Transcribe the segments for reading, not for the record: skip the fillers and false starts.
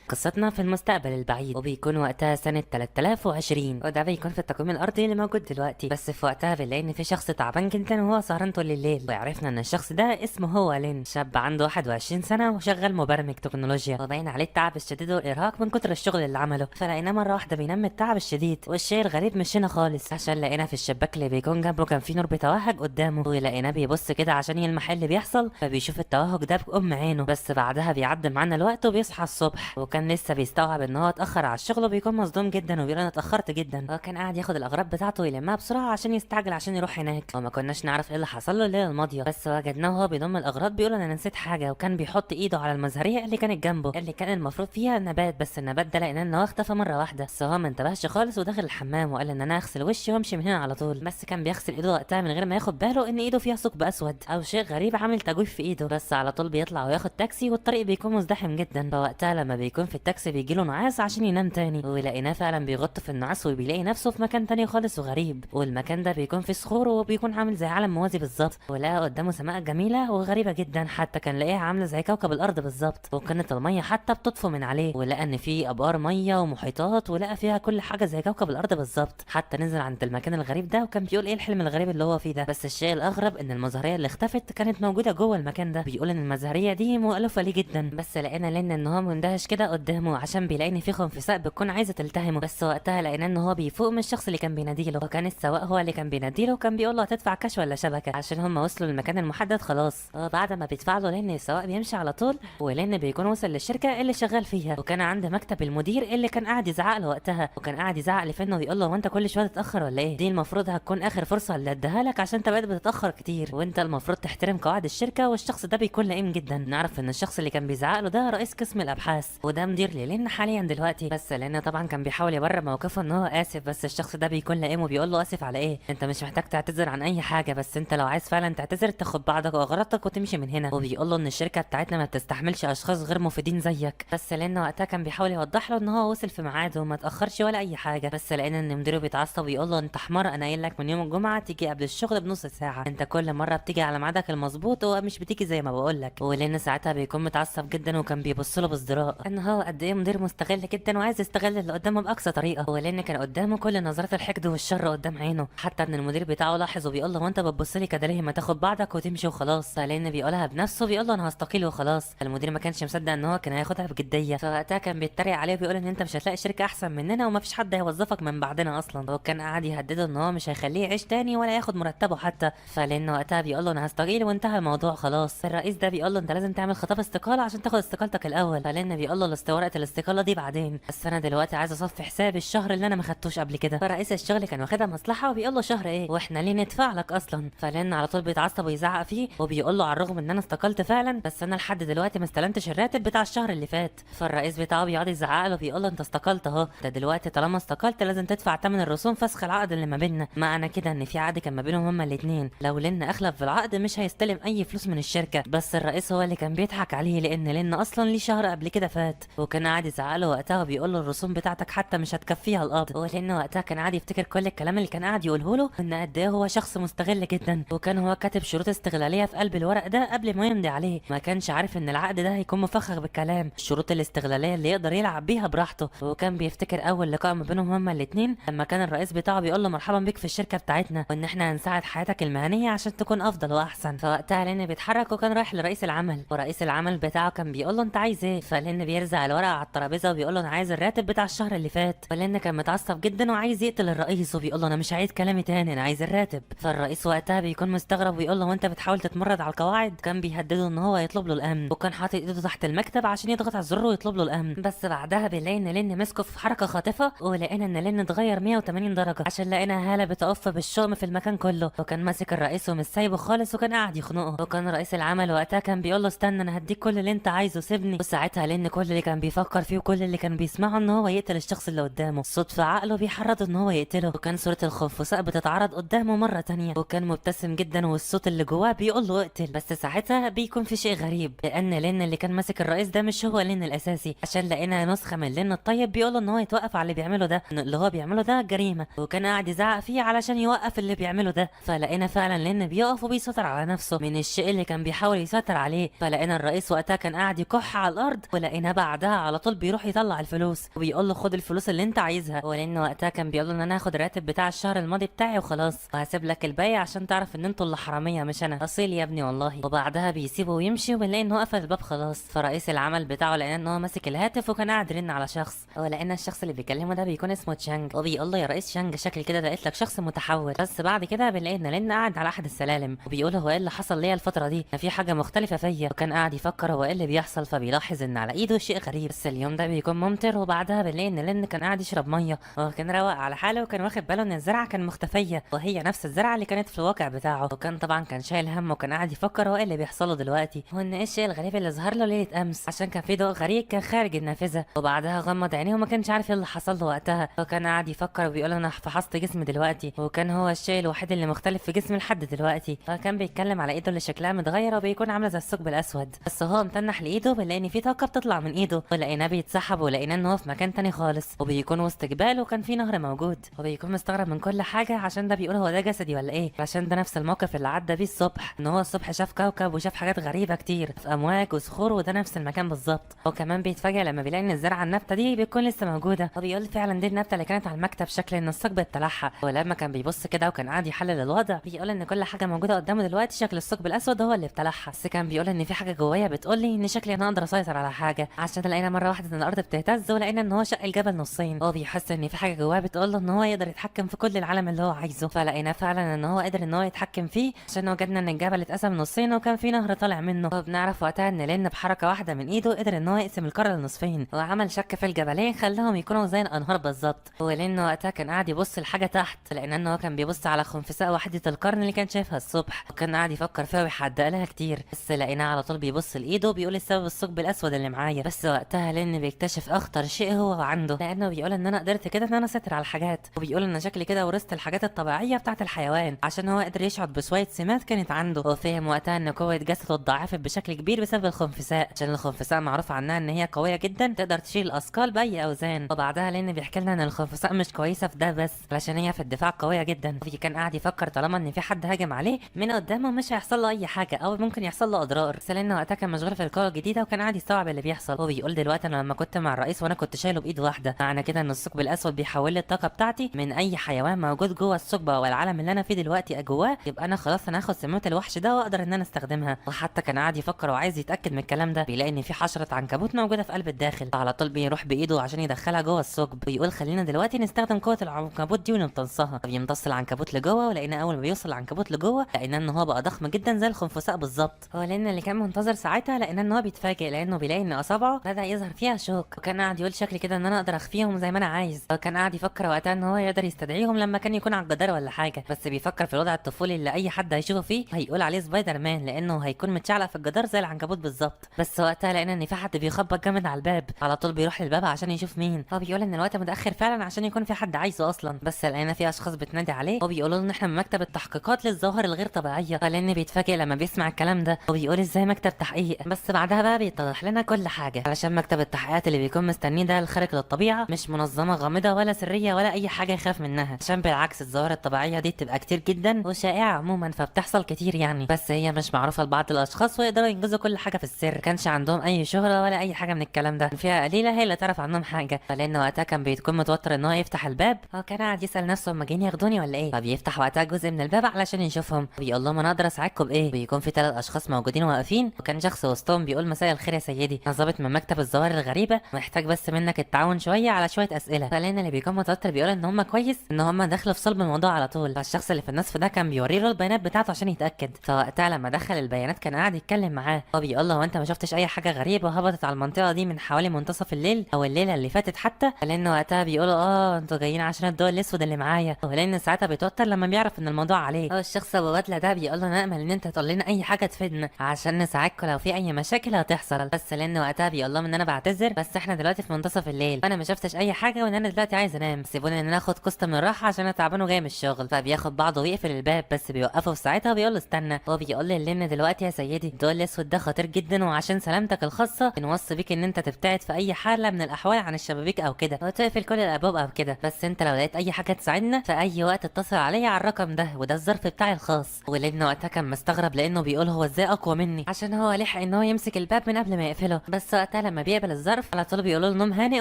قصتنا في المستقبل البعيد، وبيكون وقتها سنة 3020، وده بيكون في التقويم الأرضي اللي موجود دلوقتي. بس في وقتها بنلاقي إن في شخص تعبان جدا وهو سهران طول الليل، وعرفنا إن الشخص ده اسمه هو لين، شاب عنده 21 سنة وشغال مبرمج تكنولوجيا، وباين عليه التعب الشديد والإرهاق من كتر الشغل اللي عمله. فلقيناه مرة واحدة بينام من التعب الشديد، والشيء الغريب مش هنا خالص، عشان لقينا في الشباك اللي بيكون جنبه كان في نور بيتوهج قدامه، ولقيناه بيبص كده عشان يلمح اللي بيحصل، فبيشوف التوهج ده بأم عينه. بس بعدها بيعدي معانا الوقت وبيصحى الصبح، وكان لسه بيستوعب ان هو اتاخر على الشغل، وبيكون مصدوم جدا وبيقول انا اتاخرت جدا. هو كان قاعد ياخد الاغراض بتاعته ويلمها بسرعه عشان يستعجل عشان يروح هناك، وما كناش نعرف ايه اللي حصل له الليله الماضيه. بس وجدناه وهو بيضم الاغراض بيقول انا نسيت حاجه، وكان بيحط ايده على المزهريه اللي كانت جنبه اللي كان المفروض فيها نبات، بس النبات ده لقيناه ان هو اختفى مره واحده. بس هو ما انتبهش خالص ودخل الحمام وقال ان انا اغسل وشي وامشي من هنا على طول. بس كان بيغسل ايده وقتها من غير ما ياخد باله ان ايده فيها ثقب اسود او شيء غريب عامل تجويف في ايده. بس على طول بيطلع وياخد تاكسي، والطريق بيكون مزدحم جدا. فوقتها لما بيكون في التاكسي بيجيله نعاس عشان ينام تاني، ولقيناه فعلا بيغط في النعاس وبيلاقي نفسه في مكان تاني خالص وغريب، والمكان ده بيكون فيه صخور وبيكون عامل زي عالم موازي بالظبط. ولقى قدامه سماء جميله وغريبه جدا، حتى كان لاقيها عامله زي كوكب الارض بالظبط، وكانت الميه حتى بتطفو من عليه. ولقى ان في ابار ميه ومحيطات، ولقى فيها كل حاجه زي كوكب الارض بالظبط. حتى نزل عند المكان الغريب ده وكان بيقول ايه الحلم الغريب اللي هو فيه ده. بس الشيء الاغرب ان المزهريه اللي اختفت كانت موجوده جوه المكان ده. بيقول ان المزهريه دي مؤلفه ليه جدا. بس لقينا لين ان هو مندهش كده قدامه عشان بيلاقي ان في خنفساء بتكون عايزه تلتهمه. بس وقتها لقينا ان هو بيفوق من الشخص اللي كان بيناديله، وكان السواق هو اللي كان بيناديله، وكان بيقول له هتدفع كاش ولا شبكه عشان هم وصلوا للمكان المحدد خلاص. بعد ما بيدفع له لين السواق بيمشي على طول، ولين بيكون وصل للشركه اللي شغال فيها، وكان عند مكتب المدير اللي كان قاعد يزعق له وقتها، وكان قاعد يزعق لفنه ويقول له هو انت كل شويه تتاخر ولا ايه؟ دي المفروض هتكون اخر فرصه اللي اديها لك عشان انت بقيت بتتاخر كتير، وانت المفروض تحترم قواعد الشركه. والشخص ده بيكون لئيم جدا. نعرف ان الشخص اللي كان بيزعق له ده رئيس قسم الابحاث، وده مدير لين حاليا دلوقتي. بس لان طبعا كان بيحاول يبرر موقفه ان هو اسف، بس الشخص ده بيكون لئيم وبيقول له اسف على ايه؟ انت مش محتاج تعتذر عن اي حاجه، بس انت لو عايز فعلا تعتذر تاخد بعضك واغراضك وتمشي من هنا. وبيقول له ان الشركه بتاعتنا ما بتستحملش اشخاص غير مفيدين زيك. بس لان وقتها كان بيحاول يوضح له ان هو وصل في ميعاده وما اتاخرش ولا اي حاجه. بس لان ان مديره بيتعصب ويقول له انت حمار، انا قايل لك من يوم الجمعه تيجي قبل الشغل بنص ساعه، انت كل مره بتيجي على ميعادك المظبوط ومش بتيجي زي ما بقول لك. ولان ساعتها بيكون متعصب جدا وكان بيبص له بازدراء ان هو قد ايه مدير مستغل جدا وعايز يستغل اللي قدامه باقصى طريقه. ولان كان قدامه كل نظرات الحقد والشر قدام عينه، حتى ان المدير بتاعه لاحظ وبيقول له وانت بتبص لي كده ليه؟ ما تاخد بعضك وتمشي وخلاص. فلان بيقولها بنفسه بيقول له انا هستقيل وخلاص. المدير ما كانش مصدق ان هو كان هياخدها بجديه، فوقتها كان بيتريق عليه وبيقول ان انت مش هتلاقي شركه احسن مننا ومفيش حد هيوظفك من بعدنا اصلا. وكان قاعد يهدده ان هو مش هيخليه يعيش تاني ولا ياخد مرتبه حتى. فلان وقتها بيقول له انا هستقيل وانتهى الموضوع خلاص. الرئيس ده بيقول له انت لازم تعمل خطاب استقاله عشان تاخد استقالتك الاول. فلان بيقول له ورقه الاستقاله دي بعدين، بس انا دلوقتي عايز اصفي حساب الشهر اللي انا ما خدتوش قبل كده. فرئيس الشغل كان واخدها مصلحه وبيقول له شهر ايه واحنا ليه ندفع لك اصلا؟ فلان على طول بيتعصب ويزعق فيه وبيقول له على الرغم ان انا استقلت فعلا، بس انا لحد دلوقتي ما استلمتش الراتب بتاع الشهر اللي فات. فالرئيس بتاعه بيقعد يزعق له بيقول له انت استقلت اهو، ده دلوقتي طالما استقلت لازم تدفع ثمن الرسوم فسخ العقد اللي ما بيننا. معنى كده ان في عقد كان ما بينهم هما الاثنين، لو لين اخلف في العقد مش هيستلم اي فلوس من الشركه. بس الرئيس هو اللي كان بيضحك عليه لان لين اصلا ليه شهر قبل كده فات، وكان قاعد يزعق له وقتها وبيقول له الرسوم بتاعتك حتى مش هتكفيها القبض. ولان وقتها كان قاعد يفتكر كل الكلام اللي كان قاعد يقوله له ان قد ايه هو شخص مستغل جدا، وكان هو كاتب شروط استغلاليه في قلب الورق ده قبل ما يمضي عليه. ما كانش عارف ان العقد ده هيكون مفخخ بالكلام، الشروط الاستغلاليه اللي يقدر يلعب بيها براحته. وكان بيفتكر اول لقاء ما بينهم هما الاثنين لما كان الرئيس بتاعه بيقول له مرحبا بك في الشركه بتاعتنا، وان احنا هنساعد حياتك المهنيه عشان تكون افضل واحسن. فوقتها لين بيتحرك وكان رايح لرئيس العمل، ورئيس العمل بتاعه كان بيقول له انت عايز ايه؟ فلين بيرزع الورقه على الترابيزه وبيقول له انا عايز الراتب بتاع الشهر اللي فات. فلين كان متعصب جدا وعايز يقتل الرئيس وبيقول له انا مش عايز كلامي تاني، انا عايز الراتب. فالرئيس وقتها بيكون مستغرب ويقول له وانت بتحاول تتمرد على القواعد؟ كان بيهدده ان هو يطلب له الامن، وكان حاطط ايده تحت المكتب عشان يضغط على الزر ويطلب له الامن. بس بعدها بنلاقي ان لين مسكه في حركه خاطفه، ولقينا ان لين اتغير 180 درجه عشان لقينا هاله بتقف بالشؤم في المكان كله، وكان ماسك الرئيس ومش سايبه خالص وكان قاعد يخنقه. وكان رئيس العمل وقتها كان بيقول له استنى انا هديك كل اللي انت عايزه سيبني. وساعتها لين كل اللي كان بيفكر فيه وكل اللي كان بيسمعه ان هو يقتل الشخص اللي قدامه، صوت في عقله بيحرض ان هو يقتله. وكان صوره الخنفساء بتتعرض قدامه مره تانية، وكان مبتسم جدا والصوت اللي جواه بيقول له اقتل. بس ساعتها بيكون في شيء غريب لان لين اللي كان ماسك الرئيس ده مش هو لين الاساسي، عشان لقينا نسخه من لين الطيب بيقول له ان هو يتوقف على اللي بيعمله ده، ان اللي هو بيعمله ده جريمه، وكان قاعد يزعق فيه علشان يوقف اللي بيعمله ده. فلقينا فعلا لين بيقف وبيسيطر على نفسه من الشيء اللي كان بيحاول يسيطر عليه. فلقينا الرئيس وقتها كان قاعد يكح على الارض، ولقيناه بعد وبعدها على طول بيروح يطلع الفلوس وبيقول له خد الفلوس اللي انت عايزها، ولان وقتها كان بيقول له ان انا هاخد الراتب بتاع الشهر الماضي بتاعي وخلاص، وهسيب لك الباقي عشان تعرف ان انتوا اللي حراميه مش انا، اصيل يا ابني والله. وبعدها بيسيبه ويمشي وبنلاقي ان هو قفل الباب خلاص. فرئيس العمل بتاعه لقينا ان هو ماسك الهاتف وكان قاعد يرن على شخص، ولقينا الشخص اللي بيكلمه ده بيكون اسمه تشانج، وبيقول له يا رئيس شانج شكل كده لقيت لك شخص متحول. بس بعد كده بنلاقي ان لين قاعد على احد السلالم وبيقول هو ايه اللي حصل ليا الفتره دي، في حاجه مختلفه فيا، وكان قاعد يفكر هو ايه اللي بيحصل. فبيلاحظ ان على ايده شيء غريب، بس اليوم ده بيكون ممطر. وبعدها بنلاقي ان لين كان قاعد يشرب ميه وكان روق على حاله، وكان واخد باله ان الزرعه كان مختفيه وهي نفس الزرعه اللي كانت في الواقع بتاعه، وكان طبعا كان شايل هم وكان قاعد يفكر هو ايه اللي بيحصل له دلوقتي، وان ايه الشيء الغريب اللي ظهر له ليله امس عشان كان في ضوء غريب كان خارج النافذه. وبعدها غمض عينيه وما كانش عارف ايه اللي حصل له وقتها، وكان قاعد يفكر وبيقول انا فحصت جسمي دلوقتي وكان هو الشيء الوحيد اللي مختلف في جسمي لحد دلوقتي. فكان بيتكلم على ايده اللي شكلها متغيره وبيكون عامله زي الثقب الاسود، بس هو متنح لايده بنلاقي ان في طاقه بتطلع من ايده، ولقيناه بيتسحب ولقينا ان هو في مكان تاني خالص، وبيكون وسط جبال وكان في نهر موجود، وبيكون مستغرب من كل حاجه عشان ده بيقول هو ده جسدي ولا ايه، عشان ده نفس الموقف اللي عدى بيه الصبح، ان هو الصبح شاف كوكب وشاف حاجات غريبه كتير في امواج وصخور، وده نفس المكان بالظبط. وكمان بيتفاجئ لما بيلاقي ان الزرعه النبته دي بتكون لسه موجوده، وبيقول فعلا دي النبته اللي كانت على المكتب شكل ان الثقب اتلحق. ولما كان بيبص كده وكان قاعد يحلل الوضع بيقول ان كل حاجه موجوده قدامه دلوقتي شكل الثقب الاسود هو اللي ابتلعها، بس كان بيقول ان في حاجه جوايا بتقول لي ان شكلي انا اقدر اسيطر على حاجه، عشان لقينا مره واحده ان الارض بتهتز ولقينا ان هو شق الجبل نصين، هو بيحس ان في حاجه جواه بتقول له ان هو يقدر يتحكم في كل العالم اللي هو عايزه. فلقينا فعلا ان هو قدر ان هو يتحكم فيه، عشان وجدنا ان الجبل اتقسم نصين وكان في نهر طالع منه، وبنعرف وقتها ان لين بحركه واحده من ايده قدر ان هو يقسم القاره لنصفين، وعمل شك في الجبلين خلاهم يكونوا زي الانهار بالظبط. ولين وقتها كان قاعد يبص لحاجه تحت، لان ان هو كان بيبص على خنفساء وحده القرن اللي كان شايفها الصبح، وكان قاعد يفكر فيها ويحدق لها كتير، بس لقيناه على طول بيبص لايده وبيقول السبب الثقب الاسود اللي معايا. بس وقتها لين بيكتشف اخطر شيء هو عنده، لانه بيقول ان انا قدرت كده ان انا اسيطر على الحاجات، وبيقول ان شكلي كده ورثت الحاجات الطبيعيه بتاعه الحيوان، عشان هو قدر يشعر بشويه سمات كانت عنده، وفهم وقتها ان قوه جسده اتضاعفت بشكل كبير بسبب الخنفساء، عشان الخنفساء معروف عنها ان هي قويه جدا تقدر تشيل الاثقال باي اوزان. وبعدها لين بيحكي لنا ان الخنفساء مش كويسه في ده بس، علشان هي في الدفاع قويه جدا، كان قاعد يفكر طالما ان في حد هاجم عليه من قدامه مش هيحصل له اي حاجه او ممكن يحصل له اضرار، بس لانه وقتها كان مشغول في القوه الجديده وكان قاعد يستوعب اللي بيحصل. هو بيقول دلوقتي انا لما كنت مع الرئيس وانا كنت شايله بايد واحده، معنى كده ان الثقب الاسود بيحول لي الطاقه بتاعتي من اي حيوان موجود جوه الثقب او العالم اللي انا فيه دلوقتي جواه، يبقى انا خلاص انا هاخد سمات الوحش ده واقدر ان انا استخدمها. وحتى كان قاعد يفكر وعايز يتاكد من الكلام ده، بيلاقي ان في حشره عنكبوت موجوده في قلب الداخل، على طول بيروح بايده عشان يدخلها جوه الثقب، ويقول خلينا دلوقتي نستخدم قوه العنكبوت دي ونمتصها. بيمتص العنكبوت لجوه، ولقينا اول ما بيوصل العنكبوت لجوه لقينا ان هو بقى ضخم جدا زي الخنفساء بالظبط. هو لان اللي كان منتظر ساعتها لقينا ان هو بيتفاجئ لانه بيلاقي ان اصابعه بدا يظهر فيها شوك، وكان قاعد يقول شكلي كده ان انا اقدر اخفيهم زي ما انا عايز. وكان قاعد يفكر وقتها ان هو يقدر يستدعيهم لما كان يكون على الجدار ولا حاجه، بس بيفكر في الوضع الطفولي اللي اي حد هيشوفه فيه هيقول عليه سبايدر مان، لانه هيكون متشعلق في الجدار زي العنكبوت بالظبط. بس وقتها لقينا ان في حد بيخبط جامد على الباب، على طول بيروح للباب عشان يشوف مين. هو بيقول ان الوقت متاخر فعلا عشان يكون في حد عايزه اصلا، بس لقينا في اشخاص بتنادي عليه وبيقولوا ان احنا من مكتب التحقيقات للظواهر الغير طبيعيه، فلان بيتفاجئ لما بيسمع الكلام ده وبيقول ازاي مكتب تحقيق. بس بعدها بقى بيتضح لنا كل حاجه، علشان مكتب التحقيقات اللي بيكون مستنيه ده الخارق للطبيعه مش منظمه غامضه ولا سريه ولا اي حاجه يخاف منها، عشان بالعكس الظواهر الطبيعيه دي بتبقى كتير جدا وشائعه عموما، فبتحصل كتير يعني، بس هي مش معروفه لبعض الاشخاص ويقدروا ينجزوا كل حاجه في السر، كانش عندهم اي شهره ولا اي حاجه من الكلام ده، فيها قليله هي اللي تعرف عنهم حاجه. فلان وقتها كان بيكون متوتر ان هو يفتح الباب، هو كان قاعد يسال نفسه هم جايين ياخدوني ولا ايه، فبيفتح وقتها جزء من الباب علشان يشوفهم، بيقول لهم انا اقدر اساعدكم بايه. بيكون في 3 اشخاص موجودين واقفين، وكان شخص وسطهم بيقول مساء الخير يا سيدي، انا ظابط من مكتب الظواهر الغريبه محتاج بس منك التعاون شويه على شويه اسئله. فلان اللي بيكون متوتر بيقول ان هم كويس ان هم دخلوا في صلب الموضوع على طول، فالشخص اللي في النصف ده كان بيوري له البيانات بتاعته عشان يتاكد. فوقتها لما دخل البيانات كان قاعد يتكلم معاه، هو بيقول له هو انت ما شفتش اي حاجه غريبه هبطت على المنطقه دي من حوالي منتصف الليل او الليله اللي فاتت حتى؟ لانه وقتها بيقولوا انتوا جايين عشان الضوء الاسود اللي معايا، ولان ساعتها بيتوتر لما بيعرف ان الموضوع عليه. هو الشخص ابو بدله ده بيقول له نامل ان انت تقول لنا اي حاجه تفيدنا عشان نساعدكم لو في اي مشاكل هتحصل، بس لان وقتها بيقول لهم ان انا بعتذر بس احنا دلوقتي في منتصف الليل فانا ما شفتش اي حاجه وان انا دلوقتي عايز انام، سيبوني ان انا اخد قسط من الراحه عشان انا تعبان وجاي من الشغل. فبياخد بعضه ويقفل الباب، بس بيوقفه في ساعتها وبيقول له استنى. هو بيقول لي لان دلوقتي يا سيدي الضوء الاسود ده خطير جدا، وعشان سلامتك الخاصه بنوصي بيك ان انت تبتعد في اي حاله من الاحوال عن الشبابيك او كده وتقفل كل الابواب او كده، بس انت لو لقيت اي حاجه تساعدنا في اي وقت اتصل عليا على الرقم ده وده الظرف بتاعي الخاص. ولان وقتها كان مستغرب لانه بيقول هو ازاي اقوى مني، عشان هو لحق ان هو يمسك الباب من قبل ما يقفله. بس وقتها لما بيقبل الظرف على طول بيقولوا له نوم هانئ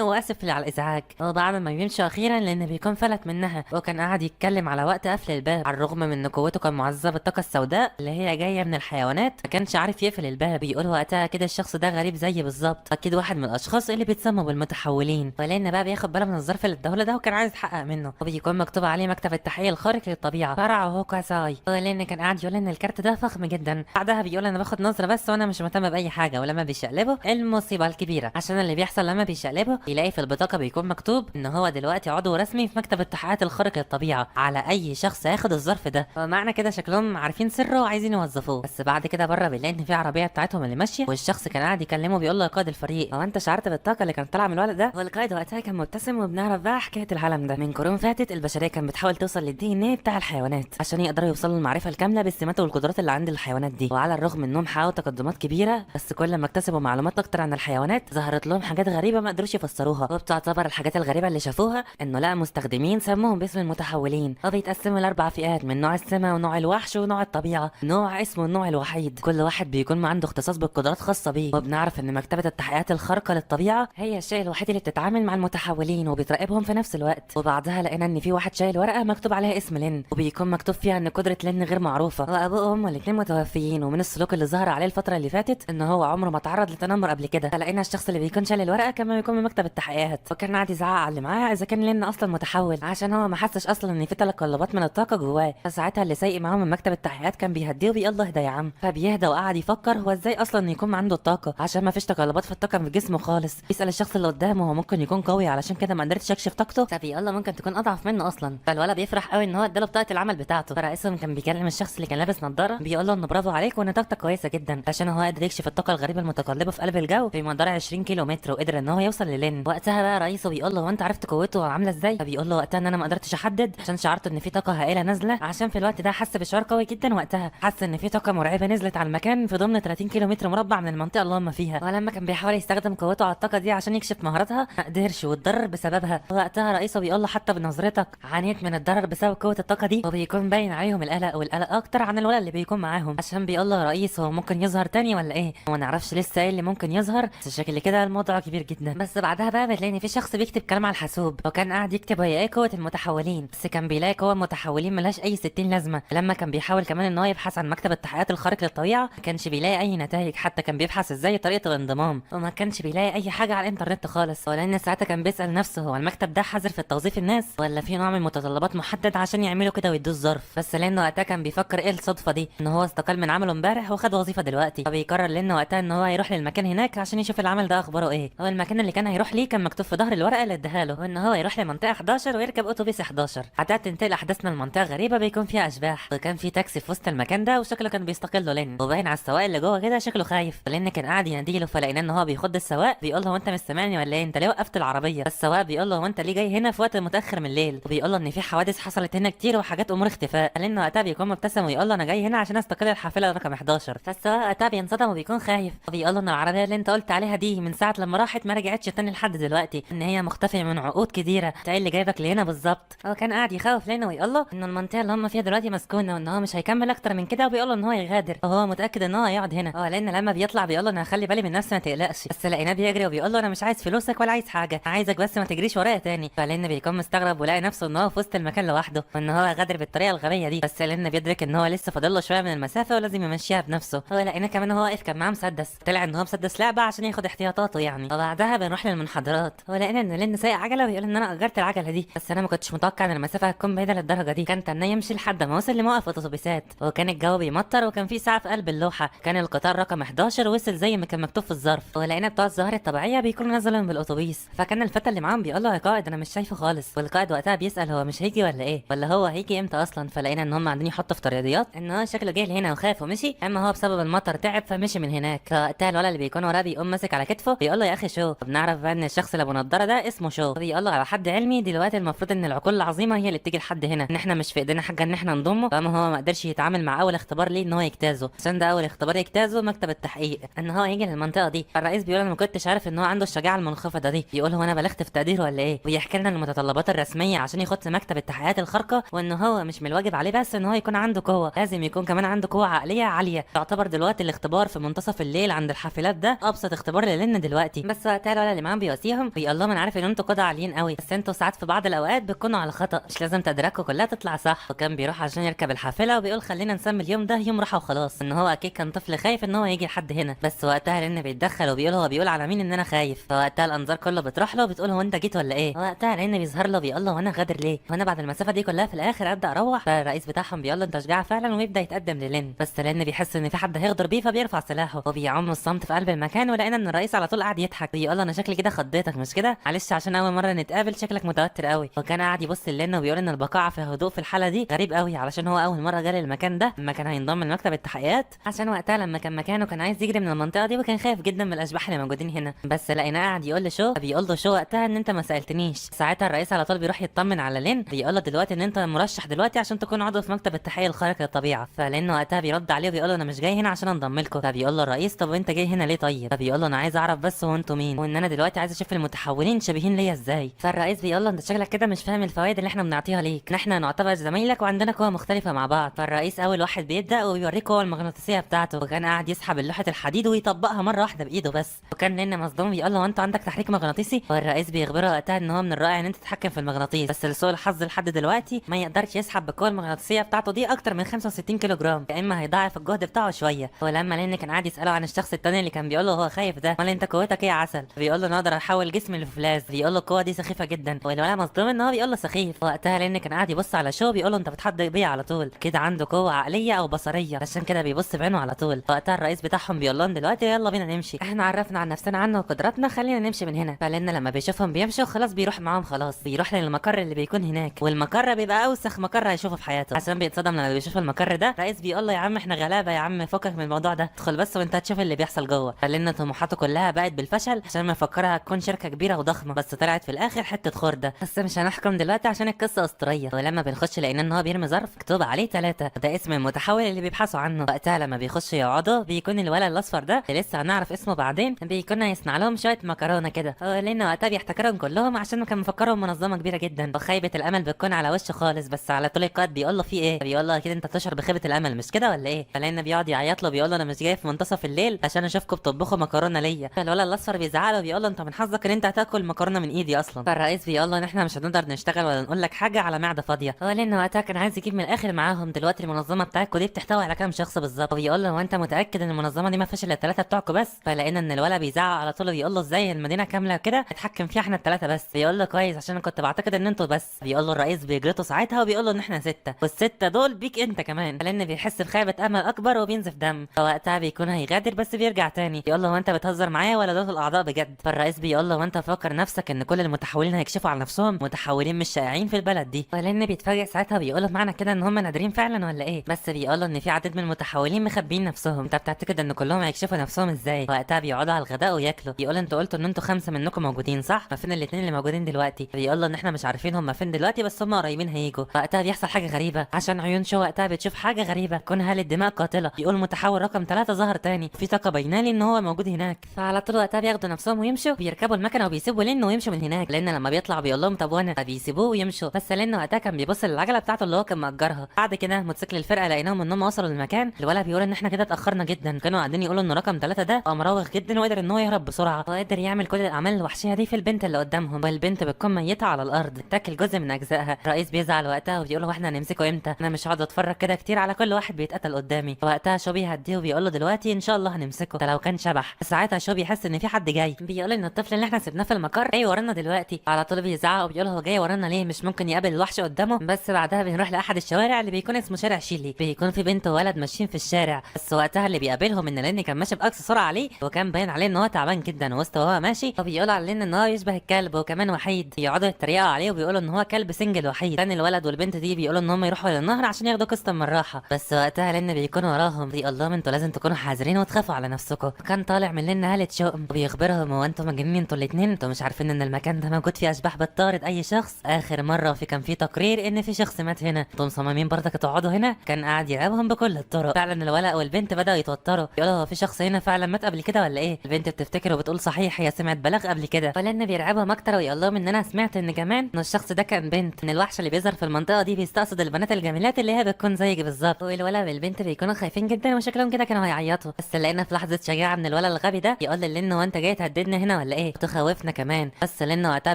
واسف على الازعاج، وبعد ما بيمشوا اخيرا لان بيكون فلت منها، وكان قاعد يتكلم على وقت قفل الباب. على الرغم من ان قوته كان معززه بالطاقه السوداء اللي هي جايه من الحيوانات، ما كانش عارف يقفل الباب. بيقول وقتها كده الشخص ده غريب زيي بالظبط، اكيد واحد من الاشخاص اللي بيتسموا بالمتحولين. ولان بقى بياخد باله من الظرف اللي اداهوله ده وكان عايز يتحقق منه، وبيكون مكتوب عليه مكتب التحقيق الخارق للطبيعه فرع هوكاساي. ولان كان قاعد يقول ان الكارت ده فخم جدا. بعدها بيقول انا باخد نظره بس وانا مش مهتم باي حاجه، ولما بيشقلبوا المصيبه الكبيره، عشان اللي بيحصل لما بيشقلبوا يلاقي في البطاقه بيكون مكتوب ان هو دلوقتي عضو رسمي في مكتب التحقيقات الخارق للطبيعه على اي شخص هياخد الظرف ده. ومعنى كده شكلهم عارفين سره وعايزين يوظفوه. بس بعد كده بره بيلاقي ان في عربيه بتاعتهم اللي ماشيه، والشخص كان قاعد يكلمه بيقول له يا قائد الفريق، هو انت شعرت بالطاقه اللي كانت طالعه من الولد ده؟ والقائد وقتها كان مبتسم. وبنعرف بقى حكايه العالم ده من قرون فاتت البشريه كانت بتحاول توصل للدي ان ايه بتاع الحيوانات عشان يقدروا يوصلوا للمعرفه الكامله بالسمات والقدرات اللي عند الحيوانات دي. وعلى الرغم انهم حققوا تقدمات كبيره، بس كل ما اكتسبوا معلومات اكتر عن الحيوانات ظهرت لهم حاجات غريبه ما قدروش يفسروها. وبتعتبر الحاجات الغريبه اللي شافوها انه لقى مستخدمين سموهم باسم المتحولين، وبيتقسموا لاربع فئات من نوع السماء ونوع الوحش ونوع الطبيعه. نوع اسمه النوع الوحيد، كل واحد بيكون عنده اختصاص بالقدرات خاصه بيه. وبنعرف ان مكتبه التحقيقات الخارقه للطبيعه هي الشيء الوحيد اللي بتتعامل مع المتحولين وبتراقبهم في نفس الوقت. وبعدها لقينا ان في واحد شايل ورقه مكتوب عليها اسم لين، وبيكون مكتوب فيها ان قدره لين غير معروفه، وابوه وامه الاثنين متوفيين. ومن السلوك اللي ظهر عليه الفتره اللي فاتت ان هو عمره ما تعرض لتنمر قبل كده. فلقينا الشخص اللي بيكون شايل الورقه كمان بيكون من مكتب التحقيقات، وكان قاعد يزعق على اللي معاه اذا كان لين اصلا متحول، عشان هو ما حسش اصلا ان في تقلبات من الطاقه جواه. فساعتها اللي سايق معاه من مكتب التحقيقات كان بيهديه وبيقول له اهدى يا عم. فبيهدى وقعد يفكر هو ازاي اصلا يكون عنده الطاقه، عشان ما فيش تقلبات في الطاقه في جسمه خالص. يسال الشخص اللي قدامه هو ممكن يكون قوي علشان كده ما قدرتش اكشف طاقته، فبيقول له ممكن تكون اضعف منه اصلا. فالولد بيفرح قوي ان هو اداله بطاقه العمل بتاعته. فرئيسهم كان بيكلم الشخص اللي كان لابس نظاره بيقول له انه برافو عليك وان طاقتك كويسه جدا، عشان هو قادر يكشف الطاقه الغريبه المتقلبه في قلب الجو في مدار 20 كيلو متر، وقدر ان هو يوصل للين. وقتها بقى رئيسه بيقول له هو انت عرفت قوته عامله ازاي؟ فبيقول له وقتها ان انا ما قدرتش احدد عشان شعرت ان في طاقه هائله نازله، عشان في الوقت ده حس بشعور قوي جدا. وقتها حس ان في طاقه مرعبه نزلت على المكان في ضمن 30 كيلو متر مربع من المنطقه اللي هم فيها. ولما كان بيحاول يستخدم قوته على الطاقه دي عشان يكشف مهاراتها ما قدرش واتضرر بسببها. وقتها رئيسه بيقول له حتى بنظرتك عانيت من الضرر بسبب قوه الطاقه دي. وبيكون باين عليهم القلق، والقلق اكتر عن الولد اللي بيكون معاهم، عشان بيقول له رئيس هو ممكن يظهر تاني ولا ايه؟ وما نعرفش لسه ايه اللي ممكن يظهر، بس شكل كده الموضوع كبير جدا. بس بعدها بقى بتلاقي ان في شخص بيكتب كلام على الحاسوب، وكان قاعد يكتب وهي ايه قوه المتحولين، بس كان بيلاقي قوه المتحولين ملهاش اي 60 لازمه. لما كان بيحاول كمان ان هو يبحث عن مكتب التحقيقات الخارق للطبيعه ما كانش بيلاقي اي نتائج، حتى كان بيبحث ازاي طريقه الانضمام وما كانش بيلاقي اي حاجه على الانترنت خالص. ولان ساعتها كان بيسال نفسه هو المكتب ده حذر في توظيف الناس ولا في نوع من متطلبات محدد عشان يعملوا كده ويدوه الظرف. بس لانه وقتها كان بيفكر ايه الصدفه دي ان هو استقال من عمله امبارح وخد وظيفه دلوقتي، فبيقرر لانه وقتها ان هو يروح للمكان هناك عشان يشوف العمل ده اخباره ايه. هو المكان اللي كان هيروح ليه كان مكتوب في ظهر الورقه اللي اداها له وان هو يروح لمنطقه 11 ويركب اتوبيس 11. بعدها تنتقل احداثنا لمنطقه غريبه بيكون فيها اشباح، وكان في تاكسي في وسط المكان ده وشكله كان بيستقله لين، وباين على السواق اللي جوه كده شكله خايف. لان كان قاعد يناديله، فلقينا ان هو بيخض السواق بيقول له هو انت مش سامعني ولا ايه؟ انت ليه وقفت العربيه؟ فالسواق بيقول له هو انت ليه جاي هنا في وقت متاخر من الليل؟ وبيقول له ان في حوادث حصلت هنا كتير وحاجات امور اختفاء. لانه وقتها بيكون مبتسم ويقول له انا جاي هنا عشان استقل الحافله رقم 11. فالسواق وقتها بينصدم وبيكون خايف، وبيقول له ان العربيه اللي انت قلت عليها دي من ساعه لما راحت ما رجعتش تاني لحد دلوقتي، ان هي مختفيه من عقود كتيره. انت ايه اللي جايبك لهنا بالظبط؟ هو كان قاعد يخوف لينا ويقول له ان المنطقه اللي هم فيها دلوقتي مسكونه وان هو مش هيكمل اكتر من كده، وبيقول له ان هو يغادر وهو متاكد ان هو هيقعد هنا. لان لما بيطلع بيقول له انا هخلي بالي من نفسي ما تقلقش. بس لقيناه بيجري وبيقول له انا مش عايز فلوسك ولا عايز حاجه، عايزك بس ما تجريش ورايا تاني. فلان بيكون مستغرب ولاقي نفسه ان هو في وسط المكان لوحده وان هو غادر بالطريقه الغبيه دي. بس لان بيدرك ان هو لسه فاضل له شويه من المسافه ولازم يمشيها بنفسه. لقينا كمان هو واقف كان معاه مسدس، طلع ان هو مسدس لعبه عشان ياخد احتياطاته يعني. وبعدها بنروح للمنحدرات، ولقينا ان لين سايق عجله وبيقول ان انا اجرت العجله دي، بس انا ما كنتش متوقع ان المسافه هتكون بعيده للدرجه دي. كان تنى يمشي لحد ما وصل لموقف اتوبيسات، وكان الجو بيمطر وكان في ساعه في قلب اللوحه. كان القطار رقم 11 وصل زي ما كان مكتوب في الظرف. ولقينا بتوع الظاهره الطبيعيه بيكونوا نزلوا من بالاتوبيس. فكان الفتى اللي معاهم بيقول له يا قائد انا مش شايفه خالص. والقائد وقتها بيسال هو مش هيجي ولا ايه، ولا هو هيجي امتى اصلا. فلقينا ان هم قاعدين يحطوا في ترياضيات ان هو شكله جه هنا وخاف ومشي، اما هو بسبب المطر تعب فمشي من هناك. فوقتها الولد اللي بيكون وراه بيقوم ماسك على كتفه بيقول له يا اخي شو. بنعرف بقى ان الشخص اللي ابو نضاره ده اسمه شو. بيقول له على حد علمي دلوقتي المفروض ان العقول العظيمه هي اللي تيجي لحد هنا، ان احنا مش في ايدينا حاجه ان احنا نضمه. فما هو ما قدرش يتعامل مع اول اختبار ليه ان هو يجتازه، عشان ده اول اختبار يجتازه مكتب التحقيق ان هو يجي للمنطقه دي. فالرئيس بيقول انا ما كنتش عارف ان هو عنده الشجاعه المنخفضه دي. بيقول هو انا بلغت في تقديره ولا ايه؟ ويحكي لنا المتطلبات الرسميه عشان يخش مكتب التحقيقات الخارقه، وان هو مش من الواجب عليه بس ان هو يكون عنده قوه، لازم يكون كمان عنده قوه عقليه عاليه. تعتبر دلوقتي الاختبار في منتصف الليل عند الحافلات ده ابسط اختبار طابور للين دلوقتي. بس وقتها الولد اللي معاهم بيواسيهم بيقول لهم انا عارف ان انتوا قضى عاليين قوي، بس انتوا ساعات في بعض الاوقات بتكونوا على خطأ، مش لازم تدركوا كلها تطلع صح. وكان بيروح عشان يركب الحافله وبيقول خلينا نسمي اليوم ده يوم راحه وخلاص، ان هو اكيد كان طفل خايف ان هو يجي لحد هنا. بس وقتها لين بيتدخل وبيقول هو بيقول على مين ان انا خايف. فوقتها الانظار كله بتروح له بتقول هو انت جيت ولا ايه. وقتها لين بيظهر له بيقول له وانا غادر ليه، وانا بعد المسافه دي كلها في الاخر ابدا اروح. فالرئيس بتاعهم بيقول له انت شجاع فعلا ويبدا يتقدم للين. بس لين بيحس ان في حد هيغدر بيه فبيرفع سلاحه وبيعم الصمت في قلب المكان. ولقينا ان الرئيس على طول قاعد يضحك بيقول له انا شكلي كده خضيتك مش كده، معلش عشان اول مره نتقابل شكلك متوتر قوي. وكان قاعد يبص لين وبيقول ان البقاء في هدوء في الحاله دي غريب قوي، علشان هو اول مره جه المكان ده لما كان هينضم لمكتب التحقيقات، عشان وقتها لما كان مكانه كان عايز يجري من المنطقه دي وكان خايف جدا من الاشباح اللي موجودين هنا. بس لقيناه قاعد يقول لشو بيقول له شو وقتها ان انت ما سالتنيش. ساعتها الرئيس على طول بيروح يطمن على لين بيقول له دلوقتي ان انت مرشح دلوقتي عشان تكون عضو في مكتب التحقيق الخارق للطبيعه. فلين وقتها بيرد عليه وبيقول له انا مش جاي هنا عشان انضم لكم. فبيقول له الرئيس طب وانت جاي هنا ليه طيب. فبيقول له انا عايز اعرف بس هو انتوا مين، وان انا دلوقتي عايز اشوف المتحولين شبيهين ليا ازاي. فالرئيس بيقول له انت شكلك كده مش فاهم الفوائد اللي احنا بنعطيها ليك، احنا نعتبر زمايلك وعندنا قوه مختلفه مع بعض. فالرئيس اول واحد بيبدا وبيوريك قوه المغناطيسيه بتاعته، وكان قاعد يسحب لوحه الحديد ويطبقها مره واحده بايده بس. وكان لين مصدوم بيقول له انت عندك تحريك مغناطيسي. والرئيس بيخبره وقتها ان هو من الرائع ان انت تتحكم في المغناطيس، بس لسوء الحظ لحد دلوقتي ما يقدرش يسحب بالقوه المغناطيسيه بتاعته دي اكتر من 65 كيلو جرام، يا اما هيضاعف الجهد بتاعه شويه. ولما لين كان قاعد يساله عن الشخص التاني اللي كان بيقول له هو خايف ده، امال انت قوتك ايه يا عسل. بيقول له انا اقدر احول جسمي لفولاذ. بيقول له القوه دي سخيفه جدا. والولد مصدوم ان هو بيقول له سخيف. وقتها لين كان قاعد يبص على شو بيقول له انت بتحضر بيه على طول كده، عنده قوه عقليه او بصريه عشان كده بيبص بعينه على طول. وقتها الرئيس بتاعهم بيقول لهم دلوقتي يلا بينا نمشي، احنا عرفنا عن نفسنا عنه وقدراتنا، خلينا نمشي من هنا. فلان لما بيشوفهم بيمشوا خلاص بيروح معاهم، خلاص بيروح للمقر اللي بيكون هناك. والمقر بيبقى اوسخ مقر هيشوفه في حياته، عشان بيتصدم لما بيشوف المقر ده. الرئيس بيقول له يا عم احنا غلابه يا عم فكك من الموضوع ده، ادخل بس وانت هتشوف اللي بيحصل جوه. فلان طموحاته كلها بقت بالفشل عشان مفكرها هتكون شركه كبيره وضخمه، بس طلعت في الاخر حته خرده. بس مش هنحكم دلوقتي عشان القصه اسطوريه. ولما بنخش لقينا ان هو بيرمي ظرف مكتوب عليه 3، ده اسم المتحول اللي بيبحثوا عنه. وقتها لما بيخشوا يقعدوا بيكون الولد الاصفر ده اللي لسه هنعرف اسمه بعدين بيكون هيصنع لهم شويه مكرونه كده. لان وقتها بيحتكرهم كلهم عشان كان مفكرهم منظمه كبيره جدا، وخيبه الامل بتكون على وشه خالص. بس على طول القائد بيقول له في ايه، بيقول له اكيد انت بتشعر بخيبه الامل مش كده ولا ايه. فلان بيقعد يعيط له بيقول له انا مش جاي في منتصف الليل عشان اشوفكم بتطبخوا مكرونه ليا. فالولد الاصفر بيزعق له بيقول له انت من حظك ان انت هتاكل مكرونه من ايدي اصلا. فالرئيس بيقول له ان احنا مش هنقدر نشتغل ولا نقول لك حاجه على معده فاضيه. لان وقتها كان عايز يجيب من الاخر معاهم. دلوقتي المنظمه بتاعتكم دي بتحتوي على كام شخص بالظبط. وبيقول له هو انت متاكد ان المنظمه دي ما فيش الا ال3 بتوعكم بس. فلقينا ان الولد بيزعق على طول بيقول له ازاي المدينه كامله كده اتحكم فيها احنا ال3 بس. بيقول له كويس عشان انا كنت بعتقد ان انتوا بس. بيقول له الرئيس بيجلطه ساعتها وبيقول له ان احنا 6 والستة دول بيك انت كمان. لان بيحس بخيبه امل اكبر وبينزف دم. فوقتها بيكون هيغادر بس بيرجع تاني. بيقول له هو انت بتهزر معايا ولا دول الاعضاء بجد. فالرئيس بيقول له وانت فاكر نفسك ان كل المتحولين هيكشفوا على نفسهم، متحولين مش شائعين في البلد دي. ولان بيتفاجئ ساعتها بيقول له معنى كده ان هم نادرين فعلا ولا ايه. بس بيقول له ان في عدد من المتحولين مخبيين نفسهم، انت بتعتقد ان كلهم هيكشفوا نفسهم ازاي. وقتها بيقعدوا على الغداء وياكلوا. بيقول انتوا قلتوا ان انتوا 5 منكم موجودين صح، ما فين الاثنين اللي موجودين دلوقتي. بيقول له ان احنا مش عارفين هم فين دلوقتي بس هم قريبين هيجوا. وقتها بيحصل حاجه غريبه عشان عيون شو وقتها بتشوف حاجه غريبه كون هاله دماء قاتله. بيقول متحول رقم 3 ظهر تاني، في طاقه باينالي ان هو موجود هناك. فعلى طول وقتها بياخدوا نفسهم ويمشوا، بيركبوا المكنه وبيسيبوا لين ويمشوا من هناك. لان لما بيطلع بيقول لهم طب وانا، فبيسيبوه ويمشوا. بس لين وقتها كان بيبص للعجله بتاعته اللي هو كان مأجرها. بعد كده موتوسيكل الفرقه لقيناهم انهم وصلوا للمكان. الولد بيقول ان احنا كده اتاخرنا جدا، كانوا قاعدين يقولوا ان رقم 3 ده قام مراوغ جدا وقدر ان هو يهرب بسرعه، وقدر يعمل كل الاعمال الوحشيه دي في البنت اللي قدامهم. والبنت بتكون ميته على الارض تاكل جزء من اجزائها. الرئيس بيزعل وقتها وبيقول له احنا هنمسكه امتى، انا مش هقعد اتفرج كده كتير على كل واحد بيتقتل قدامي. وقتها شو بيهديه وبيقول له دلوقتي ان شاء الله هنمسكه ده لو كان شبح. ساعتها شو بيحس ان في حد جاي، بيقول ان الطفل اللي احنا سيبناه في المقر جاي ورانا دلوقتي. على طول بيزعق وبيقول هو جاي ورانا ليه، مش ممكن يقابل الوحش قدامه. بس بعدها بنروح لاحد الشوارع اللي بيكون اسمه شارع شيلي. بيكون في بنت وولد ماشيين في الشارع. بس وقتها اللي بيقابلهم ان لاني كان ماشي باقصى سرعه عليه، وكان باين عليه ان هو تعبان جدا وسط وهو ماشي. فبيقولوا علينا ان هو يشبه الكلب وكمان وحيد. يقعدوا يتريقوا عليه وبيقولوا ان هو كلب سنجل وحيد. كان الولد والبنت دي بيقولوا ان هم يروحوا للنهر عشان ياخدوا قسط من الراحه. بس وقتها لان بيكون وراهم بيقول لهم انتوا لازم تكونوا حذرين وتخافوا على نفسكم. كان طالع من لنا هاله شؤم وبيخبرهم هو انتوا مجنين انتوا الاثنين، انتوا مش عارفين ان المكان ده موجود فيه اشباح بتطارد اي شخص. اخر مره كان في تقرير ان في شخص مات هنا، انتوا مصممين برضك تقعدوا هنا. كان قاعد يراقبهم بكل الطرق. فعلا الولد والبنت بداوا يتوتروا، يقولوا هو في شخص هنا فعلا مات قبل كده ولا ايه. البنت بتفتكر وبتقول صحيح هي سمعت بلاغ قبل كده. فلان بيرعبهم اكتر ويقول لهم ان انا سمعت ان كمان ان الشخص ده كان بنت، ان الوحش اللي بيظهر في المنطقه دي بيستقصد البنات الجميلات اللي هي بتكون زيك بالظبط. والولد والبنت بيكونوا خايفين جدا وشكلهم كده كانوا هيعيطوا. بس لقينا في لحظه شجاعه من الولد الغبي ده يقول للين هو انت جاي تهددنا هنا ولا ايه وتخوفنا كمان. بس لين وقتها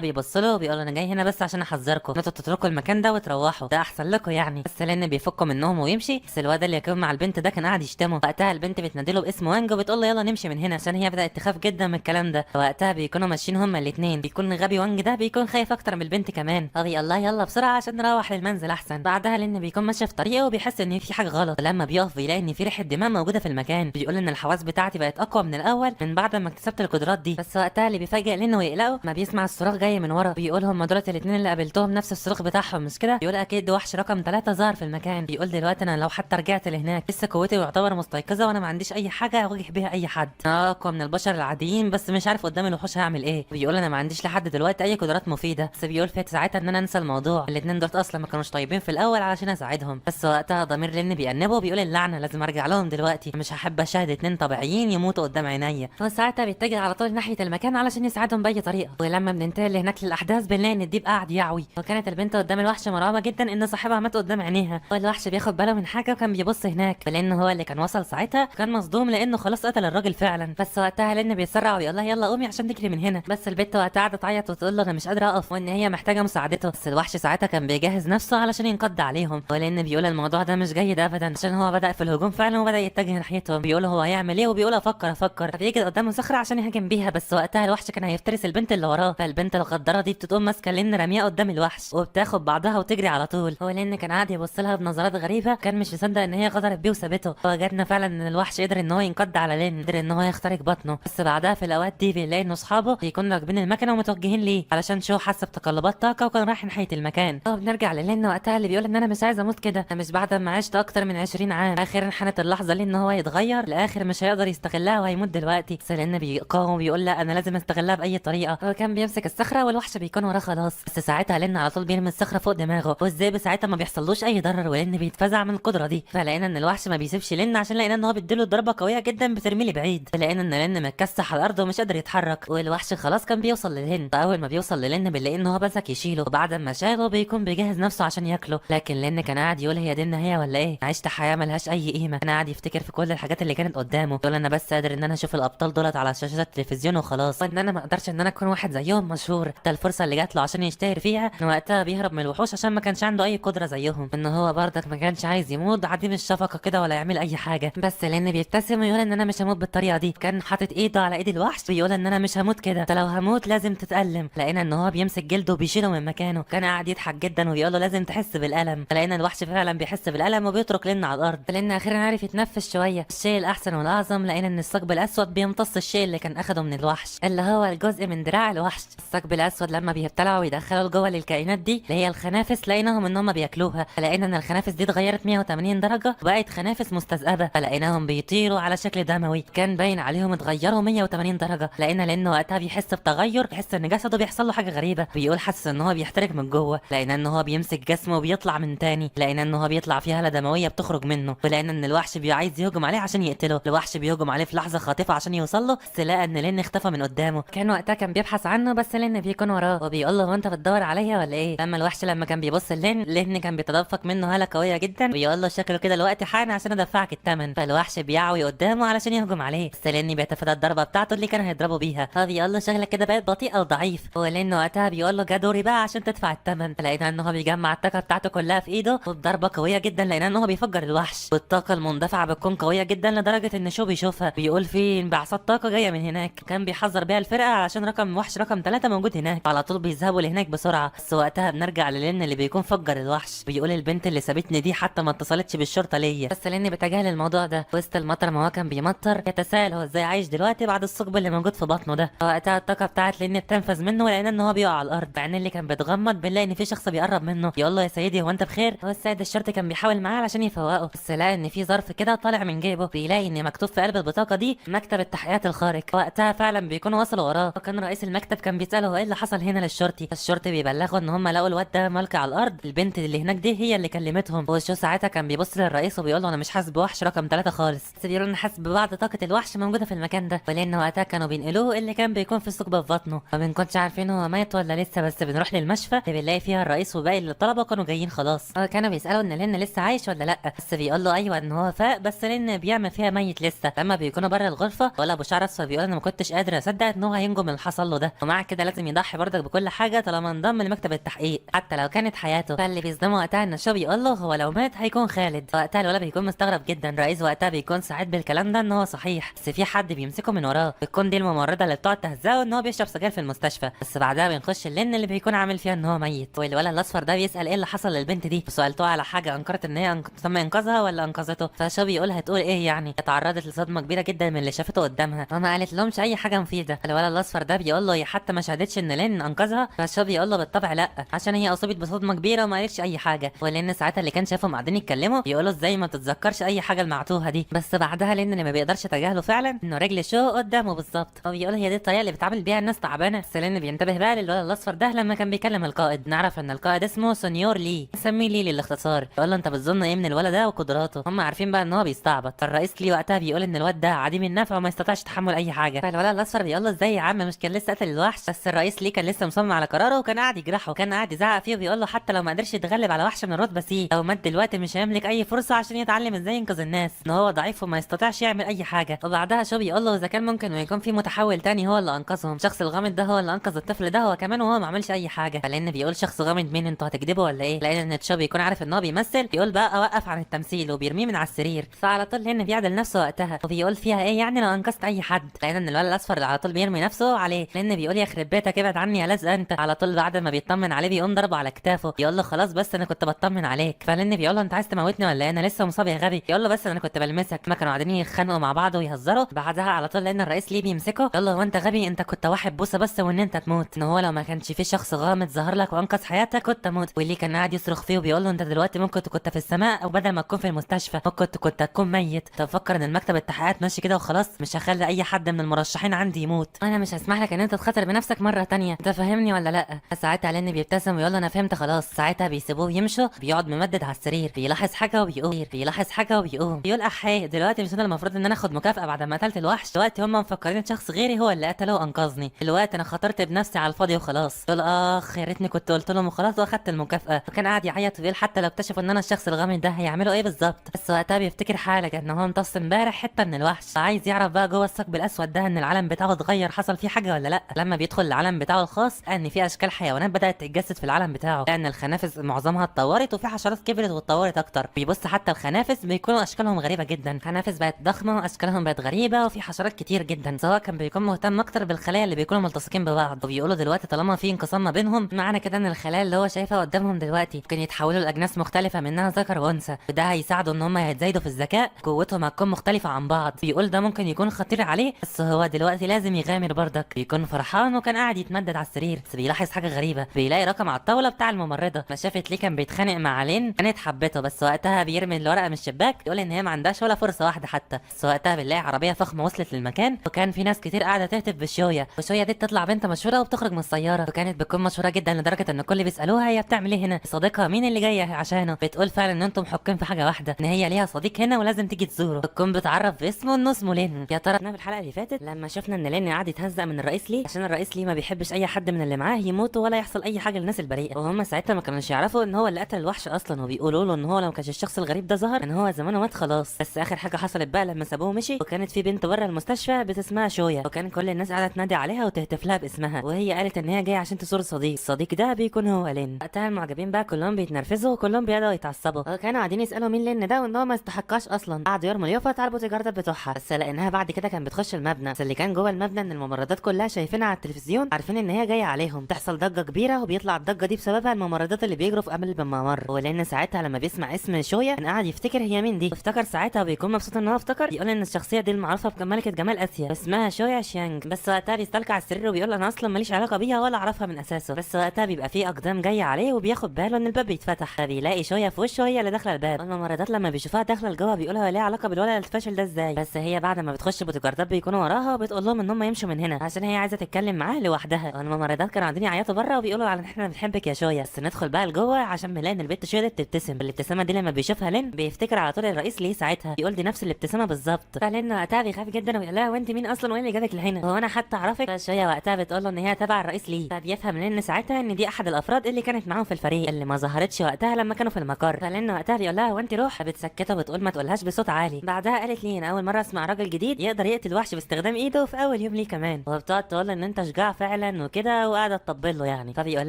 بيبص له وبيقول انا جاي هنا بس عشان احذركم انتوا تتركوا المكان ده وتروحوا، ده احسن لكم يعني. بس لين بيفكوا منهم ويمشي، بس الواد اللي يكون مع البنت ده كان قاعد يشتمه. وقتها البنت بتناديله باسم وانج وبتقول له يلا نمشي من هنا عشان هي بدات تخاف جدا من الكلام ده. وقتها بيكونوا ماشيين هما الاثنين، بيكون غبي وانج ده بيكون خايف اكتر من البنت كمان. ابي الله يلا بسرعه عشان نروح للمنزل احسن. بعدها لين بيكون ماشي في طريقه وبيحس ان في حاجه غلط، لما بيقف بيلاقي ان في ريحه دماء موجوده في المكان. بيقول ان الحواس بتاعتي بقت اقوى من الاول من بعد ما اكتسبت القدرات دي. بس وقتها اللي بيفاجئ لين ويقلقه ما بيسمع الصراخ جاي من ورا. بيقول هم دول الاثنين اللي قابلتهم نفس الصراخ بتاعهم مش كده؟ بيقول اكيد وحش رقم 3 ظهر في المكان. بيقول دلوقتي انا لو حتى رجعت لهناك لسه قوتي يعتبر مستيقظه وانا ما عنديش اي حاجه اواجه بيها اي حد، انا اقوى من البشر العاديين بس مش عارف قدام الوحوش هعمل ايه. بيقول انا ما عنديش لحد دلوقتي اي قدرات مفيده. بس بيقول في ساعتها ان انا انسى الموضوع، الاثنين دول اصلا ما كانوش طيبين في الاول علشان اساعدهم. بس وقتها ضمير لين بيأنبه بيقول اللعنه لازم ارجع لهم دلوقتي، مش هحب اشاهد اتنين طبيعيين يموتوا قدام عينيا. فساعتها بيتجه على طول ناحيه المكان علشان يساعدهم باي طريقه. ولما بننتقل هناك للاحداث بنلاقي ان الديب قاعد يعوي، وكانت البنت قدام الوحش مرعوبه جدا ان صاحبها مات قدام عينيها. والوحش بياخد باله من حاجه وكان بيبص هناك، لان هو اللي كان وصل ساعتها كان مصدوم لانه خلاص قتل الراجل فعلا. بس وقتها لين بيسرع ويقول لها يلا قومي عشان تجري من هنا. بس البنت وقتها قاعده تعيط وتقول له انا مش قادره اقف وان هي محتاجه مساعدته. بس الوحش ساعتها كان بيجهز نفسه علشان ينقض عليهم، ولان بيقول الموضوع ده مش جيد ابدا عشان هو بدا في الهجوم فعلا وبدا يتجه ناحيتهم. بيقول هو هيعمل ايه وبيقول افكر فبيجي قدامه صخره عشان يهاجم بيها. بس وقتها الوحش كان هيفترس البنت اللي وراه، فالبنت الغداره دي بتقوم ماسكه لين راميها قدام الوحش وبتاخد بعضها وتجري على طول. هو لين كان قاعد يبص لها بنظرات غريبه، كان مش مصدق ان هي غدرت بيه وسابته. فوجدنا فعلا ان الوحش قدر ان هو ينقض على لين، قدر ان هو يخترق بطنه. بس بعدها في الاوقات دي بيلاقي ان اصحابه بيكونوا راكبين المكنه ومتوجهين ليه علشان شو حس بتقلبات طاقه وكان رايح ناحيه المكان. بنرجع للين وقتها اللي بيقول ان انا مش عايز اموت كده، انا مش بعد ما عشت اكتر من 20 عام. اخيرا حانت اللحظه ليه ان هو يتغير لاخر مش هيقدر يستغلها وهيموت دلوقتي. بس لين بيقاوم وبيقول لا انا لازم استغلها باي طريقه. هو كان بيمسك الصخره والوحش بيكون وراه خلاص. بس ساعتها لين على طول بيرمي الصخره فوق دماغه، والذئب ساعتها ما بيحصلوش اي ضرر ولين بيتفزع من القدره دي. فلقينا ان الوحش ما بيسيبش لين عشان لقينا ان هو بيديله ضربه قويه جدا بترميه لبعيد. فلقينا ان لين متكسح على الارض ومش قادر يتحرك، والوحش خلاص كان بيوصل للين. فاول ما بيوصل للين بنلاقي ان هو بسك يشيله، وبعد ما شاله بيكون بيجهز نفسه عشان ياكله. لكن لين كان قاعد يقول هي دي النهايه ولا ايه؟ عشت حياه ملهاش اي قيمه. انا قاعد يفتكر في كل الحاجات اللي كانت قدامه، يقول انا بس قادر ان انا اشوف الابطال دولت على شاشات التلفزيون وخلاص، وان انا ما اقدرش ان انا اكون واحد زيهم مشهور. ده الفرصه اللي جات له عشان يشتهر فيها ان وقتها بيهرب من الوحوش عشان ما كانش عنده اي قدره زيهم، ان هو برضك ما كانش عايز يموت عديم الشفقه كده ولا يعمل اي حاجه. بس لان بيبتسم ويقول ان انا مش هموت بالطريقه دي، كان حاطط ايده على ايد الوحش بيقول ان انا مش هموت كده، انت لو هموت لازم تتألم. لقينا ان هو بيمسك جلده وبيشيله من مكانه، كان قاعد يضحك جدا وبيقول له لازم تحس بالالم. فلقينا الوحش فعلا بيحس بالالم وبيترك لنا على الارض. فلان اخيرا عارف يتنفس شويه. الشيء الاحسن والاعظم لقينا ان الثقب الاسود بيمتص الشيء اللي كان اخده من الوحش اللي هو الجزء من دراع الوحش. الثقب الاسود لما بيبتلعوا ويدخلوا لجوه للكائنات دي اللي هي الخنافس، لقيناهم ان هم بياكلوها. فلقينا ان الخنافس دي اتغيرت 180 درجه وبقت خنافس مستذئبه. فلقيناهم بيطيروا على شكل دموي، كان باين عليهم اتغيروا 180 درجه. لقينا لانه وقتها بيحس بتغير، يحس ان جسده بيحصل له حاجه غريبه، بيقول حاسس ان هو بيحترق من جوه. لقينا ان هو بيمسك جسمه وبيطلع من تاني، لقينا ان هو بيطلع فيه هاله دمويه بتخرج منه. ولقينا ان الوحش عايز يهجم عليه عشان يقتله. الوحش بيهجم عليه في لحظه خاطفه عشان يوصل له، بس لقى ان لين اختفى من قدامه. كان وقتها كان بيبحث عنه بس لين بيكون وراه وبيقول له هو انت بتدور عليا ولا ايه؟ لما الوحش لما كان بيبص لين كان بيتدفق منه هاله قويه جدا، بيقول له شكله كده الوقت حان عشان ادفعك الثمن. فالوحش بيعوي قدامه علشان يهجم عليه، بس لين بيتفادى الضربه بتاعته اللي كان هيضربه بيها. فبيقول له شكلك كده بقيت بطيء او ضعيف. ولين وقتها بيقول له جا دوري بقى عشان تدفع الثمن. فلقينا ان هو بيجمع الطاقه بتاعته كلها في ايده وبضربه قويه جدا لقينا ان هو بيفجر الوحش، والطاقه المندفعه بتكون قويه جدا لدرجه ان شو بيشوفها بيقول في انبعاثات طاقه جايه من هناك. كان بيحذر بيها الفرقه علشان وحش رقم 3 موجود هناك، على طول بيذهبوا لهناك بسرعه. بس وقتها بنرجع للين اللي بيكون فجر الوحش، بيقول البنت اللي سابتني دي حتى ما اتصلتش بالشرطه ليا. بس لين بيتجاهل الموضوع ده وسط المطر، ما هو كان بيمطر، يتساءل هو ازاي عايش دلوقتي بعد الثقب اللي موجود في بطنه ده. وقتها الطاقه بتاعت لين بتنفذ منه ولقينا ان هو بيقع على الارض. بعدين اللي كان بيتغمض بنلاقي ان في شخص بيقرب منه يقول له يا سيدي هو انت بخير؟ هو السيد الشرطي كان بيحاول معاه علشان يفوقه، بس لقى ان في ظرف كده طالع من جيبه، بيلاقي ان مكتوب في قلب البطاقه دي مكتب التحقيقات الخارق. وقتها فعلا بيكونوا وصلوا وراه، وكان رئيس المكتب كان بيساله هو ايه اللي حصل هنا للشرطي. الشرطي بيبلغه ان هم لقوا الواد ده ملقي على الارض، البنت اللي هناك دي هي اللي كلمتهم. وشو ساعتها كان بيبص للرئيس وبيقول له انا مش حاسس بوحش رقم 3 خالص، بس بيقولوا ان حاسس ببعض طاقه الوحش موجوده في المكان ده. ولان وقتها كانوا بينقلوه اللي كان بيكون في الثقب في بطنه، ما بنكونش عارفين هو مات ولا لسه. بس بنروح للمشفى اللي بنلاقي فيها الرئيس وباقي الطلبه كانوا جايين خلاص. كانوا بيسالوا ان لين لسه عايش ولا لا، بس بيقول له ايوه ان هو فاق، بس لين بيعمل فيها ميت لسه. لما بيكونوا بره الغرفه لها. ولا ابو شعر اصفر بيقول انا ما كنتش قادر اصدق ان هو هينجو من اللي حصل له ده، ومع كده لازم يضحي برضك بكل حاجه طالما انضم لمكتب التحقيق حتى لو كانت حياته. فاللي بيصدمه وقتها ان شو بيقول له هو لو مات هيكون خالد. وقتها الولد بيكون مستغرب جدا. الرئيس وقتها بيكون سعيد بالكلام ده ان هو صحيح، بس في حد بيمسكه من وراه، بتكون دي الممرضه اللي بتقعد تهزقه ان هو بيشرب سجاير في المستشفى. بس بعدها بنخش اللين اللي بيكون عامل فيها ان هو ميت، والولد الاصفر ده بيسال ايه اللي حصل للبنت دي، سالتوه على حاجه انكرت ان هي تم انقاذها ولا انقذته. فشو بيقول هتقول ايه يعني، اتعرضت لصدمه كبيره جدا من اللي شافته قدامها وما قالت لهمش اي حاجه مفيده. الولد الاصفر ده بيقول له هي حتى ما شهدتش ان لين انقذها. فشو بيقول له بالطبع لا، عشان هي اصيبت بصدمه كبيره وما قالتش اي حاجه. ولان ساعتها اللي كان شافهم قاعدين يتكلموا بيقولوا ازاي ما تتذكرش اي حاجه المعتوهه دي. بس بعدها لان اللي ما بيقدرش يتجاهله فعلا انه رجل شو قدامه بالظبط، فبيقول هي دي الطريقه اللي بتعامل بيها الناس تعبانه. بس لان بينتبه بقى للولد الاصفر ده لما كان بيكلم القائد، نعرف ان القائد اسمه سونيور لي، نسميه لي للاختصار. يقول له انت بتظن ايه من الولد ده وقدراته، هم عارفين بقى ان هو بيستعبط. فالرئيس لي وقتها بيقول ان الواد ده عديم النفع وما يستطيعش تحمل اي حاجه. فالولد الاصفر بيقول له ازاي يا عم، مش كان لسه قتل الوحش؟ بس الرئيس لي كان لسه مصمم على قراره وكان قاعد يجرحه وكان قاعد يزعق فيه وبيقول له حتى لو ما قدرش يتغلب على وحش من الرتبه سي، لو مات دلوقتي مش هيملك اي فرصه عشان يتعلم ازاي ينقذ الناس، ان هو ضعيف وما يستطيعش يعمل اي حاجه. وبعدها شو بيقول له اذا كان ممكن يكون في متحول تاني هو اللي انقذهم، الشخص الغامض ده هو اللي انقذ الطفل ده هو كمان وهو ما عملش اي حاجه. فلان بيقول شخص غامض مين، انتوا هتكذبوا ولا ايه؟ لان شو بيكون عارف ان هو بيمثل، بيقول بقى وقف عن التمثيل وبيرميه من على السرير. فعلى طول لان بيعدل نفسه وقتها وبيقول فيها ايه يعني لو انقذت اي حد، لان الولد الاصفر على طول بيرمي نفسه عليه. لان بيقول يخرب بيتك ابعد عني يا لزق انت. على طول بعد ما بيطمن عليه بيقوم ضربه على كتافه، يقول له خلاص بس انا كنت بطمن عليك. فلان بيقول له انت عايز تموتني ولا ايه، انا لسه مصاب يا غبي. يقول له بس انا كنت بلمسك. ما كانوا قاعدين يتخانقوا مع بعض ويهزروا. بعدها على طول لان الرئيس ليه بيمسكه يقول له هو انت غبي، انت كنت واحد بوسه بس وان انت تموت، ان هو لو ما كانش في شخص غامض ظهر لك وانقذ حياتك كنت تموت. واللي كان قاعد يصرخ فيه وبيقول له انت دلوقتي ممكن كنت في السماء او بدل ما تكون في المستشفى ممكن كنت تكون ميت. طب فكر ان المكتب التحقيقات ماشي كده وخلاص، مش هخلي اي حد من المرشحين عندي يموت، انا مش هسمح لك ان انت تخاطر بنفسك مره تانية، انت فاهمني ولا لا؟ ساعتها لان بيبتسم ويقول له انا فهمت خلاص. ساعتها بيسيبوه يمشوا، بيقعد ممدد على السرير بيلاحظ حاجه وبيقوم، بيلاحظ حاجه وبيقوم، بيقول احيه دلوقتي مش انا المفروض ان انا اخد مكافاه بعد ما قتلت الوحش؟ دلوقتي هم مفكرين شخص غيري هو اللي قتله وانقذني، دلوقتي انا خاطرت بنفسي على الفاضي وخلاص. يقول اخ يا ريتني كنت قلت لهم وخلاص واخدت المكافاه. وكان قاعد يعيط ويقول حتى لو اكتشفوا ان انا الشخص الغامض ده هيعملوا ايه بالظبط. بس وقتها بيفتكر حاجه ان هو امتص امبارح حته من الوحش، عايز يعرف بقى جوه الثقب الاسود ده ان العالم بتاعه اتغير، حصل فيه حاجه ولا لا. لما بيدخل العالم بتاعه الخاص ان في اشكال حيوانات بدات تتجسد في العالم بتاعه، لان الخنافس معظمها اتطورت وفي حشرات كبرت واتطورت اكتر. بيبص حتى الخنافس بيكونوا اشكالهم غريبه جدا، خنافس بقت ضخمه واشكالهم بقت غريبه وفي حشرات كتير جدا، سواء كان بيكون مهتم اكتر بالخلايا اللي بيكونوا ملتصقين ببعض. وبيقولوا دلوقتي طالما في انقسام ما بينهم معنى كده ان الخلايا اللي هو شايفها قدامهم دلوقتي ممكن يتحولوا لاجناس مختلفه منها ذكر وانثى، وده هيساعدوا ان هم يتزايدوا في الذكاء، قوتهم هتكون مختلفه عن بعض. بيقول ده ممكن يكون خطير عليه بس هو دلوقتي لازم يغامر برضك. بيكون فرحان وكان قاعد يتمدد على السرير، بس بيلاحظ حاجه غريبه، بيلاقي رقم على الطاوله بتاع الممرضه. ما شافت ليه كان بيتخانق مع لين كانت حبته، بس وقتها بيرمي الورقه من الشباك يقول ان هي ما عندهاش ولا فرصه واحده حتى. بس وقتها بنلاقي عربيه فخمه وصلت للمكان وكان في ناس كتير قاعده تهتف بشويه، وشويه دي بتطلع بنت مشهوره وبتخرج من السياره، وكانت بتكون مشهوره جدا لدرجه ان الكل بيسالوها هي بتعمل ايه هنا، صديقها مين اللي جايه عشانه. بتقول فعلا ان انتم محكين في حاجه واحده، ان هي ليها صديق هنا ولازم تيجي تزوره. بتكون بتعرف باسمه انه اسمه لين. يا ترى في الحلقه اللي فاتت لما شفنا ان لين قاعد يتهزق من الرئيس ليه عشان الرئيس ليه ما بيحبش اي حد من اللي معاه يموتوا ولا يحصل اي حاجه للناس البريئه، وهم ساعتها ما كانوش يعرفوا ان هو اللي قتل الوحش اصلا، وبيقولوا له ان هو لو كانش الشخص الغريب ده ظهر ان هو زمانه مات خلاص. بس اخر حاجه حصلت بقى لما سابوه مشي، وكانت في بنت بره المستشفى بتسمها شويه، وكان كل الناس قاعده تنادي عليها وتهتف لها باسمها، وهي قالت ان هي جايه عشان تزور صديق، الصديق ده بيكون هو لين. وقتها المعجبين بقى كلهم بيتنرفزوا وكلهم بيقعدوا يتعصبوا، وكانوا قاعدين يسالوا مين لين ده وان هو ما يستحقاش اصلا، قعدوا يرموا اليافط على البوتيجاردات بتوعها. بس لانها بعد كده كان بتخش المبنى، بس اللي كان جوه المبنى ان الممرضات كلها شايفينها على التلفزيون عارفين ان هي جايه عليهم، تحصل ضجه كبيره وبيطلع الضجه دي بسببها الممرضات اللي بيجروا في قبل الممر. ولان ساعتها لما بيسمع اسم شويه كان قاعد يفتكر هي مين دي، افتكر ساعتها وبيكون مبسوط ان هو افتكر، يقول ان الشخصيه دي المعروفه بملكه جمال اسيا اسمها شويه شيانج. بس وقتها بيستلقى على السرير وبيقول انا اصلا ماليش علاقه بيها ولا اعرفها من اساسه. بس وقتها بيبقى في اقدام جايه عليه وبياخد باله ان الباب بيتفتح، فبيلاقي شويه في وشه هي اللي داخله الباب. الممرضات لما بيشوفوها داخله لجوه بيقولوا ليها علاقه بالولد الفاشل ده ازاي، بس هي بعد ما بتخش بوتيجاردات بيكونوا وراها وبتقول لهم ان هم يمشوا من هنا عشان هي عايزه تتكلم معاه لوحدها. الممرضات كانوا قاعدين يعيطوا بره وبيقولوا على ان احنا بنحبك يا شويه. بس ندخل بقى لجوه عشان بنلاقي ان البت شويه دي بتبتسم، الابتسامه دي لما بيشوفها لين بيفتكر على طول الرئيس ليه ساعتها، يقول دي نفس الابتسامه بالظبط. فلين وقتها بيخاف جدا ويقول لها وانت مين اصلا وايه اللي جابك لهنا، هو انا حتى اعرفك؟ فشويه وقتها بتقول له ان هي تبع الرئيس ليه، فبيفهم لين ساعتها ان دي احد الافراد اللي كانت معاهم في الفريق اللي ما ظهرتش وقتها لما كانوا في المقر. فلين وقتها بيقول لها وانت روح، بتسكتها وبتقول ما تقولهاش بصوت عالي. بعدها قالت لي انا اول مره اسمع راجل جديد يقدر يقتل وحش باستخدام ايده في اول يوم ليه كمان. وبتقعد تقول ان انت شجاع فعلا وكده وقاعده تطبل له يعني. فبيقول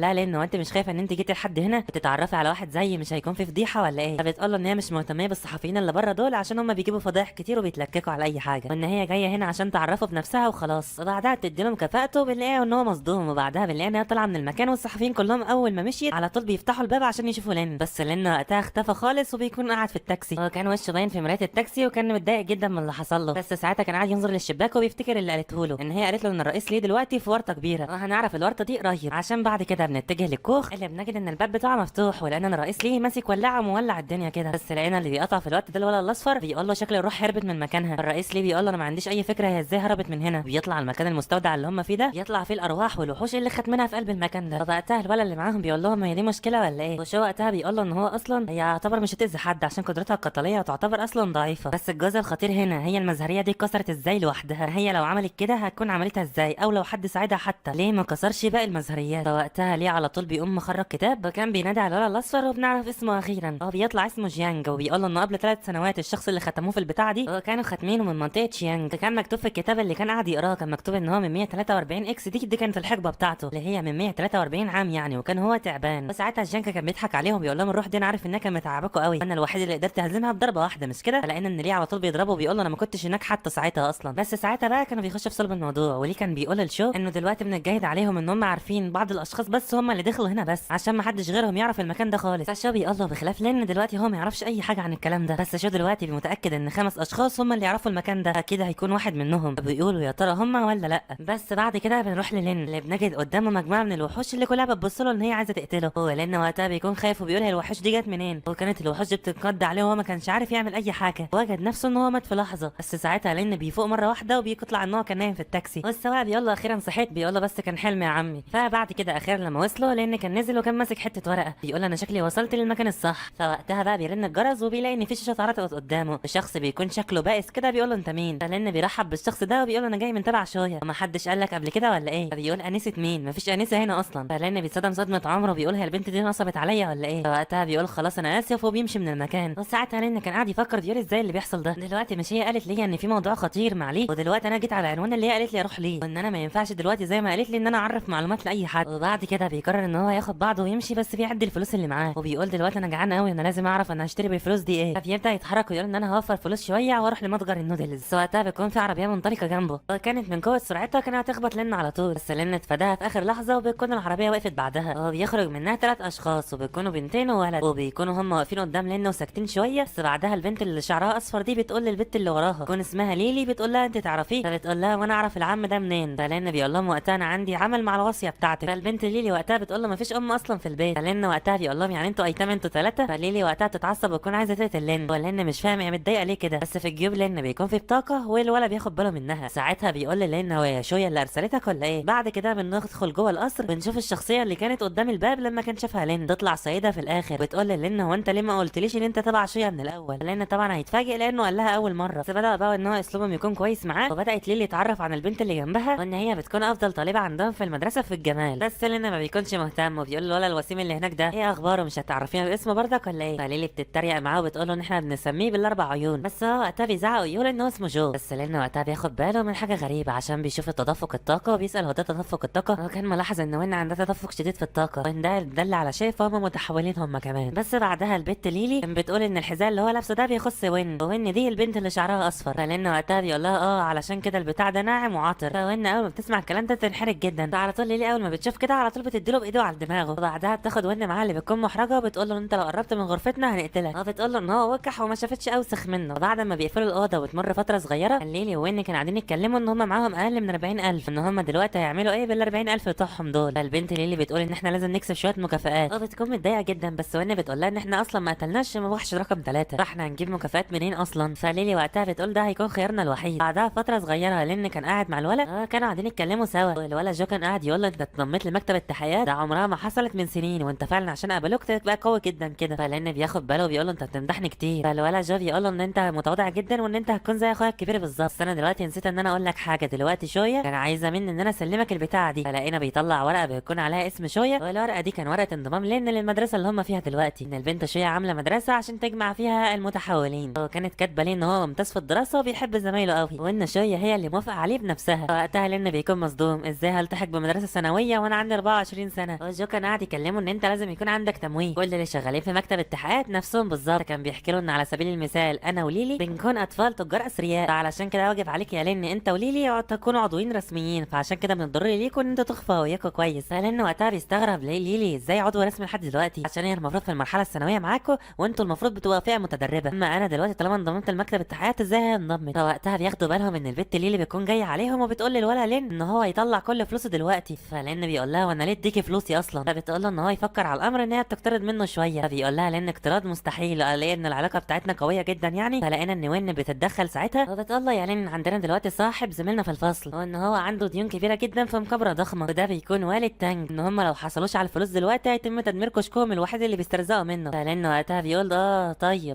لها لين وانت مش خايفه ان انت جيتي لحد هنا بتتعرفي على واحد زيي مش هيكون في فضيحه ولا ايه؟ فبتقول له ان هي مش مهتميه بالصحفيين اللي بره دول عشان هم بيجيبوا فضايح كتير وبيتلككوا على اي حاجه، وان هي جايه هنا عشان تعرفه بنفسها وخلاص. وبعدها بتدي له مكافاته بنلاقيه ان هو مصدوم. وبعدها بنلاقي ان هي طالعه من المكان والصحفيين كلهم اول ما مشيت على طول بيفتحوا الباب عشان يشوفوا لين. بس لين وقتها اختفى خالص وبيكون قاعد في التاكسي. هو كان وشه باين في مرايه التاكسي وكان متضايق جدا من اللي حصل له. بس ساعتها كان قاعد ينظر للشباك وبيفتكر اللي قالته له ان هي قالت له ان الرئيس ليه دلوقتي في ورطه كبيره وهنعرف الورطه دي قريب. عشان بعد كده بنتجه للكوخ اللي بنجد ان الباب بتاعه مفتوح ولقينا ان الرئيس ليه ماسك ولاعه ومولع الدنيا كده. بس لقينا اللي بيقطع في الوقت ده الولد الاصفر بيقول له شكل الروح هربت من مكانها. الرئيس ليه بيقول له انا ما عنديش اي فكره هي ازاي هربت من هنا. بيطلع المكان المستودع اللي هم فيه ده يطلع فيه الارواح والوحوش اللي خد منها في قلب المكان ده. فوقتها الولد اللي معاهم بيقول لهم هي دي مشكله ولا ايه؟ وشو وقتها بيقول له ان هو اصلا هي يعتبر مش هتاذي حد عشان قدرتها القتاليه تعتبر اصلا ضعيفه. بس الجزء الخطير هنا هي المزهريه دي اتكسرت ازاي لوحدها. هي لو عملت كده هتكون عملتها ازاي؟ او لو حد ساعدها حتى ليه ما كسرش باقي المزهريات؟ فوقتها ليه على طول بيقوم مخرج كتاب وكان بينادي على الولد الاصفر وبنعرف اسمه اخيرا. هو بيطلع اسمه جيانج وبيقول له انه قبل 3 سنوات الشخص اللي ختموه في البتاعه دي كانوا ختمينه من منطقه شيانج. كان مكتوب في الكتاب اللي كان قاعد يقراه كان مكتوب ان هو من 143 اكس. دي كانت الحقبه بتاعته اللي هي من 143 عام يعني. وكان هو تعبان. وساعتها جيانج كان بيضحك عليهم بيقول لهم الروح دي انا عارف انها كانت متعباكوا قوي انا الوحيد اللي قدرت اهزمها بضربه واحده مش كده؟ فلقينا ان ليه على طول بيضربه وبيقول له انا ما كنتش هناك حتى ساعتها اصلا. بس ساعتها بقى كانوا بيخشوا في صلب الموضوع وليه كان بيقول للشو انه دلوقتي من الجيد عليهم ان هم عارفين بعض الاشخاص بس هم اللي دخلوا هنا بس عشان ما حدش غيرهم يعرف المكان ده خالص. فالشو بيقول له بخلاف لين دلوقتي هو ما يعرفش اي حاجه عن الكلام ده. بس شو دلوقتي متاكد ان 5 اشخاص هم اللي يعرفوا المكان ده اكيد هيكون واحد منهم. بيقولوا يا ترى هم ولا لا. بس بعد كده بنروح للين اللي بنجد قدامه مجموعه من الوحوش اللي كلها بتبص له ان هي عايزه تقتله. هو لين وقتها بيكون خايف وبيقول هي الوحوش دي جت منين. وكانت الوحوش دي بتنقض عليه وهو ما كانش عارف يعمل اي حاجه. وجد نفسه ان هو مات في لحظه. بس ساعتها لين بيفوق مره واحده وبيطلع ان هو كان نايم في التاكسي. والسواق بيقول له اخيرا صحيت. بيقول له بس كان حلم يا عمي. فبعد كده اخيرا لما وصلوا لان كان نزل وكان ماسك حته ورقه بيقول انا شكلي وصلت للمكان الصح. فوقتها بقى بيرن الجرس وبيلاقي ان في شاشه اتعرضت قدامه الشخص بيكون شكله بائس كده. بيقول له انت مين؟ فلان بيرحب بالشخص ده وبيقول له انا جاي من تبع شويه وما حدش قال لك قبل كده ولا ايه؟ فبيقول انسه مين؟ مفيش انسه هنا اصلا. فلان بيتصدم صدمه عمره وبيقول هي البنت دي نصبت عليا ولا ايه؟ فوقتها بيقول خلاص انا اسف وبيمشي من المكان. وساعتها لان كان قاعد يفكر بيقول ازاي اللي بيحصل ده دلوقتي مش هي قالت لي ان في موضوع خطير مع ليه ودلوقتي انا جيت على العنوان اللي هي قالت لي اروح ليه وان انا ما ينفعش دلوقتي زي ما قالت لي ان انا اعرف معلومات لاي حد. وبعد كده بيقرر ان هو ياخد بعضه ويمشي بس بيعدي الفلوس اللي معاه وبيقول دلوقتي انا جعان قوي انا لازم اعرف انا هشتري بالفلوس دي ايه. فبيبدا يتحرك ويقول ان انا هوفر فلوس شويه واروح لمتجر النودلز. وقتها بيكون في عربيه منطلقه جنبه وكانت من قوه سرعتها كانت هتخبط لنا على طول. بس لنا اتفاداها في اخر لحظه وبيكون العربيه وقفت بعدها وبيخرج منها 3 اشخاص وبيكونوا بنتين وولد وبيكونوا هم واقفين قدام لنا وساكتين شويه. بس بعدها البنت اللي شعرها اصفر دي بتقول للبنت اللي وراها تكون اسمها ليلي بتقول لها انت تعرفيه؟ فبتقول لها وانا اعرف العم ده منين؟ فلان بيقول لهم وقتها انا عندي عمل مع الوصيه بتاعتك. فالبنت ليلي وقتها بتقول له مفيش اصلا في البيت. فلان وقتها بيقول لهم يعني انتوا ايتام انتوا 3؟ فليلي وقتها تتعصب وتكون عايزه تقتل لين ولان مش فاهم هي متضايقه ليه كده. بس في الجيوب لين بيكون في بطاقه والولد بياخد باله منها. ساعتها بيقول لين هو يا شويه اللي ارسلتك ولا ايه؟ بعد كده بندخل جوه القصر بنشوف الشخصيه اللي كانت قدام الباب لما كان شافها لين تطلع سيده في الاخر بتقول لين هو انت ليه ما قلتليش ان انت تبع شويه من الاول؟ لين طبعا هيتفاجئ لانه قال لها اول مره. بس بدا بقى ان هو اسلوبهم يكون كويس معاه وبدات ليلي تعرف عن البنت اللي جنبها وان هي بتكون افضل طالبه عندهم في المدرسه في الجمال. بس لين ما بيكونش مهتم وبيقول له ولا الوسيم اللي هناك ده ايه اخباره مش هتعرفينا باسمه برضك ولا ايه؟ فليلي بتتريق معاه وبتقول له ان احنا بنسميه بالاربع عيون. بس هو وقتها بيزعق ويقول ان هو اسمه جو. بس لين وقتها بياخد باله من حاجه غريبه عشان بيشوف تدفق الطاقه وبيسال هو ده تدفق الطاقه. هو كان ملاحظ ان وين عندها تدفق شديد في الطاقه وان ده دل على شيء فهم متحولين هم كمان. بس بعدها البت ليلي كان بتقول ان الحذاء اللي هو لابسه ده بيخص وين دي البنت اللي شعرها اصفر. فلين وقتها بيقول لها علشان كده البتاع ده ناعم وعاطر. فوين اول ما بتسمع الكلام ده تنحرج جدا. فعلى طول ليلي اول ما بتشوف كده على طول بتديله بايده على دماغه. وبعدها بتاخد وين معاها اللي بتكون محرجه وبتقول له انت لو قربت من غرفتنا هنقتلك. بتقول له ان هو وكح وما شافتش اوسخ منه. وبعد ما بيقفلوا الاوضه وتمر فتره صغيره ليلي وين كانوا قاعدين يتكلموا ان هم معاهم اقل من 40,000 ان هم دلوقتي هيعملوا ايه بال 40,000 بتوعهم دول. فالبنت ليلي بتقول ان احنا لازم نكسب شويه مكافآت. بتكون متضايقه جدا بس وين بتقول لها ان احنا اصلا ما قتلناش وحش رقم 3 فاحنا هنجيب مكافآت منين اصلا؟ فليلي وقتها بتقول ده هيكون خيارنا الوحيد. بعدها فتره صغيره لان كان قاعد مع الولد كانوا قاعدين يتكلموا سوا والولد جو كان قاعد يقول له انت اتنميت لمكتب التحيات ده عمرها ما حصلت من سنين وانت فعلا عشان قبلوك تبقى قوي جدا كده. فلان بياخد باله وبيقول له انت بتمدحني كتير. فالولد جو بيقول له ان انت متواضع جدا وان انت هتكون زي اخويا الكبير بالظبط. بس انا دلوقتي نسيت ان انا اقول لك حاجه. دلوقتي شويه كان عايزه مني ان انا اسلمك البتاعه دي. فلقينا بيطلع ورقه بيكون عليها اسم شويه والورقه دي كان ورقه انضمام لين للمدرسه اللي هم فيها دلوقتي ان البنت شويه عامله مدرسه عشان تجمع فيها المتحولين. وكانت كاتبه ليه ان هو ممتاز في الدراسه وبيحب زمايله قوي، وان شويه هي اللي موافقه عليه بنفسها. وقتها لين بيكون مصدوم، ازاي هلتحق بمدرسه ثانويه وانا عندي 24 سنه؟ وجو كان قاعد يكلمه ان انت لازم يكون عندك تمويه. كل اللي شغالين في مكتب التحقيقات نفسهم بالظبط كان بيحكي له ان على سبيل المثال انا وليلي بنكون اطفال تجار اثرياء، فعلشان كده واجب عليك يا لين انت وليلي تكونوا عضوين رسميين، فعشان كده بنضطر ليكم ان انتوا تخفوا هويتكم كويس. فلين وقتها بيستغرب ليه ليلي ازاي عضو رسمي لحد دلوقتي، عشان هي المفروض في المرحله الثانويه معاكم وانتوا المفروض بتبقوا فئه متدربه، اما انا دلوقتي طالما انضممت لمكتب التحقيقات ازاي هي انضمت. فوقتها بياخدوا بالهم ان البت ليلي بتكون جايه عليهم وبتقول للولا لين ان هو يطلع كل فلوسه دلوقتي. فلين بيقول لها وانا ليه اديكي فلوسي اصلا؟ فبتقول له ان هو يفكر على الامر ان هي بتقترض منه شويه. فبيقول لها لان اقتراض مستحيل، لان العلاقه بتاعتنا قويه جدا يعني. فلقينا ان وين بتتدخل ساعتها وبتقول له يا لين عندنا دلوقتي صاحب زميلنا في الفصل وان هو عنده ديون كبيره جدا في مكابره ضخمه، وده بيكون والد تانج، ان هم لو حصلوش على الفلوس دلوقتي هيتم تدمير كشكهم الوحيد اللي بيسترزقوا منه. فلان وقتها بيقول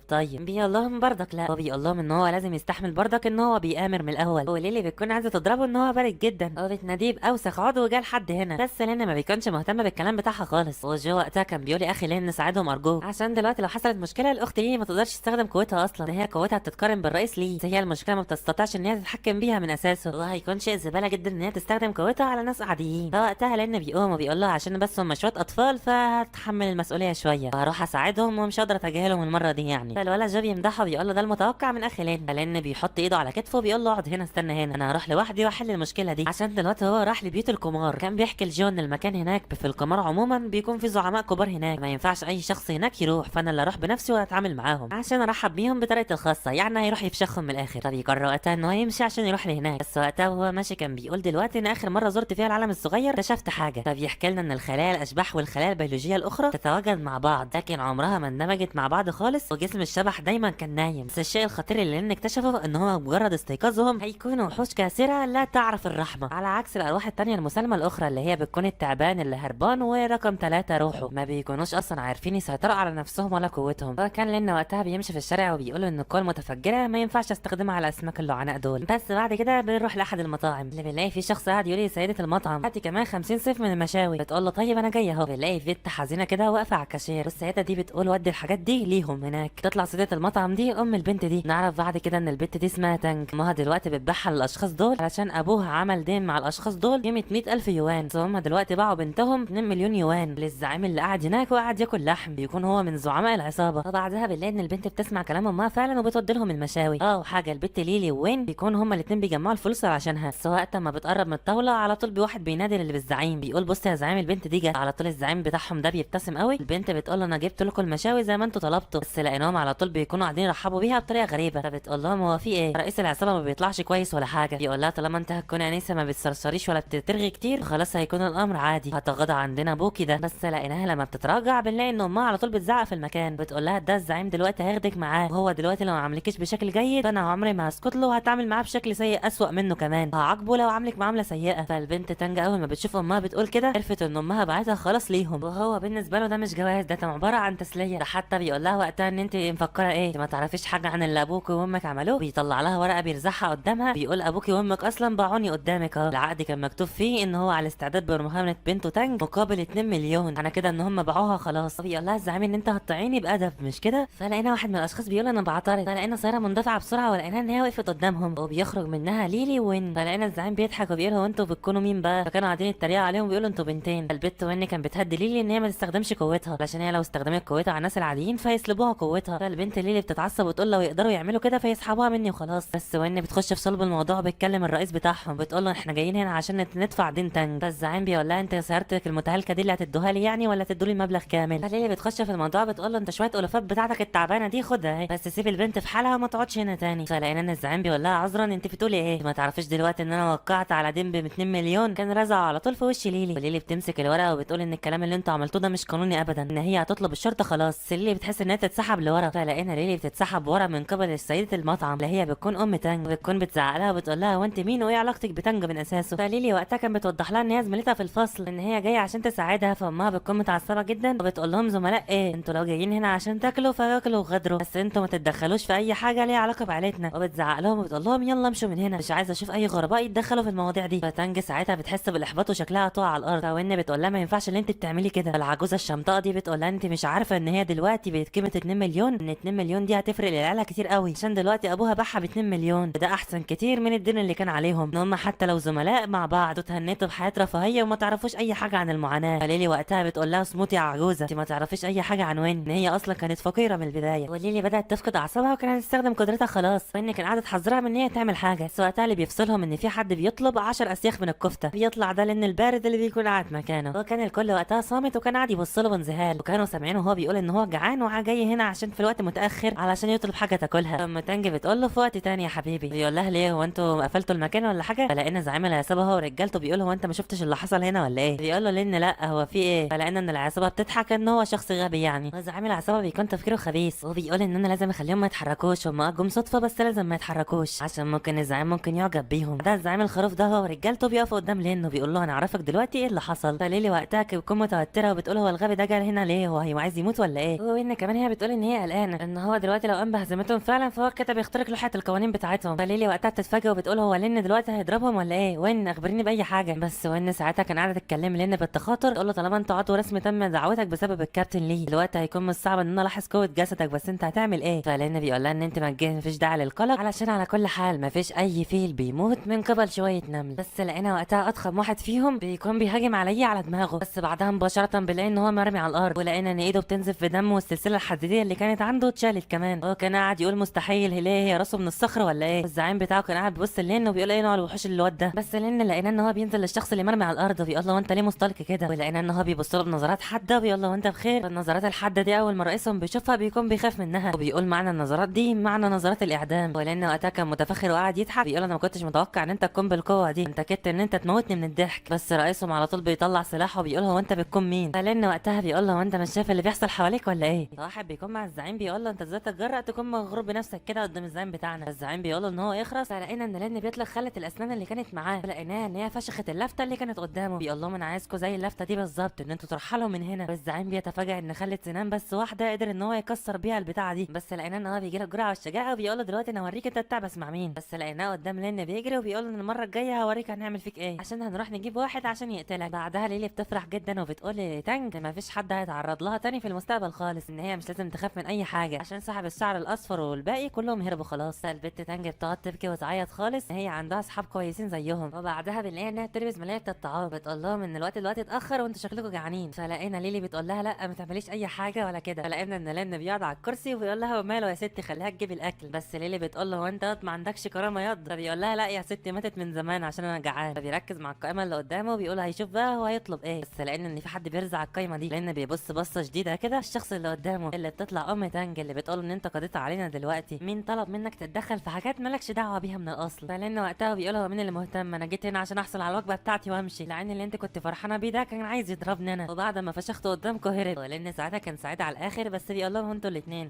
طيب بيقول لهم برضك لا، وبيقول لهم ان هو لازم يستحمل برضك ان هو بيآمر من الاول. وليلي بتكون عايزه تضربه ان هو بارد جدا وبتناديه باوسخ عضو جه لحد هنا، بس لين ما بيكونش مهتمه بالكلام بتاعها خالص. وجو وقتها كان بيقول يا اخي لين ساعدهم ارجوك، عشان دلوقتي لو حصلت مشكله الاخت ليلي ما تقدرش تستخدم قوتها اصلا، ده هي قوتها بتتقارن بالرئيس ليه، هي المشكله ما بتستطيعش ان هي تتحكم بيها من اساسه، وهيكون شيء زباله جدا ان هي تستخدم قوتها على ناس عاديين. فوقتها لين بيقوم وبيقول لها عشان بس هم شويه اطفال فهتحمل المسؤوليه شويه، وهروح اساعدهم ومش هقدر اتجاهلهم المره دي يعني. فالولد جو بيمدحه بيقول له ده المتوقع من اخي لين. فلين بيحط ايده على كتفه وبيقول له اقعد هنا استنى هنا، انا هروح لوحدي واحل المشكله دي، عشان دلوقتي هو راح لبيوت القمار. كان بيحكي لجو ان المكان هناك في القمار عموما بيكون في زعماء كبار هناك، ما ينفعش اي شخص هناك يروح، فانا اللي اروح بنفسي واتعامل معاهم عشان ارحب بيهم بطريقتي الخاصه، يعني هيروح يفشخهم من الاخر. فبيقرر وقتها ان هو يمشي عشان يروح لهناك، بس وقتها وهو ماشي كان بيقول دلوقتي ان اخر مره زرت فيها العالم الصغير اكتشفت حاجه. فبيحكي لنا ان الخلايا الاشباح والخلايا البيولوجيه الاخرى تتواجد مع بعض، لكن عمرها ما اندمجت مع بعض خالص، وجسم الشبح دايما كان نايم. بس الشيء الخطير اللي لين اكتشفه ان هو مجرد استيقاظهم هيكونوا وحوش كاسره لا تعرف الرحمه، على عكس الارواح التانية المسالمه الاخرى اللي هي بتكون التعبان اللي هربان ورقم 3 روحه، ما بيكونوش اصلا عارفين يسيطروا على نفسهم ولا قوتهم. فكان لين وقتها بيمشي في الشارع وبيقول ان القوه المتفجره ما ينفعش استخدمها على اسماك اللعناء دول. بس بعد كده بنروح لاحد المطاعم اللي بنلاقي في شخص قاعد يقول لسيده المطعم هاتي كمان 50 صيف من المشاوي. بتقول له طيب انا جايه اهو. بنلاقي بنت حزينه كده واقفه على الكاشير، والسيده دي بتقول ودي الحاجات دي ليهم هناك. تطلع سيده المطعم دي ام البنت دي، نعرف بعد كده ان البنت دي اسمها تانج، امها دلوقتي بتبيعها للاشخاص دول علشان ابوها عمل دين مع الاشخاص دول قيمه 100,000 يوان، بس هم دلوقتي باعوا بنتهم 2 مليون يوان للزعيم اللي قاعد هناك وقاعد ياكل لحم، بيكون هو من زعماء العصابه. فبعدها بنلاقي ان البنت بتسمع كلام امها فعلا وبتودي لهم المشاوي. وحاجه البنت ليلي وين بيكون هما الاثنين بيجمعوا الفلوس عشانها، بس وقت ما بتقرب من الطاوله على طول بواحد بينادي اللي بالزعيم بيقول بص يا زعيم البنت دي جت. على طول الزعيم بتاعهم ده بيبتسم قوي. البنت بتقول له انا جبت لكم المشاوي زي ما انتوا طلبتوا، بس لقيناهم على طول بيكونوا قاعدين يرحبوا بيها بطريقه غريبه. فبتقول لهم هو في ايه؟ رئيس العصابه ما بيطلعش كويس ولا حاجه. بيقول لها طالما انت هتكون انسه ما بتسرسريش ولا بترغي كتير خلاص هيكون الامر عادي، هتغاضى عندنا ابوكي ده. بس لقيناها لما بتتراجع بنلاقي ان امها على طول بتزعق في المكان. بتقول لها ده الزعيم دلوقتي هياخدك معاه، وهو دلوقتي لو ما عاملكيش بشكل جيد فانا عمري ما هسكت له وهتعامل معاه بشكل سيء اسوأ منه كمان، هعاقبه لو عاملك معامله سيئه. فالبنت تانجا اول ما بتشوف امها بتقول كده عرفت ان امها بعتها خلاص ليهم، وهو بالنسبه له ده مش جواز، ده عباره عن تسليه. ده حتى بيقول لها وقتها ان انت مفكره ايه، ما تعرفيش حاجه عن اللي ابوك وامك عملوه. بيطلع لها ورقه بيرزعها قدامها بيقول ابوكي وامك اصلا باعوني قدامك اهو، العقد كان مكتوب فيه ان هو على استعداد بمهاجمه بنته تانج مقابل 2 مليون، انا كده ان هم باعوها خلاص. بيقول لها الزعيم ان انت هتطيعيني بادب مش كده. فلقينا واحد من الاشخاص بيقول انا بعترض، فلقينا سياره مندفعه بسرعه ولقينا ان هي وقفت قدامهم وبيخرج منها ليلي وين. فلقينا الزعيم بيضحك وبيقول هو انتوا بتكونوا مين بقى؟ فكانوا قاعدين يتريقوا عليهم بيقولوا انتوا بنتين. فالبت وين كان بتهدي ليلي ان هي ما تستخدمش قوتها علشان هي لو استخدمت قوتها على الناس العاديين فيسلبوها قوتها. فالبنت ليلي بتتعصب وتقول لو يقدروا يعملوا كده فيسحبوها مني وخلاص. بس وين بتخش في صلب الموضوع بتكلم الرئيس بتاعهم بتقول له احنا جايين هنا عشان ندفع دين تانج. فالزعيم بيقول لها انت سيارتك المتهالكه دي اللي هتدوها لي يعني ولا تدوا لي المبلغ كامل؟ فليلي بتخش في الموضوع بتقول له انت شويه الوفات بتاعتك التعبانه دي خدها اهي، بس سيب البنت في حالها وما تقعدش هنا تاني. فلقينا ان الزعيم بيقول لها عذرا انت بتقولي ايه؟ ما تعرفيش دلوقتي ان انا وقعت على دين ب 2 مليون؟ كان رزع على طول في وش ليلي. وليلي بتمسك الورقه وبتقول ان الكلام اللي انتوا عملتوه ده مش قانوني ابدا، ان هي هتطلب الشرطه خلاص. ليلي بتحس انها تتسحب لورا. فلقينا ليلي بتتسحب ورا من قبل سيده المطعم اللي هي بتكون ام تانج، بتكون بتزعق لها وبتقول لها وانت مين وايه علاقتك بتانج من اساسه؟ فليلي وقتها كان بتوضح لها ان هي زميلتها في الفصل ان هي جايه عشان تساعدها. فامها بتكون متعصبه جدا وبتقول لهم زملاء ايه؟ انتوا لو جايين هنا عشان تاكلوا فاكلوا وغدروا، بس انتوا ما تتدخلوش في اي حاجه ليها علاقه بعائلتنا. وبتزعق لهم وبتقول لهم يلا امشوا من هنا، مش عايزه اشوف اي غرباء يتدخلوا في المواضيع دي. فتانج ساعتها بتحس بالاحباط وشكلها هتقع على الارض. فوين بتقول لها ما ينفعش اللي انت بتعملي كده. العجوزه الشمطاء دي بتقول لها انت مش عارفه ان هي دلوقتي بقت قيمه 2 مليون، ان 2 مليون دي هتفرق للعيله كتير قوي عشان دلوقتي ابوها باعها ب 2 2 مليون، وده احسن كتير من الدين اللي كان عليهم، ان هم حتى لو زملاء مع بعض وتهنيتوا بحياه رفاهيه وما تعرفوش اي حاجه عن المعاناه. فليلي وقتها بتقول لها اسموتي يا عجوزه، انت ما تعرفيش اي حاجه عن وين، ان هي اصلا كانت فقيره من البدايه. وليلي بدات تفقد اعصابها وكانت تستخدم قدرتها خلاص، وان كان قاعده تحذرها من ان هي تعمل حاجه، بس وقتها اللي بيفصلهم ان في حد بيطلب 10 اسياخ من الكفته، بيطلع ده لان البارد اللي بيكون قاعد مكانه. وكان الكل وقتها صامت وكان قاعد يبص له بانذهال، وكانوا سامعينه وهو بيقول ان هو جعان وجاي هنا عشان في الوقت متاخر علشان يطلب حاجه تاكلها. اما تانج بتقول له في وقت تاني يا حبيبي، بيقول لها ليه هو انتوا قفلتوا المكان ولا حاجه؟ فلقينا زعيم العصابه هو ورجالته بيقول هو انت ما شفتش اللي حصل هنا ولا ايه؟ بيقول له لان لا هو في ايه؟ فلقينا ان العصابه بتضحك ان هو شخص غبي يعني، وزعيم العصابه بيكون تفكيره خبيث، وبيقول ان انا لازم اخليهم ما يتحركوش، هم جم صدفه بس لازم ما يتحركوش عشان ممكن الزعيم ممكن يعجب بيهم. ده الزعيم الخروف ده هو ورجالته بيقفوا قدام لين وبيقول له انا اعرفك دلوقتي ايه اللي حصل. فليلي وقتها بتكون متوتره وبتقول هو الغبي ده جه هنا ليه؟ هو عايز يموت ولا ايه؟ وان كمان هي بتقول ان هي قلقانه ان هو دلوقتي لو قام بهزيمتهم فعلا فهو كده بيخترق لوحه القوانين بتاعتهم. فليلي وقتها بتتفاجئ وبتقول هو لين دلوقتي هيضربهم ولا ايه؟ وين اخبريني باي حاجه. بس وان ساعتها كان قاعده تتكلم لين بالتخاطر، تقول له طالما انت عضو رسمي تم دعوتك بسبب الكابتن لي، دلوقتي هيكون مش صعب ان انا الاحظ قوه جسدك، بس انت هتعمل ايه؟ فلين بيقول لها ان انت مفيش داعي للقلق، علشان على كل حال مفيش اي فيل بيموت من قبل شويه نمل. بس لقينا وقتها اضخم واحد فيهم بيكون بيهاجم عليا على دماغه، بس بعدها مباشره بنلاقي ان هو مرمي على الارض، ولقينا ان ايده بتنزف في دم والسلسله الحديديه اللي كانت عنده اتشالت كمان. هو كان قاعد يقول مستحيل، ليه هي راسه من الصخر ولا ايه؟ الزعيم بتاعه كان قاعد بيبص لين وبيقول ايه نوع الوحوش الواد ده. بس لين لقينا ان هو بينزل للشخص اللي مرمي على الارض وبيقول له انت ليه مستلق كده، ولقينا ان هو بيبص له بنظرات حاده وبيقول له انت بخير. النظرات الحاده دي اول ما رئيسهم بيشوفها بيكون بيخاف منها، وبيقول معنى النظرات دي معنى نظرات الاعدام. ولان وقتها كان متفخر وقاعد يضحك بيقول انا ما كنتش متوقع ان انت تكون بالقوه دي، انت كدت ان انت تموتني من الضحك. بس رئيسهم على طول بيطلع سلاحه وبيقول هو انت بتكون مين؟ فلان وقتها بيقول له انت مش شايف اللي بيحصل حواليك ولا ايه؟ واحد بيكون مع الزعيم بيقول له انت ازاي تتجرأ تكون مغرور بنفسك كده قدام الزعيم بتاعنا؟ الزعيم بيقول له ان هو يخرس. فلقينا ان لان بيطلق خلة الاسنان اللي كانت معاه، فلقيناها ان هي فشخت اللفته اللي كانت قدامه، بيقول لهم انا عايزكم زي اللفته دي بالظبط ان انتوا ترحلوا من هنا. والزعيم بيتفاجئ ان خلة سنان بس واحده قدر ان هو يكسر بيها البتاعه دي. بس لقينا ان هو بيجي له الجرأه والشجاعه وبيقول له دلوقتي انا هوريك انت بتعبس مع مين. بس لقيناه قدام لين بيجري وبيقول ان المره الجايه هوريك هنعمل فيك ايه، عشان هنروح نجيب واحد عشان يقتلك. بعدها ليلي بتفرح جدا وبتقول لتانج ما فيش حد هيتعرض لها تاني في المستقبل خالص، ان هي مش لازم تخاف من اي حاجه عشان صاحب الشعر الاصفر والباقي كلهم هربوا خلاص. فالبت تانج بتقعد تبكي وتعيط خالص، هي عندها اصحاب كويسين زيهم. وبعدها بنلاقي انها بتلبس ملايه الطعام، بتقول لهم ان الوقت دلوقتي اتاخر وانتوا شكلكم جعانين. فلقينا ليلي بتقول لها لا ما تعمليش اي حاجه ولا كده. فلقينا ان لين بيقعد على الكرسي وبيقول لها وماله يا ستي خليها تجيب الاكل. بس ليلي بتقول له هو انت ما عندكش كرامه ياض؟ فبيقول لها لا يا ستي ماتت من زمان عشان انا جعان. فبيركز مع القائمه اللي قدامه وبيقول هيشوف بقى هو هيطلب ايه. بس لقينا ان في حد بيرزع القايمه دي، لان بيبص بصه شديده كده الشخص اللي قدامه اللي بتطلع ام تانج اللي بتقول ان انت قضيت علينا دلوقتي، مين طلب منك تتدخل في حاجات مالكش دعوه بيها من الاصل. فلان وقتها بيقول هو مين اللي مهتم، انا جيت هنا عشان احصل على الوجبه بتاعتي وامشي، لان اللي انت كنت فرحانه بيه ده كان عايز يضربني انا، وبعد ما فشخته قدامكم هرب. ولان ساعتها كان سعيد على الاخر، بس بيقول لهم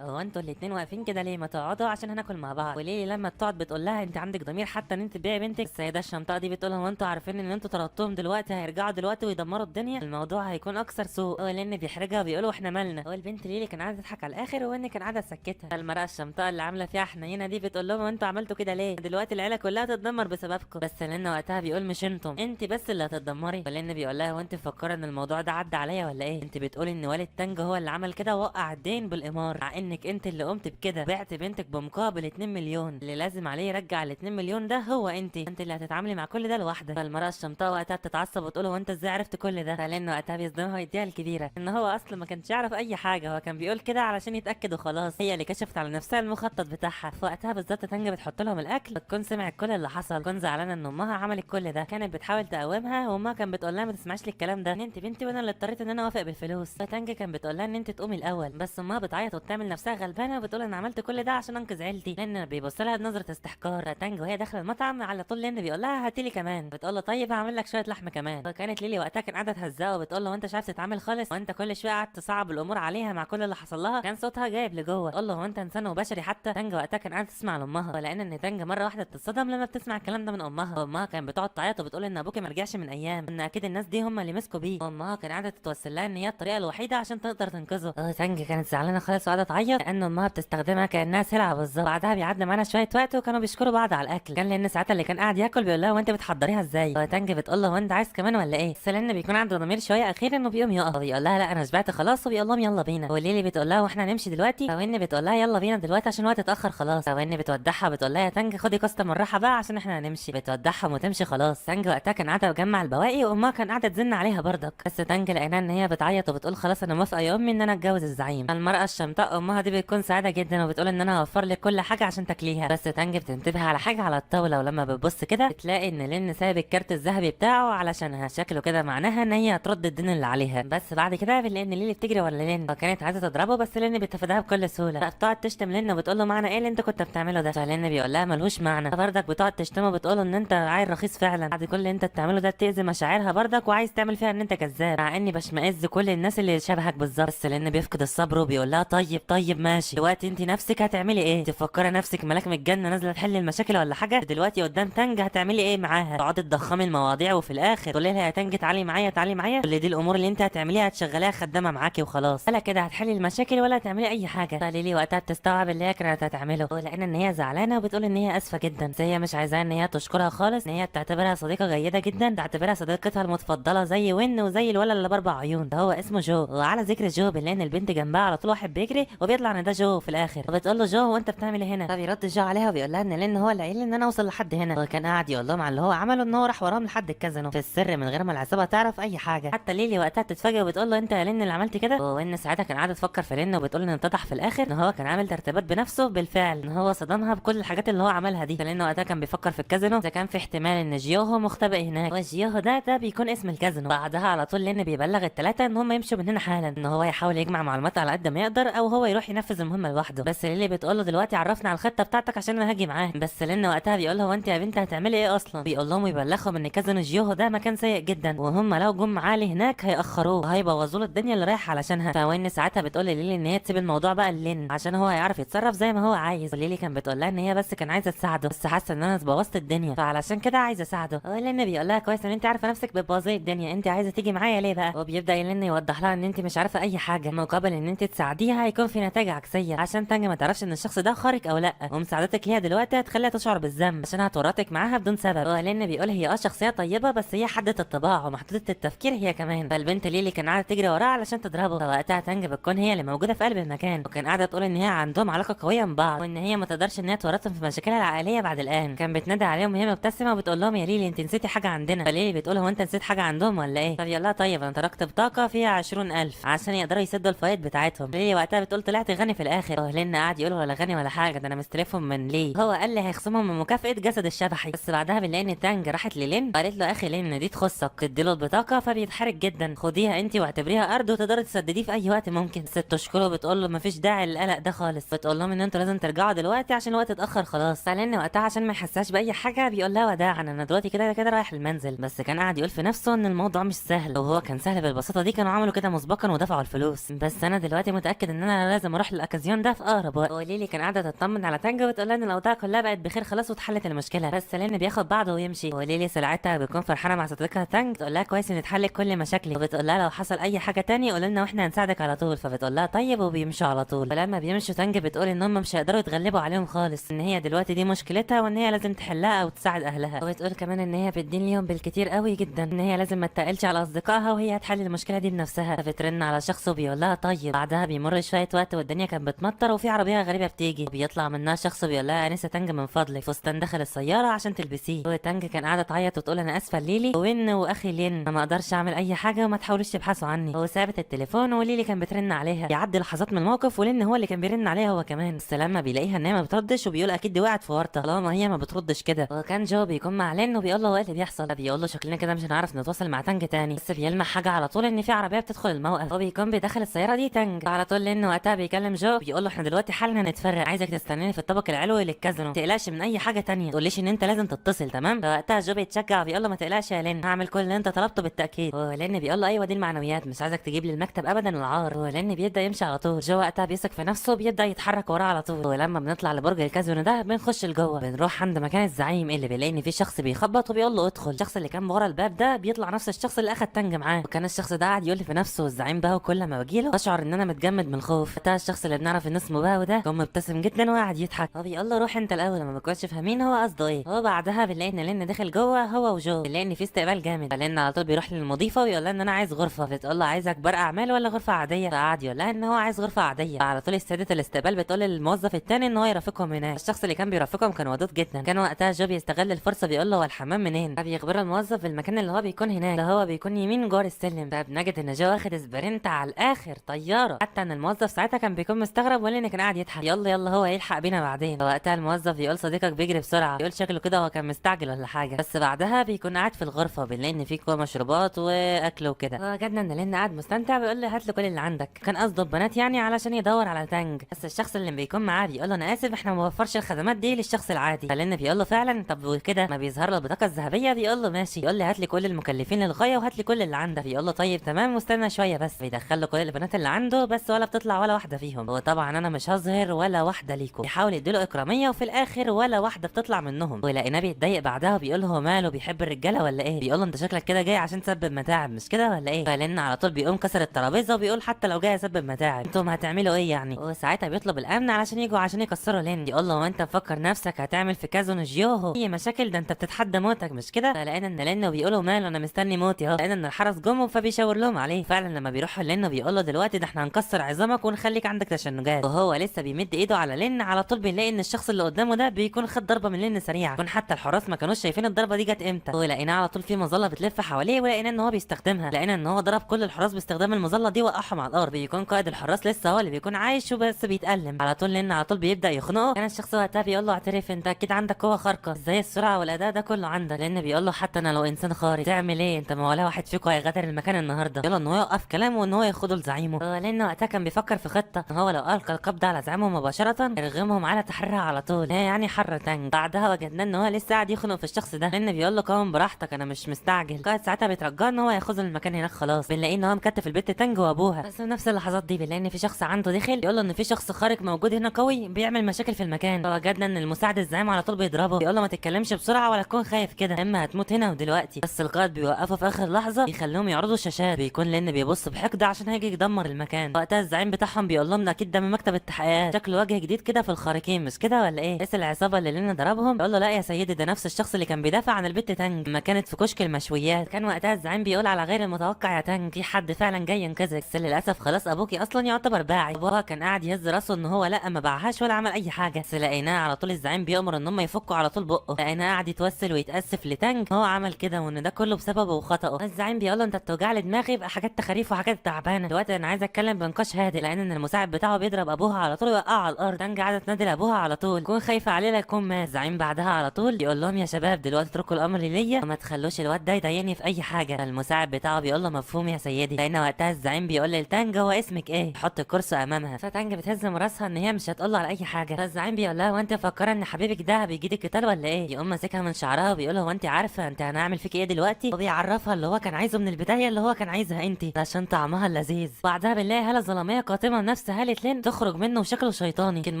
هو انتوا الاثنين واقفين كده ليه؟ ما تقعدوا عشان هناكل مع بعض. وليلي لما تقعد بتقول لها انت عندك ضمير حتى ان انت تبيعي بنتك؟ السيده الشمطاء دي بتقول هو انتوا عارفين ان انتوا طردتوهم دلوقتي هيرجعوا دلوقتي ويدمروا الدنيا، الموضوع هيكون اكثر سوء. ولان بيحرجها بيقولوا احنا مالنا. والبنت ليلي كان قاعده تضحك على الاخر وان كان قاعده تسكتها. المراه الشمطاء اللي عامله فيها حنينه دي بتقول لهم انتوا عملتوا كده ليه؟ دلوقتي العيله كلها تتدمر بسببكم. بس لان وقتها بيقول مش انت بس اللي هتتدمري. ولان بيقول لها هو انت مفكره ان الموضوع ده عدى عليا ولا ايه؟ انت بتقولي ان والد تانج هو اللي عمل كده ووقع الدين بالقمار، مع انك انت اللي قمت بكده، بعت بنتك بمقابل 2 مليون، اللي لازم عليه يرجع ال 2 مليون ده هو انت اللي هتتعاملي مع كل ده لوحدك. فالمراه الشمطاء وقتها بتتعصب وتقول هو انت ازاي عرفت كل ده؟ فلان وقتها بيصدمها ويديها الكبيره ان هو اصلا ما كانش يعرف اي حاجه، هو كان بيقول كده علشان يتاكد وخلاص، هي اللي كشفت على نفسها المخطط بتاعها. في وقتها بالظبط تانج بتحط لهم الاكل، بتكون سمعت كل اللي حصل، تكون زعلانه ان امها عملت كل ده، كانت بتحاول تقومها وامها كان بتقول لها ما تسمعش الكلام ده، ان انت بنتي وانا اللي اضطريت ان انا اوافق بالفلوس. فتانج كان بتقول لها ان انت تقومي الاول، بس امها بتعيط وبتعمل نفسها غلبانه وبتقول انا عملت كل ده عشان انقذ عيلتي، لان بيبص لها بنظره استحقار. فتانج وهي داخله المطعم على طول لان بيقول لها هاتي لي كمان، بتقول له طيب هعمل لك شويه لحمه كمان. فكانت ليلي وقتها كان قاعده تهزقه وبتقول له انت مش عارف تتعامل خالص، وانت كل شويه قعدت تصعب الامور عليها مع كل اللي حصل لها. كان صوتها جايب لجوه، تقول له هو انت انسان وبشري حتى؟ تانج وقتها كان قاعد تسمع لامها، ولقينا ان تانج مره واحده بتتصدم لما بتسمع الكلام ده من امها، وامها كان بتقعد تعيط وبتقول ان ابوكي ما رجعش من ايام، ان اكيد الناس دي هم اللي مسكوا بيه، وامها كان قاعده تتوسل لها ان هي الطريقه الوحيده عشان تقدر تنقذه. تانج كانت زعلانه خالص وقاعده تعيط لان امها بتستخدمها كانها سلعه بالظبط. بعدها بيعدي معانا شويه وقت وكانوا بيشكروا بعض على الاكل، كان لان ساعتها اللي كان قاعد ياكل بيقول لها وانت بتحضريها ازاي؟ تانج بتقول له وانت عايز كمان ولا ايه؟ بس لان بيكون عنده ضمير شويه اخيرا انه بيقوم يقف، بيقول لها لا انا شبعت خلاص، وبيقول لهم يلا بينا. وليلي بتقول لها واحنا هنمشي دلوقتي؟ فوين بتقول لها يلا بينا دلوقتي عشان الوقت اتاخر خلاص. فوين بتودعها بتقول لها يا تانج خدي كاستم بالراحه بقى عشان احنا هنمشي. بتودعهم وتمشي خلاص. تانج وقتها كان قاعده بجمع البواقي وامها كان قاعده تزن عليها برضك، بس تانج لقيناها ان هي بتعيط وبتقول خلاص انا موافقه يا امي ان انا اتجوز الزعيم. المراه الشمطاء امها دي بتكون سعيده جدا وبتقول ان انا هوفر لك كل حاجه عشان تاكليها. بس تانج بتنتبه على حاجه على الطاوله، ولما بتبص كده بتلاقي ان لين سايب الكارت الذهبي بتاعه علشانها، شكله كده معناها ان هي هترد الدين اللي عليها. بس بعد كده بنلاقي ان ليلي بتجري ورا لين، فكانت عايزه تضربه بس لين بتفاداها بكل سهوله. فبتقعد تشتم لين وبتقول له معنى ايه اللي انت كنت بتعمله ده؟ فلين بيقول لها ملهوش معنى. فبرضك بتقعد تشتمه بتقول له ان انت عيل رخيص فعلا، بعد كل اللي انت بتعمله ده بتاذي مشاعرها برضك وعايز تعمل فيها ان انت كذاب، مع اني بشمئز كل الناس اللي شبهك بالظبط. بس لين بيفقد الصبر وبيقول لها طيب ماشي، دلوقتي انت نفسك هتعملي ايه؟ تفكري نفسك ملاك من الجنه نازله تحل المشاكل ولا حاجه؟ دلوقتي قدام تانج هتعملي ايه معاها؟ تقعدي تضخمي المواضيع وفي الاخر تقولي لها يا تانج تعالي معايا تعالي معايا، كل دي الامور اللي انت هتعمليها هتشغليها خدامه معاكي وخلاص، ولا كده هتحلي المشاكل ولا هتعملي اي حاجه. فليلي وقتها بتستوعب اللي هي كانت هتعمله، ولقينا ان هي زعلانه وبتقول ان هي اسفه جدا، بس هي مش عايزاها ان هي تشكرها خالص، ان هي بتعتبرها صديقه جيده جدا، تعتبرها صديقتها المفضله زي وين وزي الولد اللي باربع عيون ده هو اسمه جو. وعلى ذكر جو بنلاقي ان البنت جنبها على طول واحد بيجري وبيطلع ان ده جو في الاخر، فبتقول له جو وانت بتعمل ايه هنا؟ فبيرد جو عليها وبيقول لها ان لين هو اللي قايل لي ان انا اوصل لحد هنا، وكان قاعد يقول لهم على اللي هو عمله ان هو راح وراهم لحد الكازينو في السر من غير ما العصابه تعرف اي حاجه. حتى ليلي وقتها بتتفاجئ وبتقول له انت يا لين اللي عملت كده، وان ساعتها كان قاعد تفكر في لين وبتقول ان اتضح في الاخر ان هو كان عامل ترتيبات بنفسه بالفعل، ان هو صدمها بكل الحاجات اللي هو عملها دي. لان وقتها كان بيفكر في الكازينو اذا كان في احتمال ان جيوهو مختبئ هناك، وجيوهو ده بيكون اسم الكازينو. بعدها على طول لين بيبلغ الثلاثه ان هم يمشوا من هنا حالا، ان هو يحاول يجمع معلومات على قد ما يقدر او هو يروح ينفذ المهمه لوحده. بس ليلي بتقول له دلوقتي عرفنا على الخطه بتاعتك عشان انا هاجي معاه. بس لين وقتها بيقول له هو انت يا بنت هتعملي ايه اصلا؟ بيقول لهم يبلغهم ان كازينو جيوهو ده مكان سيء جدا، وهم لو جم معاه لهناك هيأخروه وهيبوظوا له الدنيا اللي رايح علشانها. فوين ساعتها بتقول لليلي ان هي تسيب الموضوع بقى لين عشان هو هيعرف يتصرف زي ما هو عايز، وليلي كان بتقول لها ان هي بس كان عايزه تساعده، بس حاسه ان انا بوظت الدنيا فعلشان كده عايزه اساعده. ولين بيقول لها كويس ان انت عارفه نفسك بتبوظي الدنيا، انت عايزه تيجي معايا ليه بقى؟ وبيبدا لين يوضح لها ان انت مش عارفه اي حاجه، مقابل ان انت تساعديها هيكون في نتائج عكسيه عشان تانجا ما تعرفش ان الشخص ده خارق او لا، ومساعدتك ليها دلوقتي هتخليها تشعر بالذنب عشان هتورطك معاها بدون سبب. ولين بيقول هي شخصيه طيبه بس هي حدة الطباع ومحدودة التفكير هي كمان. فالبنت ليلي كان قاعده تجري وراه علشان تضربه، فوقتها تانجا بتكون هي اللي موجوده في قلب المكان، وكان قاعده تقول ان هي عندهم علاقه قويه من بعض وان هي ما تقدرش ان هي تورطهم في مشاكلها العائليه بعد الان. كان بتنادي عليهم وهي مبتسمه وبتقول لهم يا ليلي انت نسيتي حاجه عندنا. فليلي بتقول هو انت نسيت حاجه عندهم ولا ايه؟ فبيقول لها طيب انا تركت بطاقه فيها 20,000 عشان يقدروا يسدوا الفوائد بتاعتهم. ليلي وقتها بتقول طلعت غني في الاخر. لين قاعد يقول ولا غني ولا حاجه، ده انا مستلفهم من ليه، هو قال لي هيخصمهم من مكافاه جسد الشبحي. بس بعدها بنلاقي ان تانج راحت للين قالت له اخي لين دي تخصك، تديله البطاقه فبيتحرج جدا، خديها انت واعتبريها ارض وتقدري تسدديه في اي وقت ممكن. بس تشكره بتقول له مفيش داعي للقلق ده خالص، بتقول لهم ان انتوا لازم ترجعوا دلوقتي عشان الوقت اتاخر خلاص. فلين وقتها عشان ما يحساش باي حاجه بيقول لها وداعا انا دلوقتي كده كده رايح المنزل. بس كان قاعد يقول في نفسه ان الموضوع مش سهل، وهو كان سهل بالبساطه دي كانوا عملوا كده مسبقا ودفعوا الفلوس، بس انا دلوقتي متاكد ان انا لازم اروح للاكازيون ده في اقرب وقت. وليلي كان قاعده تطمن على تانجا وتقول لها ان الاوضاع كلها بقت بخير خلاص واتحلت المشكله. بس لين بياخد بعضه ويمشي، وليلي ساعتها بتكون فرحانه مع صديقتها تانج، تقول لها كويس ان اتحلت كل مشاكلي، وبتقول لها لو حصل اي حاجه تاني قول لنا واحنا هنساعدك على طول. فبتقول لها طيب وبيمشوا على طول. ولما بيمشوا تانج بتقول ان هم مش هيقدروا يتغلبوا عليهم خالص، ان هي دلوقتي دي مشكلتها وان هي لازم تحلها او تساعد اهلها. وبتقول كمان ان هي بتدين ليهم بالكتير قوي جدا، ان هي لازم ما تقلش على اصدقائها وهي هتحل المشكله دي بنفسها. فبترن على شخص وبيقول لها طيب. بعدها بيمر شويه وقت والدنيا كانت بتمطر وفي عربيه غريبه بتيجي، وبيطلع منها شخص وبيقول لها انسه تانج من فضلك فستان داخل السياره عشان تلبسيه. وتانج كان قاعده تعيط وتقول انا اسفه ليلي وين واخي لين انا ما اقدرش اعمل اي حاجه وما تحاولوش تبحثوا عني. هو سابت التليفون وليلي كان بترن عليها، يعدي لحظات من الموقف ولين هو اللي كان بيرن عليها هو كمان، بس لما بيلاقيها ان هي ما بتردش وبيقول اكيد دي وقعت في ورطه طالما هي ما بتردش كده. وكان جو بيكون مع لين وبيقول له هو ايه اللي بيحصل، بيقول له شكلنا كده مش هنعرف نتواصل مع تانج تاني، بس بيلمح حاجه على طول ان في عربيه بتدخل الموقف وبيكون بيدخل السياره دي تانج. على طول لين وقتها بيكلم جو بيقول له احنا دلوقتي حالنا نتفرق، عايزك تستناني في الطابق العلوي للكازينو، ما تقلقش من اي حاجه تانية، تقوليش ان انت لازم تتصل تمام. فوقتها جو بيتشجع وبيقول له ما تقلقش يا لين هعمل كل اللي انت طلبته بالتاكيد. ولين بيقول له ايوه دي المعنويات مش عايزك تجيب لي المكتب ابدا العار. ولين بيبدا يمشي على طول، جو وقتها بيثق في نفسه بيبدا يتحرك وراه على طول. ولما بنطلع لبرج الكازينو ده بنخش لجوه، بنروح عند مكان الزعيم اللي بيلاقي ان في شخص بيخبط وبيقول له ادخل. الشخص اللي كان ورا الباب ده بيطلع نفس الشخص اللي اخد تانج معاه، وكان الشخص ده قاعد يقول في نفسه الزعيم بقى وكل ما باجيله اشعر ان انا متجمد من الخوف. وقتها الشخص اللي بنعرف ان اسمه باو ده كان مبتسم جدا وقاعد يضحك، هو بيقول له روح انت الاول ما بنكونش فاهمين هو قصده ايه. هو بعدها بنلاقي ان لين داخل جوه هو وجو، بنلاقي ان في استقبال جامد، فلين على طول بيروح للمضيفه ويقول لها ان انا عايز غرفه، بتقول له عايز اكبر اعمال ولا غرفه عاديه، فقعد يقول لها ان هو عايز غرفه عاديه. فعلى طول استعدت الاستقبال بتقول للموظف التاني ان هو يرافقه بيرافقهم هناك. الشخص اللي كان بيرافقهم كان ودود جدا. كان وقتها جو بيستغل الفرصه بيقول له هو الحمام منين، فبيخبره الموظف بالمكان اللي هو بيكون هناك، اللي هو بيكون يمين جوه السلم. فبنجد ان جو واخد سبرنت على الاخر طياره، حتى ان الموظف ساعتها كان بيكون مستغرب ولان كان قاعد يضحك. يلا يلا هو هيلحق بينا بعدين. فوقتها الموظف يقول صديقك بيجري بسرعه، يقول شكله كده هو كان مستعجل ولا حاجه. بس بعدها بيكون قاعد في الغرفه بنلاقي ان في جوه مشروبات واكل وكده. وجدنا ان لين قاعد مستمتع بيقول له هات له كل اللي عندك. كان قصده بنات يعني علشان يدور على تانج. بس الشخص اللي بيكون معاه بيقول له انا اسف احنا ما بنوفرش الخدمات دي للشخص العادي. فلين بيقول له فعلا طب وكده ما بيظهر له البطاقه الذهبيه. بيقول له ماشي. يقول لي هات لي كل المكلفين للغايه وهات لي كل اللي عندك. بيقول له طيب تمام واستنى شويه بس. بيدخل له كل البنات اللي عنده بس ولا بتطلع ولا واحده فيهم. وطبعا انا مش هظهر ولا واحده ليكم. بيحاول يديله اكراميه وفي الاخر ولا واحده بتطلع منهم. ولقيناه بيتضايق بعدها وبيقول له هو ماله بيحب الرجاله ولا ايه. بيقول له انت شكلك كده جاي عشان تسبب متاعب مش كده ولا ايه. فلين على طول بيقوم كسر الترابيزه وبيقول حتى لو جاي اسبب متاعب انتم هتعملوا ايه يعني. وساعتها بيطلب الامن علشان يجوا عشان يكسروا لين. يقول له وانت مفكر نفسك هتعمل في كازون جيوهو اي مشاكل؟ ده انت بتتحدى موتك مش كده. فلقينا ان لين بيقولوا ماله انا مستني موتي اهو. لقينا ان الحرس جم فبيشاور لهم عليه. فعلا لما بيروحوا لين بيقول له دلوقتي ده احنا هنكسر عظامك ونخليك عندك تشنجات. وهو لسه بيمد ايده على لين على طول بنلاقي ان الشخص اللي قدامه ده بيكون خد ضربه من لين سريعه. يكون حتى الحراس ما كانوش شايفين الضربه دي جت امتى. ولقيناه على طول في مظله بتلف حواليه ولقينا ان هو بيستخدمها. لقينا ان هو ضرب كل الحراس باستخدام المظله دي وقعهم على الارض. بيكون قائد الحراس لسه هو اللي بيكون عايش وبس بيتألم على طول لان على طول بيبدا يخنقه. كان الشخص وقتها بيقول له اعترف انت اكيد عندك قوه خارقه ازاي السرعه والاداء ده كله عندك. لان بيقول له حتى انا لو انسان خارق تعمل ايه انت ما ولا واحد فيكم هيغادر المكان النهارده. يلا ان هو يوقف كلامه وان هو ياخده لزعيمه. لانه وقتها كان بيفكر في خطه ان هو لو القى القبض على زعيمه مباشره يرغمهم على تحريرها على طول يعني حر تانج. بعدها وجدنا ان هو لسه قاعد يخنق في الشخص ده لان بيقول له قوم براحتك انا مش مستعجل. قائد ساعتها بيترجاه ان هو ياخذه المكان هناك خلاص. بنلاقيه ان هو مكتف البت تانج وابوها. بس في نفس اللحظات دي بنلاقي ان في شخص عنده دخل يقول له ان في شخص خارق موجود هنا قوي بيعمل مشاكل في المكان. فوجدنا ان المساعد الزعيم على طول بيضربه بيقول له ما تتكلمش بسرعه ولا تكون خايف كده اما هتموت هنا ودلوقتي. بس القائد بيوقفه في اخر لحظه يخليهم يعرضوا الشاشات. بيكون لان بيبص بحقد عشان هيجي يدمر المكان. وقتها الزعيم بتاعهم بيقول لهم اكيد ده من مكتب التحقيقات شكله وجه جديد كده في الخارقين مش كده ولا ايه. رئيس العصابه اللي لنا ضربهم يقول له لا يا سيدي ده نفس الشخص اللي كان بيدافع عن البت تانج لما كانت في كشك المشويات. كان وقتها الزعيم بيقول على غير المتوقع يا تانج في حد فعلا جاي ينقذك بس للاسف خلاص ابوكي اصلا يعتبر باعي. ابوها كان قاعد يهز راسه ان هو لا ما باعهاش ولا عمل اي حاجه. بس لقيناه على طول الزعيم بيامر ان هم يفكوا على طول بقه. لقيناه قاعد يتوسل ويتاسف لتانج هو عمل كده وان ده كله بسببه وخطأه. الزعيم بيقول له انت بتوجع لي دماغي يبقى حاجات تخاريف وحاجات تعبانه. دلوقتي انا عايز اتكلم بنقاش هادئ لان ان المساعد بتاعه بيضرب ابوها على طول ويوقعه على الارض. تانج قاعده تنادي لابوها على طول تكون خايفه عليه لا يكون مات. الزعيم بعدها على طول يقول لهم يا شباب دلوقتي اتركوا الامر ليا وما تخلوش الواد ده يضايقني في اي حاجه. فالمساعد بتاعه بيقول له مفهوم يا سيدي. لان وقتها الزعيم بيقول لتانج هو اسمك ايه يحط الكرسي امامها. فتانج بتهز راسها ان هي مش هتقول له على اي حاجه. فالزعيم بيقول لها وانت مفكره ان حبيبك ده بيجيدك قتال ولا ايه. يقوم ماسكها من شعرها وبيقول له وانت عارفه انت هنعمل فيك ايه دلوقتي. وبيعرفها اللي هو كان عايزه من البدايه اللي هو كان عايزها انت عشان طعمها اللذيذ. بعدها بنلاقي هاله ظلاميه قاتمه نفس هاله لين تخرج منه وشكله شيطاني. يمكن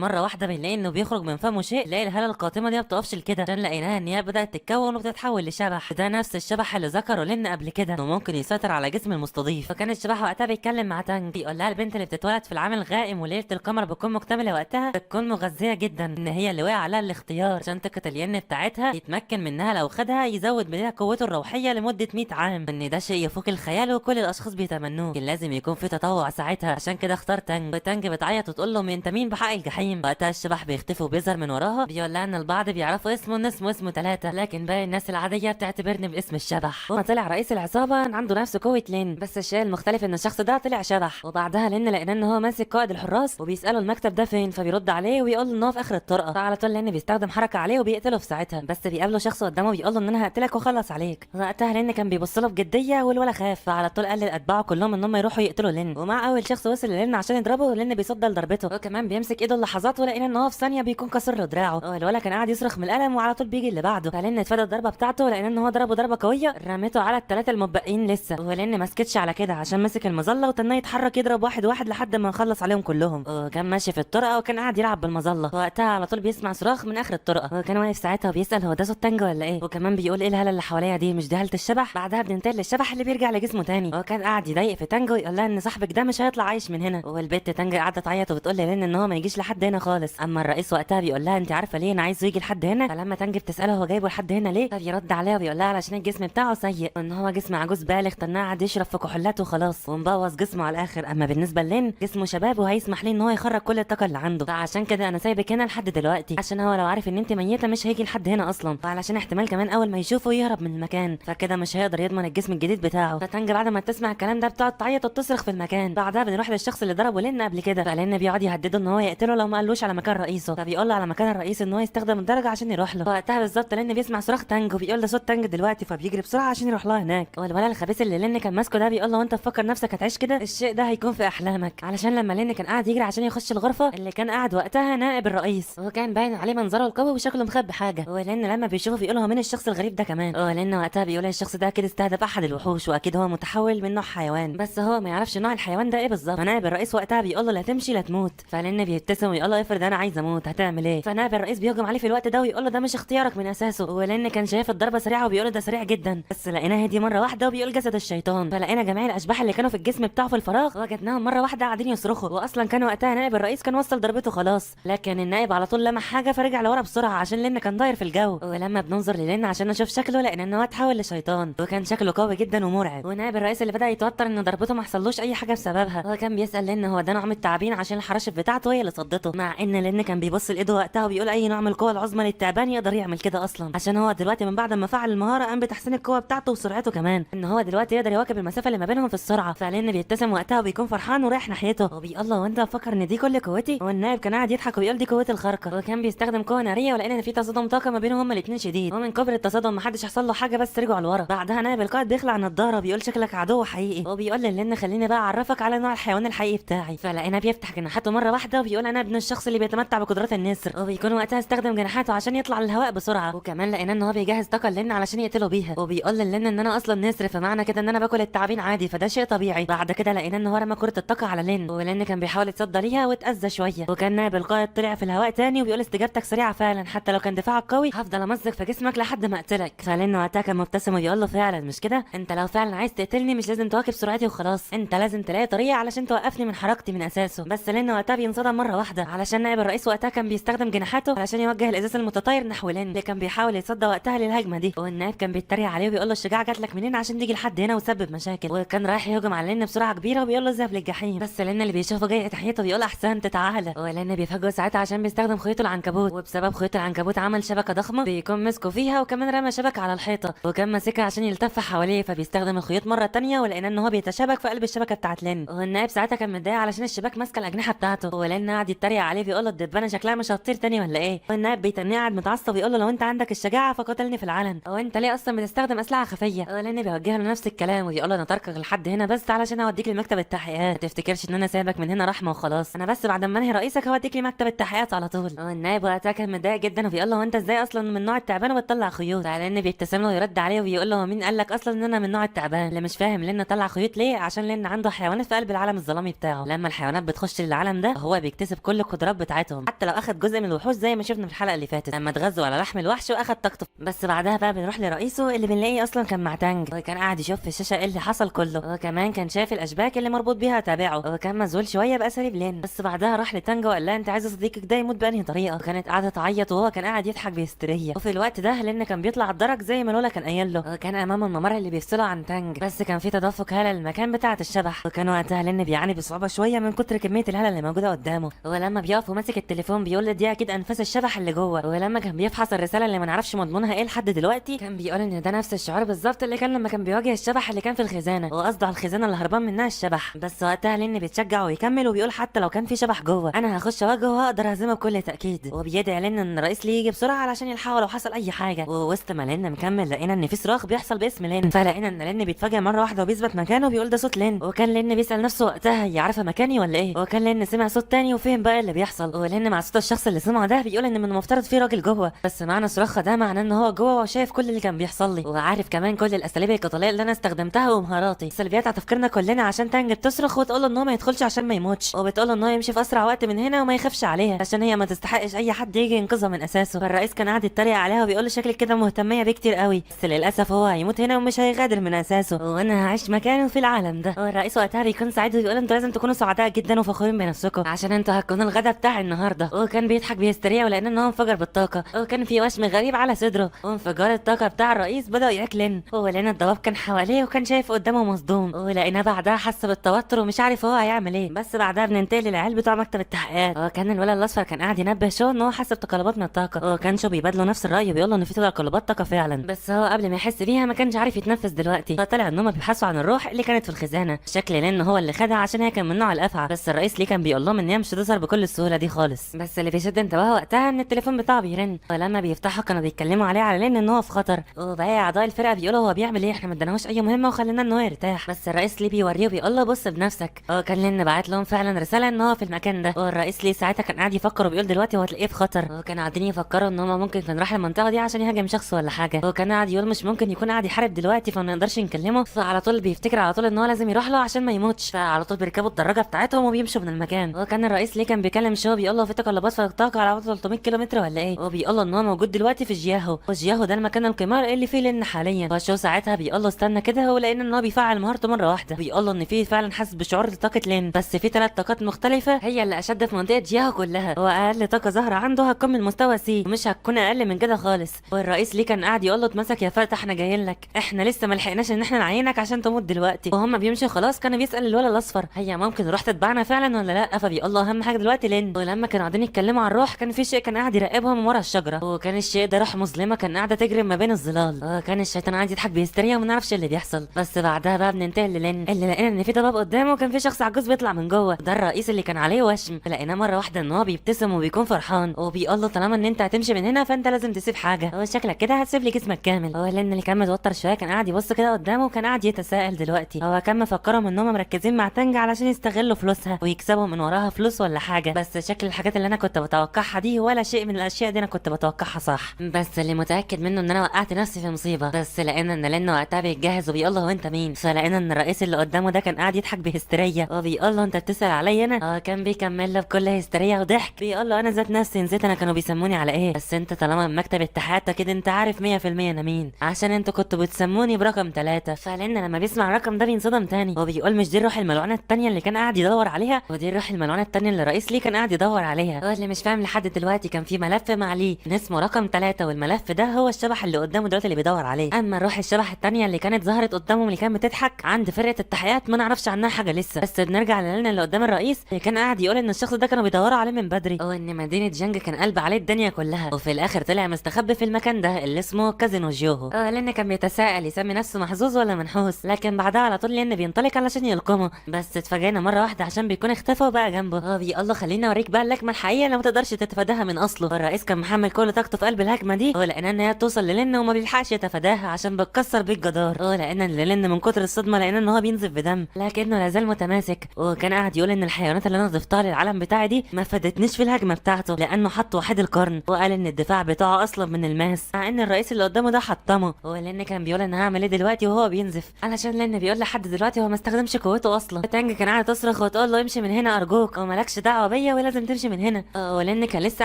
مره واحده بنلاقي انه بيخرج من فمه شيء. نلاقي الهاله القاتمه دي ما بتقفش لكده عشان لقيناها ان هي بدات تتكون وبتتحول لشبح. ده نفس الشبح اللي ذكره لين قبل كده انه ممكن يسيطر على جسم المستضيف. فكان الشبح وقتها بيتكلم مع تانج بيقول لها البنت اللي بتتولد في العام الغائم وليله القمر بتكون مكتمله وقتها بتكون مغذيه جدا ان هي اللي وقع عليها الاختيار عشان طاقه الين بتاعتها يتمكن منها لو خدها يزود بيها قوته الروحيه لمده 100 عام. ان ده شيء يفوق الخيال وكل الاشخاص بيتمنوه. كان لازم يكون في تطوع ساعتها عشان كده اختار تانج. وتانج بتعيط وتقول له انت مين بحق الجحيم. وقتها الشبح بيختفي وبيظهر من وراها بيقول لها ان البعض بيعرفوا اسمه ان اسمه 3 لكن باقي الناس العاديه بتعتبرني باسم الشبح. وما طلع رئيس العصابه عنده نفس قوه لين بس الشيء المختلف ان الشخص ده طلع شبح. وبعدها لين لقينا ان هو ماسك قائد الحراس وبيساله المكتب ده فين. فبيرد عليه ويقول له ان هو في اخر الطرقه. فعلى طول لين بيستخدم حركه عليه وبيقتله في ساعتها. بس بيقابله شخص قدامه بيقول له ان انا هقتلك واخلص عليك. وقتها لين كان بيبص له بجديه والولا خاف. فعلى طول قال لاتباعه كلهم ان هم يروحوا يقتلوا لين. ومع اول شخص وصل لين عشان يضربه لين بيصد ضربته وكمان بيمسك ايده اللحظات ولقينا ان هو في ثانيه بيكون كسر له دراعه. الولا كان قاعد يصرخ من الالم وعلى طول بيجي اللي بعده. فلين اتفادى الضربه بتاعته لقينا ان هو ضربه ضربه قويه رميته على الثلاثه المتبقيين لسه. ولين ما سكتش على كده عشان مسك المظله وتناه يتحرك يضرب واحد واحد لحد ما يخلص عليهم كلهم. وكان ماشي في الطرقه وكان قاعد يلعب بالمظله. وقتها على طول بيسمع صراخ من اخر الطرقه وكان واقف ساعتها وبيسال هو ده صوت تانج ولا ايه. وكمان بيقول ايه الهاله اللي حواليا دي مش دي هاله الشبح. بعدها بننتقل للشبح اللي بيرجع لجسمه تاني. وكان قاعد يضايق في تانج ويقول لها ان صاحبك ده مش هيطلع عايش من هنا. والبت تانج قاعده تعيط وبتقول لين ان هو ما يجيش لحد هنا خالص. اما الرئيس وقتها بيقول لها انت عارفه ليه انا عايزه يجي لحد هنا. فلما تانج بتساله هو جايبه لحد هنا ليه فبيرد عليها وبيقول لها علشان الجسم بتاعه سيء وان هو جسم عجوز بالغ تناه قاعد يشرب في كحولاته وخلاص ومبوظ جسمه على الاخر. اما بالنسبه لين جسمه شباب وهيسمح ليه ان هو يخرج كل الطاقه اللي عنده. فعشان كده انا سايبك هنا لحد دلوقتي عشان هو لو عارف ان انت ميته مش هيجي لحد هنا اصلا، وعلشان احتمال كمان اول ما يشوفه يهرب من المكان، فكده مش هيقدر يضمن الجسم الجديد بتاعه. فتانج بعد ما تسمع الكلام ده بتقعد تعيط وتصرخ في المكان. بعدها بنروح للشخص اللي ضربه لين قبل كده، فلين بيقعد يهدده ان هو يقتله لو ما قالوش على مكان رئيسه، فبيقول له على مكان الرئيس ان هو يستخدم الدرجه عشان يروح له. وقتها بالظبط لين بيسمع صراخ تانج وبيقول ده صوت تانج دلوقتي، فبيجري بسرعه عشان يروح لها هناك. والولد الخبيث اللي لين كان ماسكه ده بيقول له وانت تفكر نفسك هتعيش كده، الشيء ده هيكون في احلامك، علشان لما لين كان قاعد يجري عشان يخش الغرفه اللي كان قاعد وقتها نائب الرئيس، وكان باين عليه منظره القوي وشكله مخبي حاجه. ولين لما بيشوفه بيقول هو مين الشخص الغريب ده كمان. لين وقتها بيقول الشخص ده اكيد استهدف احد الوحوش، واكيد هو متحول من نوع حيوان، بس هو ما يعرفش نوع الحيوان ده ايه بالظبط. فنائب الرئيس وقتها بيقول له لا تمشي لا تموت. فلين بيبتسم ويقول له افرض انا عايز اموت هتعمل ايه؟ فنائب الرئيس بيهجم عليه في الوقت ده ويقول له ده مش اختيارك من اساسه. ولين كان شايف الضربه سريعه وبيقول له ده سريع جدا، بس لقيناها دي مره واحده وبيقول جسد الشيطان. فلقينا جميع الاشباح اللي كانوا في الجسم بتاعه في الفراغ وجدناهم مره واحده قاعدين يصرخوا، واصلا كان وقتها نائب الرئيس كان وصل ضربته خلاص، لكن النائب على طول لمح حاجه فرجع لورا بسرعه عشان لين كان داير في الجو. ولما بننظر للين عشان نشوف شكله لقينا ان هو اتحول لشيطان، وكان شكله قوي جدا ومرعب. ونائب الرئيس اللي بدا يتوتر ان ضربته ما حصلوش اي حاجه بسببها، هو كان بيسال لين هو ده نوع من التعابين عشان الحراشف بتاعته هي اللي صدته، مع ان لين كان بيبص لايده وقتها وبيقول اي نوع من القوه العظمى للتعبان يقدر يعمل كده اصلا، عشان هو دلوقتي من بعد ما فعل المهاره قام بتحسين القوه بتاعته وسرعته كمان، ان هو دلوقتي يقدر يواكب المسافه اللي ما بينهم في السرعه. فلين بيبتسم وقتها وبيكون فرحان ورايح ناحيته وبيقول له وانت فاكر ان دي كل قوتي؟ والنائب كان قاعد يضحك وبيقول دي قوتي الخارقه، وكان بيستخدم قوه ناريه ولقينا ان في تصادم طاقه ما بينهم هما الاثنين شديد، ومن كبر التصادم ما حدش حصل له حاجه بس رجعوا لورا. بعدها نائب القائد بيخلع النضاره بيقول شكلك عدو حقيقي، وبيقول لين خليني بقى اعرفك على نوع الحيوان الحقيقي بتاعي. فلقينا بيفتح جناحاته مره واحده وبيقول انا ابن الشخص اللي بيتمتع بقدرات النسر، وبيكون وقتها استخدم جناحاته عشان يطلع للهواء بسرعه. وكمان لقينا ان هو بيجهز طاقه لين علشان يقتله بيها، وبيقول لين ان انا اصلا نسر فمعنى كده ان انا باكل التعابين عادي، فده شيء طبيعي. بعد كده لقينا ان هو رمى كره الطاقه على لين، ولين كان بيحاول يتصدى ليها واتاذى شويه، وكان نائب القائد طلع في الهواء تاني وبيقول استجابتك سريعه فعلا، حتى لو كان دفاعك قوي هفضل امزق في جسمك لحد ما اقتلك. فلين وقتها كان مبتسم وبيقول له فعلا مش كده، انت لو فعلا عايز تقتلني مش لازم تواكب سرعتي وخلاص، انت لازم تلاقي طريقه علشان توقفني من حركتي من اساسه. بس لين وقتها بينصدم مره واحده علشان نائب الرئيس وقتها كان بيستخدم جناحاته علشان يوجه الازاز المتطاير نحو لين اللي كان بيحاول يتصدى وقتها للهجمه دي. والنائب كان بيتريق عليه وبيقول له الشجاعه جات لك منين عشان تيجي لحد هنا وتسبب مشاكل، وكان رايح يهجم على لين بسرعه كبيره وبيقول له اذهب للجحيم. بس لين اللي بيشوفه جاي تحيته بيقول احسنت تعالى. ولين بيفاجئه ساعتها عشان بيستخدم خيوط العنكبوت، وبسبب خيوط العنكبوت عمل شبكه ضخمه بيكون مسكه فيها، وكمان رمى شبكه على الحيطه وكان ماسكها عشان يلتف حواليه، فبيستخدم الخيوط مره تانية ولقينا ان هو بيتشابك في قلب الشبكه بتاعت لين. والنائب ساعتها كان متضايق علشان الشباك ماسكه الاجنحه بتاعته، ولين قاعد يتريق عليه بيقول له الدبانه شكلها مش هتطير تاني ولا ايه. والنائب بيتنيه قاعد متعصب ويقول له لو انت عندك الشجاعه فقاتلني في العلن، او انت ليه اصلا بتستخدم اسلحه خفيه. ولين بيوجه له نفس الكلام وبيقول له انا تركك لحد هنا بس علشان اوديك لمكتب التحقيقات، ما تفتكرش ان انا سايبك من هنا رحمه وخلاص، انا بس بعد ما انهي رئيسك هوديك لمكتب التحقيقات على طول. والنائب وقتها كان متضايق جدا وبيقول له انت ازاي اصلا من نوع التعبان وبتطلع خيوط. فلين بيبتسم له ويرد عليه وبيقول له مين قال لك اصلا ان انا من نوع التعبان؟ اللي مش فاهم لين طلع خيوط ليه؟ عشان لين عنده حيوانات في قلب العالم الظلامي بتاعه، لما الحيوانات بتخش للعالم ده هو بيكتسب كل القدرات بتاعتهم حتى لو اخد جزء من الوحوش زي ما شفنا في الحلقه اللي فاتت لما اتغذوا على لحم الوحش واخد طاقته. بس بعدها بقى بنروح لرئيسه اللي بنلاقيه اصلا كان مع تانج، وكان قاعد يشوف في الشاشه ايه اللي حصل كله، وكمان كان شايف الاشباك اللي مربوط بيها تابعه، وكان مذهول شويه باساليب لين. بس بعدها راح لتانج وقال لها انت عايزه صديقك ده يموت بانهي طريقه، وكانت قاعده تعيط وهو كان قاعد يضحك بهستيريه. وفي الوقت ده لين كان بيطلع الدرج زي ما لولا كان قايل له، وكان امامه الممر اللي بيفصله عن تانج، بس كان في تدفق هاله للمكان بتاعه الشبح، وكان وقتها لين بيعاني بصعوبه شويه من كتر كميه الهاله اللي موجوده قدامه. ولما بيقف وماسك التليفون بيقول دي اكيد انفاس الشبح اللي جوه. ولما كان بيفحص الرساله اللي ما نعرفش مضمونها ايه لحد دلوقتي كان بيقول ان ده نفس الشعور بالظبط اللي كان لما كان بيواجه الشبح اللي كان في الخزانه، وقصده على الخزانه اللي هربان منها الشبح. بس وقتها لين بيتشجع ويكمل وبيقول حتى لو كان في شبح جوه انا هخش اواجهه وهقدر اهزمه بكل تاكيد، وبيدعي لين ان الرئيس ليه يجي بسرعه علشان يلحقه لو حصل اي حاجه. ووسط ما لين مكمل لقينا ان في صراخ بيحصل باسم لين، فلقينا ان لين بيتفاجئ مره واحده وبيثبت مكانه وبيقول ده صوت لين. وكان لين بيسال نفسه وقتها هي عارفه مكاني ولا ايه، وكان لين سمع صوت تاني وفهم بقى اللي بيحصل. ولين مع صوت الشخص اللي سمعه ده بيقول ان من المفترض في راجل جوه، بس معنى صراخه ده معناه ان هو جوه وشايف كل اللي كان بيحصل لي، وعارف كمان كل الاساليب القتاليه اللي انا استخدمتها ومهاراتي. بس اللي بيقطع تفكيرنا كلنا عشان تانج بتصرخ وتقول له ان هو ما يدخلش عشان ما يموتش، وبتقول له ان هو يمشي في اسرع وقت من هنا وما يخافش عليها عشان هي ما تستحقش اي حد يجي ينقذها من اساسه. فالرئيس كان قاعد يتريق عليها وبيقول له شكلك كده مهتميه بيه كتير قوي، بس للاسف هو هيموت هنا ومش هيغادر من اساسه، وانا هعيش مكانه في العالم ده. والرئيس وقتها بيكون سعيد ويقول انتوا لازم تكونوا سعداء جدا وفخورين بنفسكم عشان انتوا هتكونوا الغدا بتاع النهارده. وكان بيضحك بهستيريا ولقينا ان هو انفجر بالطاقه، وكان في وشم غريب على صدره، وانفجار الطاقه بتاع الرئيس بدا ياكلن. ولقينا الضباب كان حواليه وكان شايف قدامه مصدوم، ولقينا بعدها حس بالتوتر ومش عارف هو هيعمل ايه. بس بعدها بننتقل للعيال بتوع مكتب التحقيقات، وكان الولد الولد الاصفر كان قاعد ينبه شو ان هو حاسس بتقلبات من الطاقه، وكان شو بيبادلوا نفس الراي وبيقول له ان في تقلبات طاقه فعلا، بس هو قبل ما يحس بيها ما كانش عارف يتنفس دلوقتي، فطلع ان هم بيبحثوا عن الروح اللي كانت في الخزانه. شكل لين هو اللي خدها عشان هي كان من نوع الافعى، بس الرئيس ليه كان بيقول لهم ان هي مش هتظهر بكل السهوله دي خالص. بس اللي بيشد انتباهه وقتها ان التليفون بتاعه بيرن، ولما بيفتحوا كانوا بيتكلموا عليه على لين ان هو في خطر، وباقي اعضاء الفرقه بيقولوا هو بيعمل ايه، احنا ما اديناهوش اي مهمه وخلينا ان هو يرتاح. بس الرئيس ليه بيوريه وبيقول له بص بنفسك. هو كان لين بعت لهم فعلا رساله ان هو في المكان ده، والرئيس ليه ساعتها كان قاعد يفكر وبيقول دلوقتي هو هتلاقيه في خطر، وكانوا قاعدين يفكروا ان هم ممكن كان راح المنطقه دي عشان يهاجم شخص ولا حاجه، وكان قاعد يقول مش ممكن يكون قاعد يحارب دلوقتي فما نقدرش نكلمه، فعلى طول بيفتكر على طول ان هو لازم يروح له عشان ما يموتش، فعلى طول بيركبوا الدراجه بتاعتهم وبيمشوا من المكان. وكان الرئيس ليه كان بيكلم شو بيقول له في تقلبات في الطاقه على 300 كيلومتر ولا ايه، وبيقول له ان هو موجود دلوقتي في جياهو، وجياهو ده المكان القمار اللي فيه لين حاليا. فشو ساعتها بيقول له استنى كده، هو لان ان هو بيفعل مهارته مره واحده، بيقول له ان في فعلا حاسس بشعور طاقه لين، بس في 3 طاقات مختلفه هي اللي اشد في منطقه جياهو كلها، واقل طاقه ظاهره عنده هتكون من مستوى سي ومش هتكون اقل من كده خالص. والرئيس ليه كان قاعد يقول له اتمسك يا فتح احنا جايين لك، احنا لسه ما لحقناش ان احنا نعينك عشان تموت دلوقتي. وهم بيمشوا خلاص كان بيسال الولد الاصفر هي ممكن روح تتبعنا فعلا ولا لا، فبيقول له اهم حاجه دلوقتي لين. ولما كانوا قاعدين يتكلموا عن الروح كان في شيء كان قاعد يراقبهم من ورا الشجره، وكان الشيء ده روح مظلمه كان قاعده تجري ما بين الظلال، كان الشيطان قاعد يضحك بهستيريا وما نعرفش اللي بيحصل. بس بعدها بقى بننتقل للين اللي لقينا ان في ضباب قدامه وكان في شخص عجوز بيطلع من جوه، ده الرئيس اللي كان عليه وشم، لقيناه مره واحده ان هو بيبتسم وبيكون فرحان، وبيقول له طالما ان انت هتمشي من هنا فانت لازم تسيب حاجه، هو شكلك كده هتسيب لي جسمك كامل. هو لين اللي كان متوتر شويه كان قاعد يبص كده قدامه وكان قاعد يتساءل دلوقتي، هو كان مفكرهم ان هم مركزين مع تانجا علشان يستغلوا فلوسها ويكسبوا من وراها فلوس ولا حاجه، بس شكل الحاجات اللي انا كنت بتوقعها دي ولا شيء من الاشياء دي انا كنت بتوقعها صح، بس اللي متاكد منه ان انا وقعت نفسي في مصيبه. بس لقينا ان لين وقتها بيتجهز وبيقول له هو انت مين، فلقينا ان الرئيس اللي قدامه ده كان قاعد يضحك بهستيريا وبيقول له انت بتسال عليا انا، كان بيكمل له بكل هستيريا وضحك، بيقول له انا ذات نفسي نسيت انا كانوا بيسموني على ايه، بس انت طالما من مكتب التحيات كده انت عارف 100% انا مين، عشان انتوا كنتوا بتسموني برقم 3. فلان لما بيسمع الرقم ده بينصدم تاني، هو بيقول مش دي الروح الملعونه التانيه اللي كان قاعد يدور عليها، ودي الروح الملعونه التانيه اللي الرئيس ليه كان قاعد يدور عليها. هو اللي مش فاهم لحد دلوقتي كان في ملف مع ليه اسمه رقم 3، والملف ده هو الشبح اللي قدامه دلوقتي اللي بيدور عليه، اما الروح الشبح التانيه اللي كانت ظهرت قدامهم اللي كانت بتضحك عند فرقه التحيات ما نعرفش عنها حاجه لسه. بس بنرجع لنا اللي قدام الرئيس اللي كان قاعد يقول ان الشخص ده كانوا بيدوروا عليه من بدري، وان مدينه جنج كان قلب عليه الدنيا كلها، وفي الاخر طلع مستخبي في المكان ده اللي اسمه كازينو جيوهو، لان كان بيتساءل يسمي نفسه محظوظ ولا منحوس، لكن بعدها على طول لان بينطلق علشان يلقمه، بس اتفاجئنا مره واحده عشان بيكون اختفى وبقى جنبه، هو بيقول له خليني اوريك بقى اللكمه الحقيقيه اللي ما تقدرش تتفاداها من اصله. والرئيس كان محمل كل طاقته في قلب الهجمه دي، ولقينا ان هي توصل للين وما بيلحقش يتفاداها عشان بتكسر بيه الجدار، لقينا ان لين من كتر الصدمه لقينا ان هو بينزف بدم لكنه لازال متماسك، وكان قاعد يقول ان الحيوانات اللي انا ضفتها للعالم بتاعي دي ما فادتنيش في الهجمه بتاعته لانه حط وحيد القرن، وقال ان الدفاع بتاعه اصلا من الماس، مع ان الرئيس اللي قدامه ده حطمه، ولان كان بيقول انا هعمل ايه دلوقتي وهو بينزف، علشان لان بيقول لحد دلوقتي هو ما استخدمش قوته اصلا. تانج كان قاعد تصرخ وتقول له امشي من هنا ارجوك ومالكش دعوه بيا ولازم تمشي من هنا، ولان كان لسه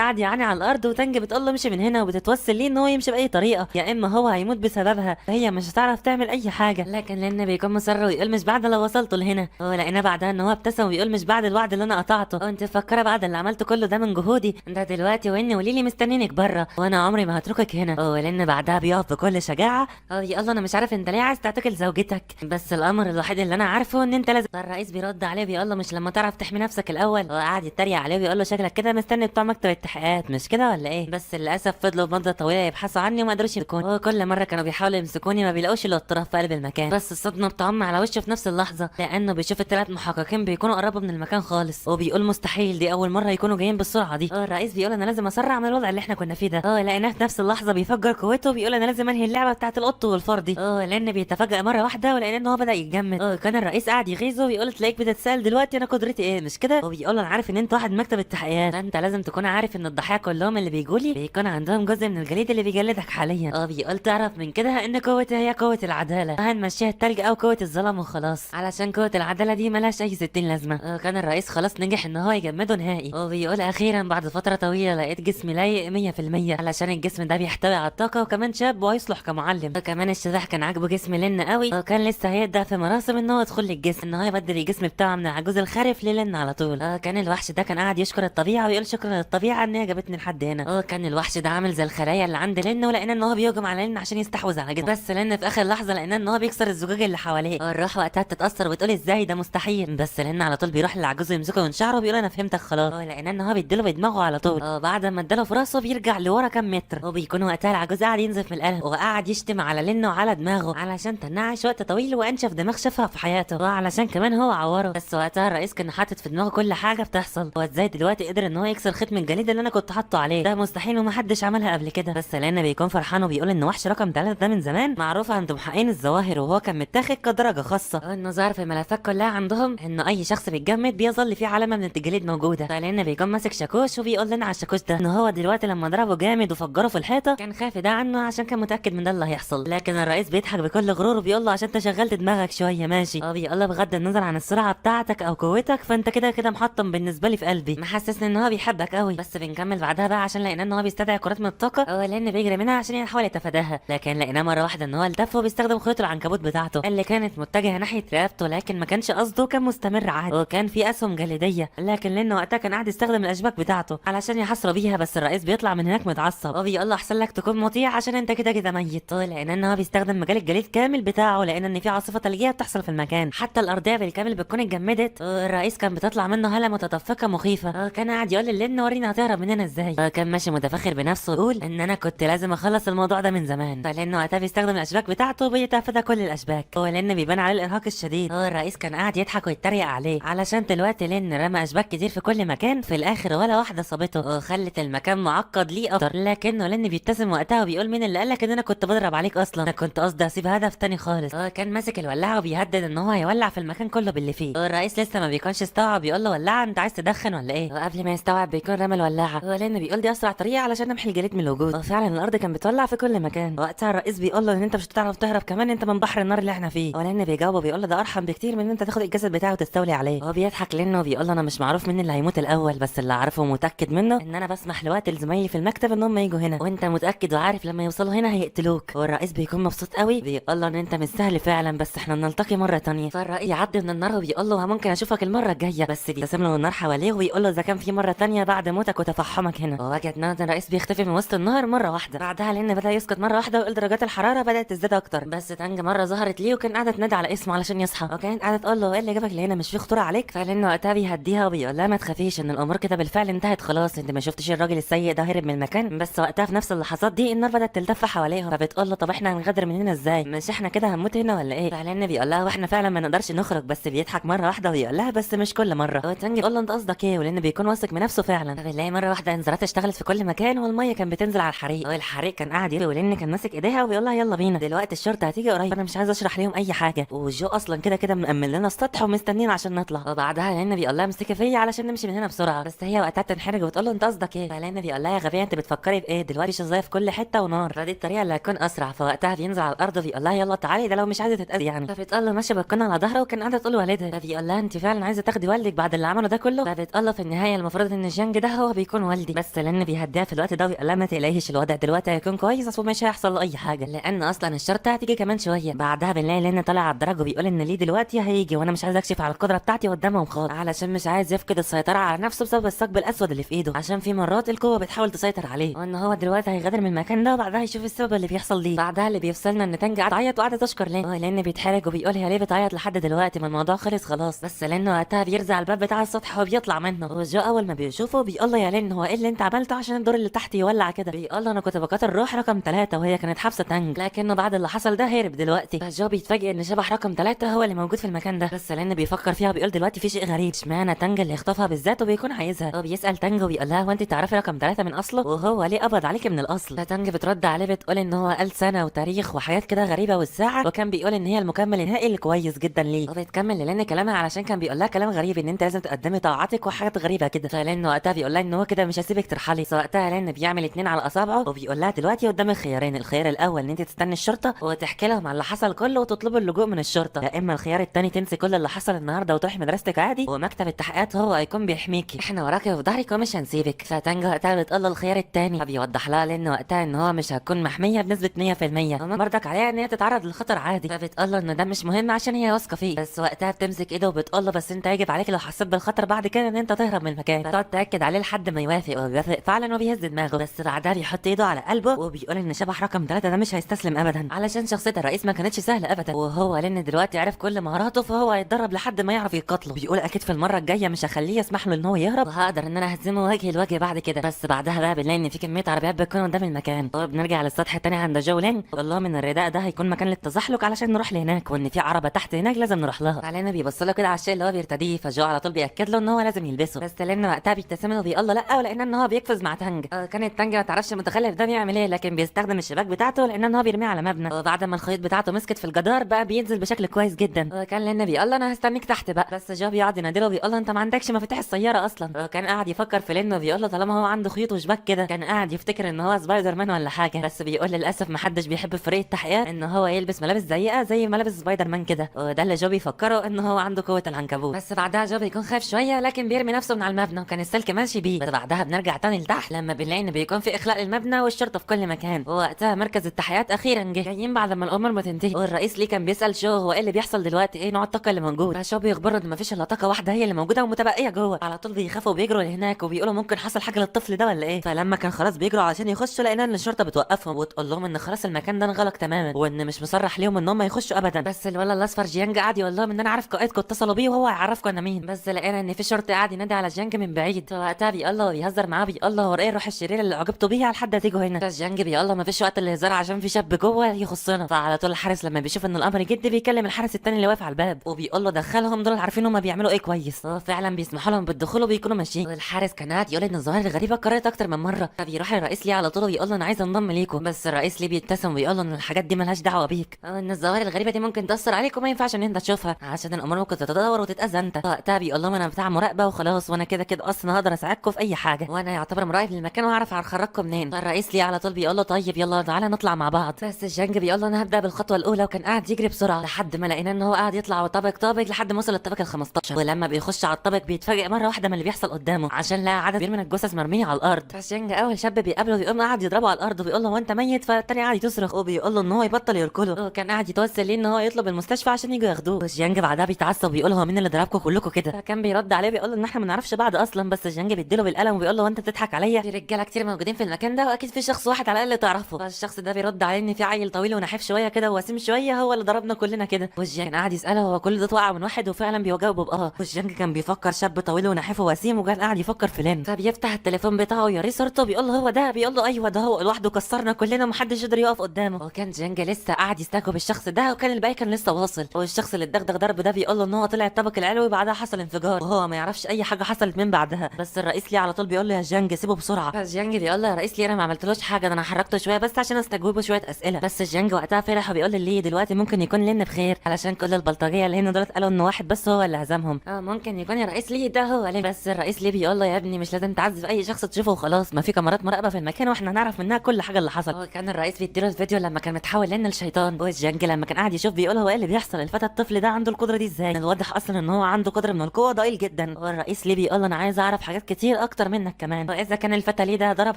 قاعد يعاني على الارض وتانج بتقول له امشي من هنا وبتتوسل ليه ان هو يمشي باي طريقه يا اما هو هيموت بسببها، فهي مش هتعرف تعمل اي حاجه، لكن لان بيكون مصر ويقول مش بعد لو وصلت لهنا، ولقينا بعدها ان هو ابتسم ويقول مش بعد الوعد اللي انا قطعته، وانت مفكره بعد اللي عملته كله ده من جهودي ده دلوقتي واني وليلي مستنينك بره وانا عمري ما هتركك هنا، ولان بعدها بيقف بكل شجاعه يقول له انا مش عارف انت ليه عايز تعتقل زوجتك، بس الامر الوحيد اللي انا عارفه ان انت لازم. الرئيس بيرد عليه بيقول له مش لما تعرف تحمي نفسك الاول، وقعد يتريق عليه ويقول له شكلك كده مستني بتوع مكتب التحقيقات مش كده ولا ايه، بس للاسف فضلوا مده طويله يبحثوا عني وما قدروش يمسكوني، وكل مره كانوا بيحاولوا يمسكوني ما بيلاقوش الا التراب في قلب المكان، بس الصدمه بتعم على وشه في نفس اللحظه لانه بيشوف ال3 محققين بيكونوا قربوا من المكان خالص، وبيقول مستحيل دي اول مره يكونوا جايين بالسرعه دي. الرئيس بيقول انا لازم اسرع من الوضع اللي احنا كنا فيه ده، لقيناه في نفس اللحظه بيفجر قوته بيقول انا لازم انهي اللعبه بتاعه القط والفار دي، لان بيتفاجئ مره واحده ولقينا ان هو بدا يتجمد، كان الرئيس قاعد يغيظه ويقول تلاقيك بتتساءل دلوقتي انا قدرتي ايه مش كده، وبيقول انا عارف ان انت واحد مكتب التحقيقات فانت لازم تكون عارف ان الضحايا كلهم اللي بيجولي بيكون عندهم جزء من الجليد اللي بيجلدك حاليا، بيقول تعرف من كده ان قوتي هي قوه العداله، هنمشيها التلج او قوه الظلام وخلاص علشان قوه العداله دي ملهاش اي 60 لازمه. كان الرئيس خلاص نجح ان هو يجمده نهائي، وبيقول اخيرا بعد فتره طويله لقيت جسمي لايق 100% علشان الجسم ده بيحتوي على الطاقه وكمان شاب وهيصلح كمعلم، وكمان الشبح كان عاجبه جسم لين قوي، وكان لسه هيبدا في مراسم ان هو يدخل الجسم ان هو يبدل الجسم بتاعه من العجوز الخارف للين على طول. كان الوحش ده كان قاعد يشكر الطبيعه ويقول شكرا للطبيعه ان هي جابتني لحد هنا. كان الوحش ده عامل زي الخلايا اللي عند لين، ولقينا ان هو بيهجم على لين عشان يستحوذ على جسمه، بس لين في اخر لحظه لقينا ان هو بيكسر الزجاج اللي حواليه، الروح وقتها بتتاثر وبتقول ازاي ده مستحيل، بس لين على طول بيروح للعجوز يمسكه من شعره وبيقول انا فهمتك خلاص، لقينا ان هو بيديله بدماغه على طول. بعد ما اداله في راسه بيرجع لورا كام متر، وبيكون وقتها العجوز قاعد ينزف من القلق وقاعد يشتم على لين وعلى دماغه علشان تنعش وقت طويل وانشف دماغ شافها في حياته، وعلشان كمان هو عوره. بس وقتها الرئيس كان حاطط في دماغه كل حاجه بتحصل، هو ازاي دلوقتي قدر ان هو يكسر ختم الجليد اللي انا كنت حاطه عليه، ده مستحيل ومحدش عملها قبل كده. بس لان بيكون فرحان وبيقول ان وحش رقم 3 ده من زمان معروف عند محققين الظواهر، وهو كان متاخد كدرجه خاصه، انه ظهر في الملفات كلها عندهم انه اي شخص بيتجمد بيظل فيه علامه من الجليد موجوده. فلان بيكون ماسك شاكوش وبيقول لنا على الشاكوش ده ان هو دلوقتي لما ضربه جامد وفجره في الحيطه كان خافي ده عنه عشان كان متاكد من ده اللي هيحصل. لكن الرئيس بيضحك بكل غرور وبيقول له عشان انت شغلت دماغك شويه ماشي. بيقول له بغض النظر عن السرعه بتاعتك او قوتك فانت كده كده محطم بالنسبه لي في قلبي، محسسني ان هو بيحبك قوي. بس بنكمل بعدها بقى عشان لقينا ان هو بيستدعي كرات من الطاقه لان بيجري منها عشان يحاول يتفاداها. لكن لقيناه مره واحده ان هو التف وبيستخدم خيوط العنكبوت بتاعته اللي كانت متجهه ناحيه رقبته، لكن ما كانش قصده، كان مستمر عادي وكان في اسهم جليديه. لكن لان وقتها كان قاعد يستخدم الاشباك بتاعته علشان يحصره بيها. بس الرئيس بيطلع من هناك متعصب وبيقول له احسن لك تكون مطيع عشان انت كده كده ميت. لقينا ان هو بيستخدم مجال الجليد كامل بتاعه لان ان في عاصفه ثلجيه بتحصل في المكان، حتى الارضيه بالكامل بتكون اتجمدت. الرئيس كان بتطلع منه هاله متدفقه مخيفه. كان قاعد يقول للن ورينا هتهرب مننا ازاي. كان ماشي متفخر بنفسه يقول ان انا كنت لازم اخلص الموضوع ده من زمان. فلانه وقتها بيستخدم الاشباك بتاعته وبيتفادى كل الاشباك ولان بيبان عليه الارهاق الشديد. الرئيس كان قاعد يضحك ويتريق عليه علشان دلوقتي لن رمى اشباك كتير في كل مكان في الاخر ولا واحده صابته وخلت المكان معقد ليه اكتر. لكنه لن بيبتسم وقتها وبيقول مين اللي قالك ان انا كنت بضرب عليك اصلا، انا كنت قصدي اسيب هدف تاني خالص. كان ماسك الولاعه وبيهدد ان هو هيولع في المكان كله باللي فيه. الرئيس لسه ما بيكونش استوعب، بيقول له ولاعه انت عايز تدخن ولا ايه؟ وقبل ما يستوعب بيكون رمى الولاعه لان بيقول دي اسرع طريقه علشان نمحي الجليد من الوجود. وفعلا الارض كان بتولع في كل مكان. وقتها الرئيس بيقول له ان انت مش هتعرف تهرب كمان انت من بحر النار اللي احنا فيه. ولان بيجاوبه بيقول له ده ارحم بكتير من ان انت تاخد الجسد بتاعه وتستولي عليه. هو بيضحك لانه بيقول له انا مش معروف مين اللي هيموت الاول، بس اللي اعرفه ومتاكد منه ان انا بسمح لوقت لزمايلي في المكتب ان هم يجوا هنا، وانت متاكد وعارف لما يوصلوا هنا هيقتلوك. والرئيس بيكون مبسوط قوي بيقول له ان انت مش سهل فعلا بس احنا بنلتقي مره تانية. فالرئيس يعدي من النار وبيقول له ممكن اشوفك المره الجايه، بس بيرسم له النار حواليه وبيقول له اذا كان في مره تانية بعد موتك وتفحمك هنا. ووجد ان الرئيس بيختفي من وسط النار مره واحده. بعدها لان بدا يسكت مره واحده ويقول درجات الحراره بدات تزداد اكتر. بس تانج مره ظهرت ليه وكان قاعده تنادي على اسمه علشان يصحى، وكانت قاعده تقول له ايه اللي جابك لهنا مش في خطوره عليك. فلان وقتها بيهديها وبيقول لها ما تخافيش ان الامور كده بالفعل انتهت خلاص، انت ما شفتش الراجل السيء ده هرب من المكان. بس وقتها في نفس اللحظات دي النار بدات تلتف حواليهم. فبتقول له طب احنا هنغادر من هنا ازاي؟ مش احنا كده هنموت هنا ولا ايه؟ فلان بيقول لها واحنا فعلا ما نقدرش نخرج. بس بيضحك مره واحده ويقول لها بس مش كل مره. وتانج بيقول له انت قصدك ايه؟ ولان بيكون واثق من نفسه فعلا. فبنلاقي مره واحده انذارات اشتغلت في كل مكان والميه كانت بتنزل على الحريق. والحريق كان قاعد يري ولان كان ماسك ايديها وبيقول لها يلا بينا دلوقتي الشرطه هتيجي قريب. انا مش عايز اشرح لهم اي حاجه وجو اصلا كده كده مأمن لنا السطح ومستنيين عشان نطلع. وبعدها لان بيقول لها امسكي فيا علشان نمشي من هنا بسرعه. بس هي وقتها بتنحرج وبتقول له انت قصدك ايه؟ فلان بيقول لها يا غبيه انت بتفكري بايه؟ دلوقتي شظايا في كل حته ونار، فدي الطريقه اللي هتكون اسرع. فوقتها بينزل على الارض وبيقول لها يلا تعالي ده لو مش عايزه تتاذي يعني. فبتقول له ماشي بكون على ظهره وكان قاعده تقول والدها. فبيقول لها انت فعلا عايزه تاخدي والدك بعد اللي عمله ده كله؟ فبتقول له في النهايه المفروض ان جانج ده هو بيكون والدي. بس لان بيهديها في الوقت ده ويقول لها ما تقلقيش الوضع دلوقتي هيكون كويس اصل مش هيحصل له اي حاجه لان اصلا الشرطه هتيجي كمان شويه. بعدها بنلاقي لان طالع على الدرج وبيقول ان ليه دلوقتي هيجي وانا مش عايز اكشف على القدره بتاعتي قدامهم خالص علشان مش عايز يفقد السيطره على نفسه بسبب الثقب الاسود اللي في ايده، عشان في مرات القوه بتحاول تسيطر عليه وان هو دلوقتي هيغادر من المكان ده وبعدها يشوف السبب اللي بيحصل ليه. بعدها اللي بيفصلنا ان تانج قاعد تعيط وقاعده تشكر لان بيتحرج وبيقول هي ليه بتعيط لحد دلوقتي ما الموضوع خلص خلاص. بس لان وقتها بيرزع الباب بتاع السطح وبيطلع منه. وجو اول ما بيشوفه بيقول له يا لين هو ايه اللي انت عملته عشان الدور اللي تحت يولع كده؟ بيقول له انا كنت بقاتل روح رقم 3 وهي كانت حابسه تانج، لكنه بعد اللي حصل ده هرب دلوقتي. فجو بيتفاجئ ان شبح رقم 3 هو اللي موجود في المكان ده. بس لان بيفكر فيها بيقول دلوقتي في شيء غريب اشمعنى تانج اللي يخطفها بالذات وبيكون عايزها. وبيسال تانج وبيقول لها هو انت تعرفي رقم 3 من اصله وهو ليه قبض عليك من الاصل؟ فتانج بترد عليه بتقول ان هو قال سنه وتاريخ وحاجات كده غريبه والساعه وكان بيقول ان هي المكمل النهائي اللي كويس جدا ليه. وبتكمل لان كلامها علشان كان بيقول لها كلام غريب ان انت لازم تقدمي طاعتك وحاجات غريبه كده. فلان وقتها بيقول لها ان هو كده مش هسيبك ترحلي. فوقتها لان بيعمل 2 على اصابعه وبيقول لها دلوقتي قدام الخيارين، الخيار الاول ان انت تستني الشرطه وتحكي لهم على اللي حصل كله وتطلبي اللجوء من الشرطه، يا اما الخيار الثاني تنسي كل اللي حصل النهارده وتروحي مدرستك عادي ومكتب التحقيقات هو هيكون بيحميكي، احنا وراكي وفي ظهرك ومش هنسيبك. فتانج وقتها بتقول له الخيار الثاني. فبيوضح لها لان وقتها ان هو مش هتكون محميه بنسبه 100% وما برضك عليها ان هي تتعرض للخطر عادي. فبتقول له ان ده مش مهم عشان هي واثقه فيه. بس وقتها بتمسك ايده وبتقول له بس انت يجب عليك لو حسيت بالخطر بعد كده ان انت تهرب من المكان. فتقعد تاكد عليه لحد ما يوافق وبيوافق فعلا وبيهز دماغه. بس بعدها بيحط ايده على قلبه وبيقول ان شبح رقم 3 ده مش هيستسلم ابدا علشان شخصيه الرئيس ما كانتش سهله ابدا، وهو لان دلوقتي عرف كل مهاراته فهو هيتدرب لحد ما يعرف يقاتله. بيقول اكيد في المره الجايه مش هخليه يسمح له ان هو يهرب وهقدر ان انا اهزمه وجه لوجه بعد كده. بس بعدها بقى بنلاقي ان في كميه عربيات بتكون قدام المكان، وبنرجع للسطح التاني عند جو لين بيقول لهم ان الرداء ده هيكون مكان للتزحلق علشان نروح لهناك، وان في عربه تحت هناك لازم نروح لها. علينا بيبص له كده على الشيء اللي هو بيرتديه، فجو على طول بياكد له ان هو لازم يلبسه، بس لين وقتها بيبتسم له وبيقول له لا، ولان ان هو بيقفز مع تانج. كانت تانج ما تعرفش المتخلف ده بيعمل ايه، لكن بيستخدم الشباك بتاعته لان هو بيرميه على مبنى، وبعد ما الخيط بتاعته مسكت في الجدار بقى بينزل بشكل كويس جدا. كان لين بيقول له انا هستنيك تحت بقى، بس جو بيقعد ينادله وبيقول له انت ما عندكش مفاتيح السياره اصلا. كان قاعد يفكر في لين وبيقول له طالما هو عنده خيوط وشباك كده، كان قاعد يفتكر ان هو سبايدر مان ولا حاجه، بس بيقول للاسف ما حدش بيحب في فريق التحقيقات ان هو يلبس ملابس ضيقه زي ملابس سبايدر مان كده، وده اللي جو بيفكره ان هو عنده قوه العنكبوت. بس بعدها جو بيكون خايف شويه لكن بيرمي نفسه من على المبنى، وكان السلك ماشي بيه. بس بعدها بنرجع تاني لتحت لما بنلاقي ان بيكون في اخلاء للمبنى والشرطه في كل مكان، ووقتها مركز التحقيقات اخيرا جه، جايين بعد ما الامور ما تنتهي، والرئيس ليه كان بيسال شو هو ايه اللي بيحصل دلوقتي، ايه نوع الطاقه اللي موجود. فشو بيخبره ان مفيش الا طاقه واحده هي اللي موجوده ومتبقيه جوه. على طول بيخافوا وبيجروا لهناك وبيقولوا ممكن حصل حاجه للطفل ده ولا ايه. فلما كان خلاص بيجروا علشان يخشوا لقينا ان الشرطه بتوقفهم وتقول لهم ان خلاص المكان ده انغلق تماما، وان مش مصرح ليهم ان هم يخشوا ابدا. بس الولد الاصفر جيانج قعد يقول لهم ان انا عارف قائدكم اتصلوا بيه وهو هيعرفكم انا مين. بس لقينا ان في شرطي قاعد ينادي على جيانج من بعيد، فوقتها بيقول له وبيهزر معاه بيقول له هو ايه الروح الشريره اللي عجبتوا بيها لحد تيجوا هنا. بس جيانج بيقول له مفيش وقت للهزار عشان في شاب جوه يخصنا. فعلى طول الحارس لما بيشوف ان الامر جدي بيكلم الحارس التاني اللي واقف على الباب وبيقول له دخلهم، دول عارفين هم بيعملوا ايه كويس، فعلا بيسمحوا لهم بالدخول وبيكونوا ماشيين. والحارس كان قاعد يقول ان الظواهر الغريبه قررت اكتر من مره، فبيروح الرئيس ليه على طول ويقول له انا عايز انضم ليكم. بس الرئيس ليه بيبتسم ويقول له ان الحاجات دي ملهاش دعوه بيك، ان الظواهر الغريبه دي ممكن تاثر عليك وما ينفعش ان انت تشوفها عشان الامور ممكن تتدهور وتتاذى انت. وقتها بيقول لهم انا بتاع مراقبه وخلاص، وانا كده كده اصلا هقدر اساعدكم في اي حاجه، وانا يعتبر مراقب للمكان واعرف هخرجكم منين. فالرئيس ليه على طول بيقول له طيب يلا تعالى نطلع مع بعض. بس جانج بيقول له انا هبدا بالخطوه الاولى، وكان قاعد يجري بسرعه لحد ما لقينا ان هو قاعد يطلع طابق طابق لحد ما وصل للطابق ال 15، ولما بيخش على الطابق بيتفاجئ مره واحده من اللي بيحصل قدامه عشان لقى عدد كبير من الجثث مرميه على الارض. فجانج اول شاب بيقابله بيقوم قاعد يضربه على الارض وبيقول له هو انت ميت، فالتاني قاعد يصرخ وبيقول له ان هو يبطل يركله، وكان قاعد يتوسل ليه ان هو يطلب المستشفى عشان يجوا ياخدوه. جانج بعدها بيتعصب وبيقول هو مين اللي ضربكم كلكم كده، فكان بيرد عليه بيقول له ان احنا ما نعرفش بعض اصلا. بس جانج بيديله بالقلم وبيقول له هو انت بتضحك عليا، في رجاله كتير موجودين في المكان ده واكيد في شخص واحد على الاقل تعرفه. فالشخص ده بيرد عليه ان في عيل طويل ونحيف شويه كده ووسيم شويه هو اللي ضربنا كلنا كده. وجانج قاعد يساله هو كل ده توقع من واحد، وفعلا بيجاوب باه. وجانج كان بيفكر شاب طويل ونحيف ووسيم، وكان قاعد يفكر في لين، فبيفتح التليفون بتاعه ويوريه صورته بيقول له هو ده، بيقول له ايوه ده هو لوحده كسرنا كلنا ومحدش قدر يقف قدامه. وكان جانج لسه قاعد يستجوب الشخص ده، وكان الباقي كان لسه واصل. والشخص اللي اتدغدغ ضرب ده بيقول له ان هو طلع الطابق العلوي بعدها حصل انفجار، وهو ما يعرفش اي حاجه حصلت من بعدها. بس الرئيس ليه على طول بيقول له يا جانج سيبه بسرعه. فجانج بيقول له يا رئيس ليه انا ما عملتلوش حاجه، ده انا حركته شويه بس عشان استجوبه شويه اسئله. بس جانج وقتها فرح وبيقول ليه دلوقتي ممكن يكون لين بخير علشان كل البلطجيه اللي هنا دولت قالوا ان واحد بس هو اللي هزمهم، ممكن يكون يا رئيس ليه ده هو لين. بس الرئيس ليه بيقول له يا ابني مش لازم تعذب اي شخص تشوفه وخلاص، ما في كاميرات مراقبه في المكان واحنا هنعرف منها كل حاجه اللي حصل. وكان الرئيس بيديله الفيديو لما كان متحول لين الشيطان، وجانج لما كان قاعد يشوف بيقول هو ايه اللي بيحصل، الفتى الطفل ده عنده القدره دي ازاي، الواضح اصلا ان هو عنده قدره من القوه ضئيل جدا. والرئيس ليه بيقول له انا عايز اعرف حاجات كتير اكتر منك كمان، واذا كان الفتى ليه ده ضرب